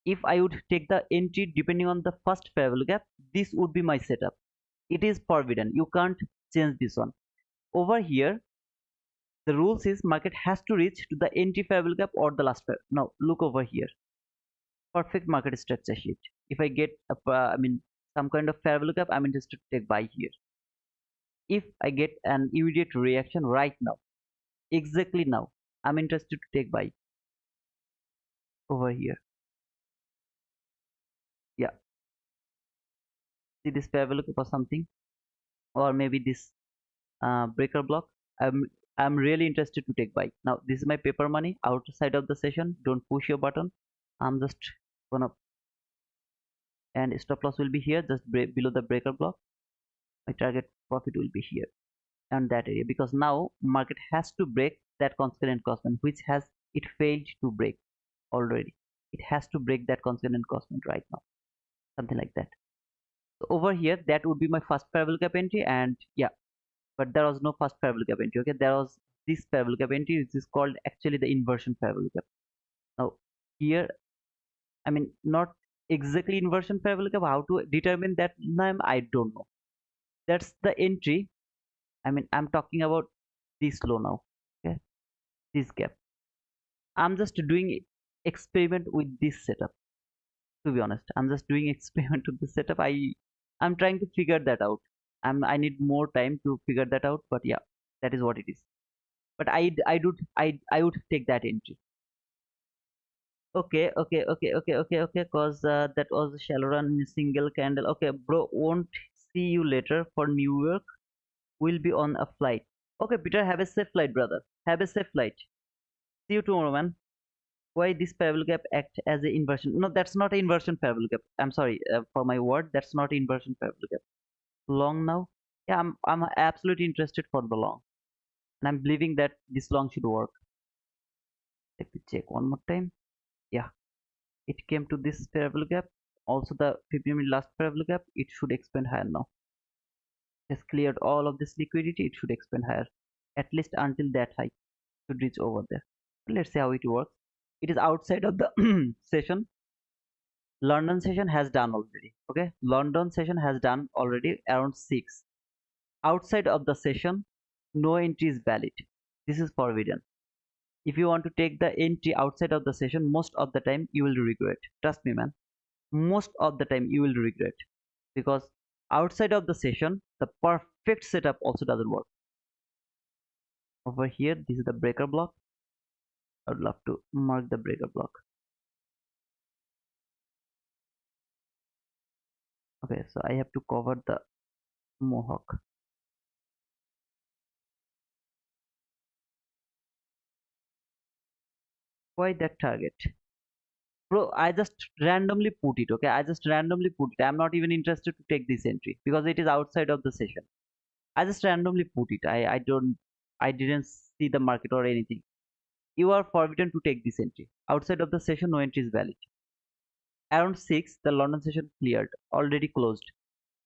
If I would take the entry depending on the first fair value gap, this would be my setup. It is forbidden. You can't change this one. Over here, the rules is market has to reach to the entry fair value gap or the last fair. Now look over here, perfect market structure sheet. If I get some kind of fair value gap, I'm interested to take buy here. If I get an immediate reaction right now, exactly now, I'm interested to take buy over here. Yeah, see this fair value gap or something, or maybe this breaker block. I'm I'm really interested to take buy. Now this is my paper money outside of the session. Don't push your button. I'm just gonna, and stop loss will be here, just below the breaker block. My target profit will be here and that area, because now market has to break that constant constant, which has it failed to break already. It has to break that constant constant right now, something like that. So over here, that would be my first fair value gap entry, and yeah, but there was no first fair value gap entry. Okay, there was this fair value gap entry, which is called actually the inversion fair value gap. Now here, not exactly inversion fair value gap. How to determine that name, I don't know. That's the entry. I'm talking about this low now. Okay, this gap. I'm just doing experiment with this setup. To be honest, I'm just doing experiment with this setup. I'm trying to figure that out. I need more time to figure that out. But yeah, that is what it is. But I would take that entry. Okay. Cause that was a shallow run single candle. Okay, bro, won't see you later for New York. We'll be on a flight. Okay, Peter, have a safe flight, brother. Have a safe flight. See you tomorrow, man. Why this parallel gap act as a inversion? No, that's not an inversion parallel gap. I'm sorry for my word. That's not inversion parallel gap. Long now? Yeah, I'm absolutely interested for the long, and I'm believing that this long should work. Let me check one more time. Yeah, it came to this parallel gap. Also the 15-minute last parallel gap. It should expand higher now. Has cleared all of this liquidity. It should expand higher, at least until that high should reach over there. Let's see how it works. It is outside of the session. London session has done already. Okay, London session has done already around 6. Outside of the session, no entry is valid. This is forbidden. If you want to take the entry outside of the session, most of the time you will regret. Trust me, man. Most of the time you will regret, because outside of the session, the perfect setup also doesn't work. Over here, this is the breaker block. I would love to mark the breaker block. Okay, so I have to cover the mohawk. Why that target? Bro, I just randomly put it. Okay, I just randomly put it. I'm not even interested to take this entry because it is outside of the session. I just randomly put it. I didn't see the market or anything. You are forbidden to take this entry. Outside of the session, no entry is valid. Around 6, the London session cleared, already closed.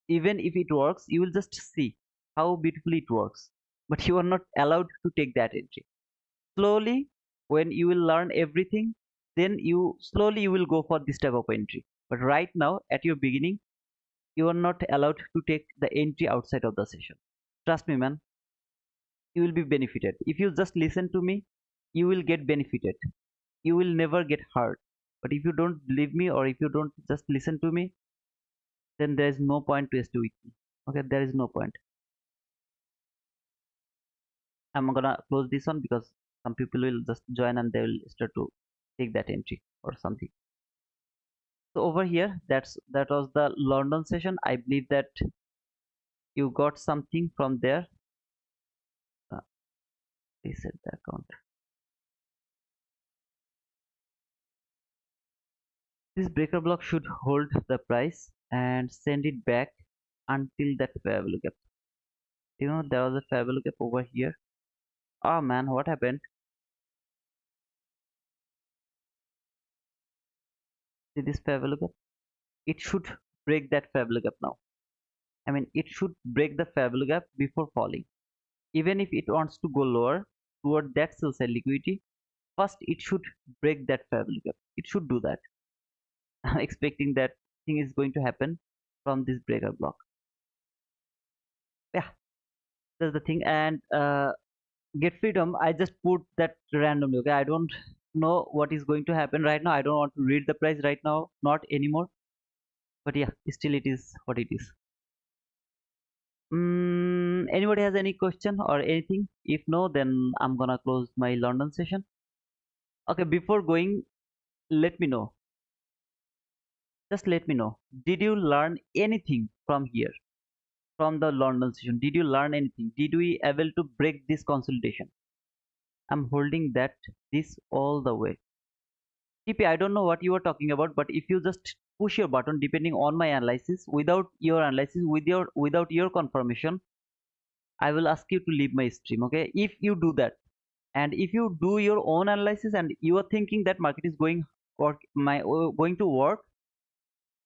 Even if it works, you will just see how beautifully it works. But you are not allowed to take that entry. Slowly, when you will learn everything, then you will go for this type of entry. But right now, at your beginning, you are not allowed to take the entry outside of the session. Trust me, man, you will be benefited. If you just listen to me, you will get benefited. You will never get hurt. But if you don't believe me, or if you don't just listen to me, then there is no point to stay with me. Okay, there is no point. I'm gonna close this one because some people will just join and they will start to take that entry or something. So over here, that was the London session. I believe that you got something from there. Reset the account. This breaker block should hold the price and send it back until that fair value gap. You know, there was a fair value gap over here. Oh man, what happened? See this fair value gap? It should break that fair value gap now. It should break the fair value gap before falling. Even if it wants to go lower toward that sell side liquidity, first it should break that fair value gap. It should do that. I'm expecting that thing is going to happen from this breaker block. Yeah, That's the thing. And get freedom, I just put that randomly. Okay, I don't know what is going to happen right now. I don't want to read the price right now, not anymore. But yeah, still it is what it is. Anybody has any question or anything? If no, then I'm gonna close my London session. Okay, before going, let me know. Just let me know. Did you learn anything from here, from the London session? Did you learn anything? Did we able to break this consolidation? I'm holding that this all the way. TP, I don't know what you are talking about, but if you just push your button depending on my analysis, without your analysis, without your confirmation, I will ask you to leave my stream. Okay? If you do that, and if you do your own analysis and you are thinking that market is going to work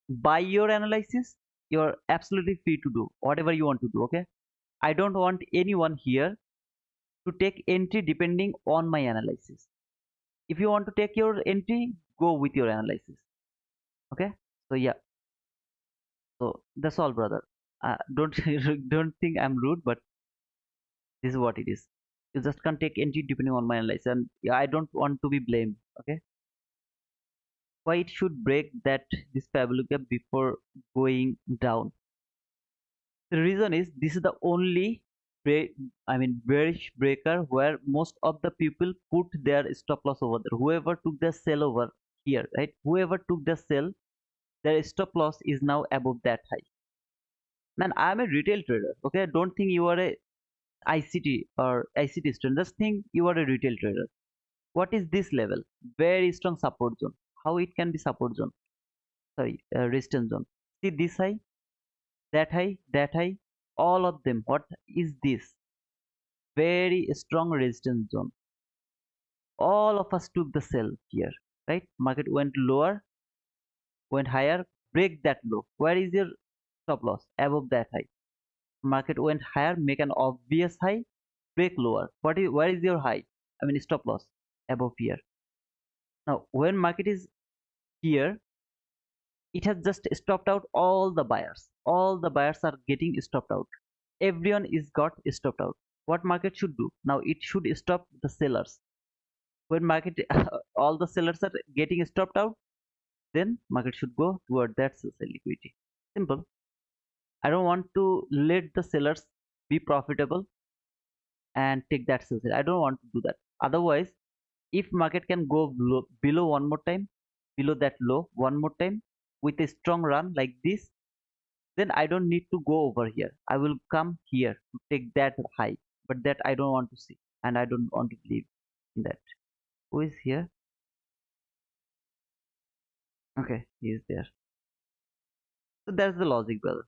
by your analysis, you're absolutely free to do whatever you want to do. Okay? I don't want anyone here to take entry depending on my analysis. If you want to take your entry, go with your analysis. Okay? So yeah, so that's all, brother. Don't don't think I'm rude, but this is what it is. You just can't take entry depending on my analysis, and yeah, I don't want to be blamed. Okay? Why it should break that this Fabulous gap before going down? The reason is this is the only break, I mean bearish breaker where most of the people put their stop loss over there. Whoever took the sell over here, right? Whoever took the sell, their stop loss is now above that high. Man, I'm a retail trader. Okay, don't think you are a ICT or ICT student. Just think you are a retail trader. What is this level? Very strong support zone. How it can be support zone? Sorry, resistance zone. See this high, that high, all of them. What is this? Very strong resistance zone. All of us took the sell here, right? Market went lower, went higher, break that low. Where is your stop loss? Above that high. Market went higher, make an obvious high, break lower. Where is your high? I mean stop loss above here. Now when market is here, it has just stopped out all the buyers. All the buyers are getting stopped out. Everyone is got stopped out. What market should do? Now it should stop the sellers. When market all the sellers are getting stopped out, then market should go toward that sell liquidity. Simple. I don't want to let the sellers be profitable and take that sell. I don't want to do that. Otherwise, if market can go below one more time, below that low one more time with a strong run like this, then I don't need to go over here. I will come here to take that high, but that I don't want to see, and I don't want to believe in that. Who is here? Okay, he is there. So that's the logic, brother.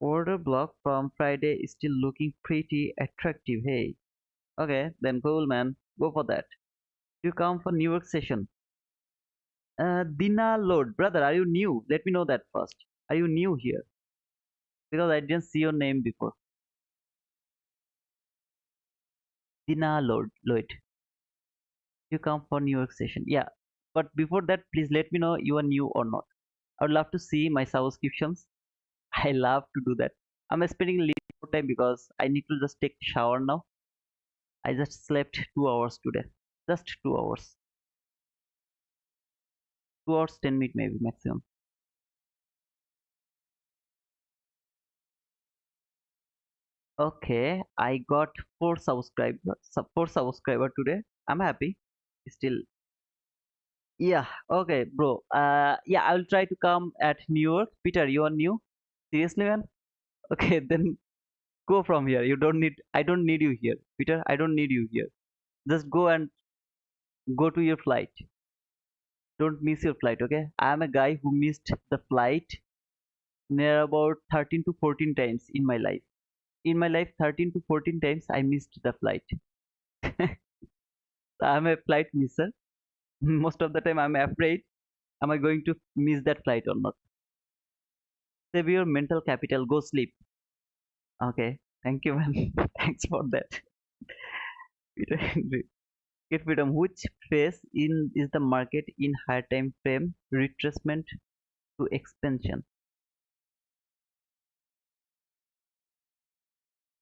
Order block from Friday is still looking pretty attractive. Hey, okay, then cool, man. Go for that. You come for New York session. Dina Lord, brother, are you new? Let me know that first. Are you new here? Because I didn't see your name before. Dina Lord, Lloyd. You come for New York session. Yeah, but before that, please let me know you are new or not. I would love to see my subscriptions. I love to do that. I'm spending a little more time because I need to just take shower now. I just slept 2 hours today. Just 2 hours. 2 hours, 10 minutes maybe maximum. Okay, I got four subscriber today. I'm happy. Still, yeah. Okay, bro. Yeah, I will try to come at New York. Peter, you are new? Seriously, man? Okay, then go from here. You don't need. I don't need you here, Peter. I don't need you here. Just go and go to your flight. Don't miss your flight. Okay? I am a guy who missed the flight near about 13 to 14 times in my life. In my life, 13 to 14 times I missed the flight. I'm a flight misser. Most of the time, I'm afraid, am I going to miss that flight or not? Save your mental capital. Go sleep. Okay. Thank you, man. Thanks for that. Get freedom. Which phase in is the market in higher time frame retracement to expansion?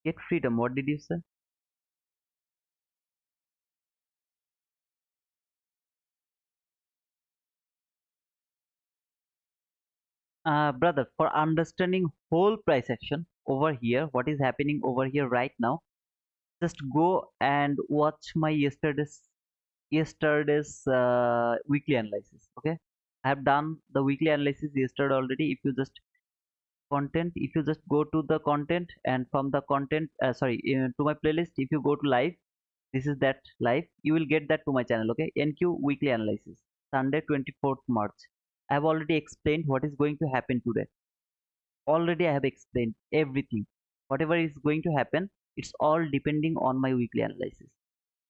Get freedom. What did you say? Brother, for understanding whole price action over here, what is happening over here right now, just go and watch my yesterday's weekly analysis. Okay, I have done the weekly analysis yesterday already. If you just go to the content, and from the content, to my playlist, if you go to live, this is that live, you will get that to my channel. Okay, NQ weekly analysis, Sunday 24th March. I have already explained what is going to happen today. Already I have explained everything. Whatever is going to happen, it's all depending on my weekly analysis.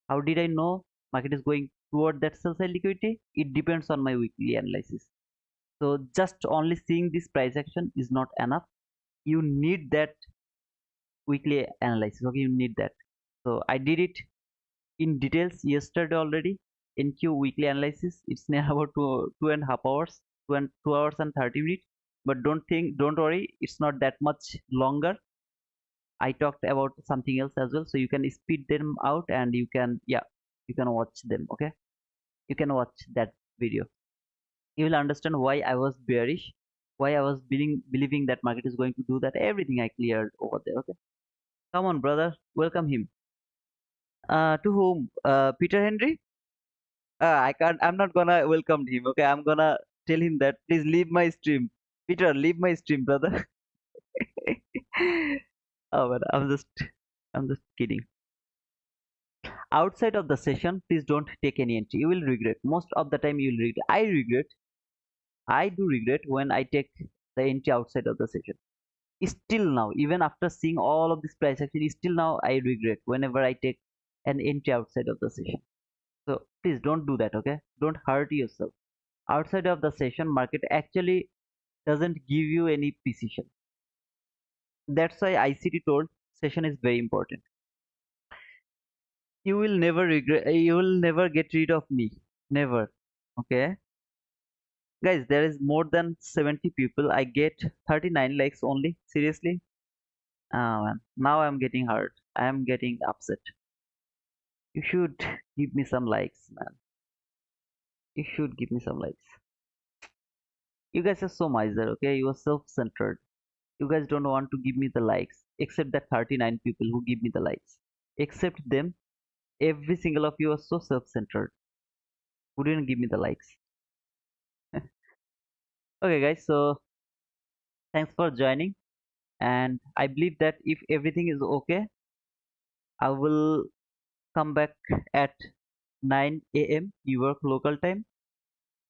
How did I know market is going toward that sell side liquidity? It depends on my weekly analysis. So just only seeing this price action is not enough. You need that weekly analysis. Okay, you need that. So I did it in details yesterday already. NQ weekly analysis. It's near about 2.5 hours, 2 hours and 30 minutes. But don't worry, it's not that much longer. I talked about something else as well, so you can speed them out and you can watch them. Okay, you can watch that video. You will understand why I was bearish, why I was believing that market is going to do that. Everything I cleared over there. Okay, come on, brother, welcome him. To whom? Peter Henry? I can't. I'm not gonna welcome him. Okay, I'm gonna tell him that please leave my stream. Peter, leave my stream, brother. Oh, but I'm just kidding. Outside of the session, please don't take any entry. You will regret. Most of the time, you will regret. I do regret when I take the entry outside of the session. Still now, even after seeing all of this price action, still now I regret whenever I take an entry outside of the session. So please don't do that. Okay, don't hurt yourself. Outside of the session, market actually doesn't give you any precision. That's why ICT told session is very important. You will never get rid of me. Never. Okay. Guys, there is more than 70 people. I get 39 likes only. Seriously? Ah, man. Now I'm getting hurt. I'm getting upset. You should give me some likes, man. You should give me some likes. You guys are so miser, okay? You are self-centered. You guys don't want to give me the likes, except that 39 people who give me the likes. Except them, every single of you are so self-centered. Who didn't give me the likes? Okay, guys, so thanks for joining. And I believe that if everything is okay, I will come back at 9 a.m. New York local time.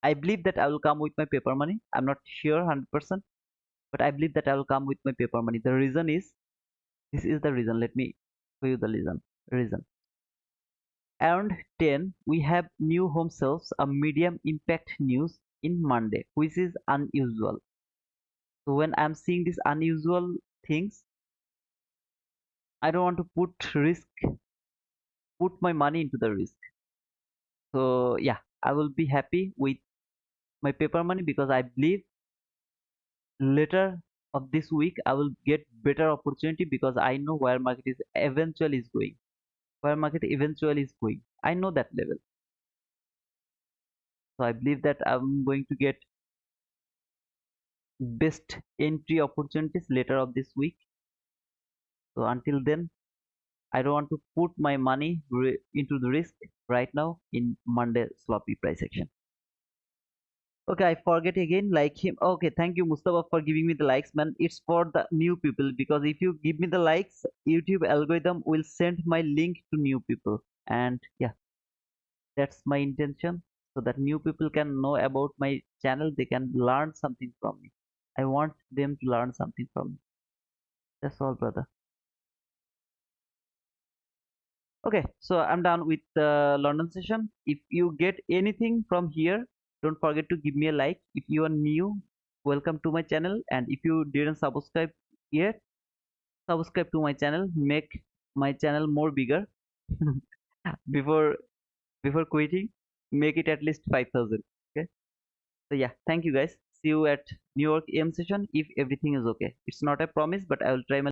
I believe that I will come with my paper money. I'm not sure 100%, but I believe that I will come with my paper money. The reason is, this is the reason. Let me show you the reason. Around 10, we have new home sales, a medium impact news in Monday, which is unusual. So when I'm seeing these unusual things, I don't want to put my money into the risk. So yeah, I will be happy with my paper money because I believe later of this week I will get better opportunity because I know where market is eventually is going. Where market eventually is going. I know that level. So I believe that I'm going to get best entry opportunities later of this week. So until then, I don't want to put my money into the risk right now in Monday sloppy price action. Okay, I forget again, like him. Okay, thank you, Mustafa, for giving me the likes, man. It's for the new people because if you give me the likes, YouTube algorithm will send my link to new people. And yeah, that's my intention so that new people can know about my channel. They can learn something from me. I want them to learn something from me. That's all, brother. Okay, so I'm done with the London session. If you get anything from here, don't forget to give me a like. If you are new, welcome to my channel. And if you didn't subscribe yet, subscribe to my channel. Make my channel more bigger before before quitting. Make it at least 5,000. Okay. So yeah, thank you guys. See you at New York AM session if everything is okay. It's not a promise, but I will try my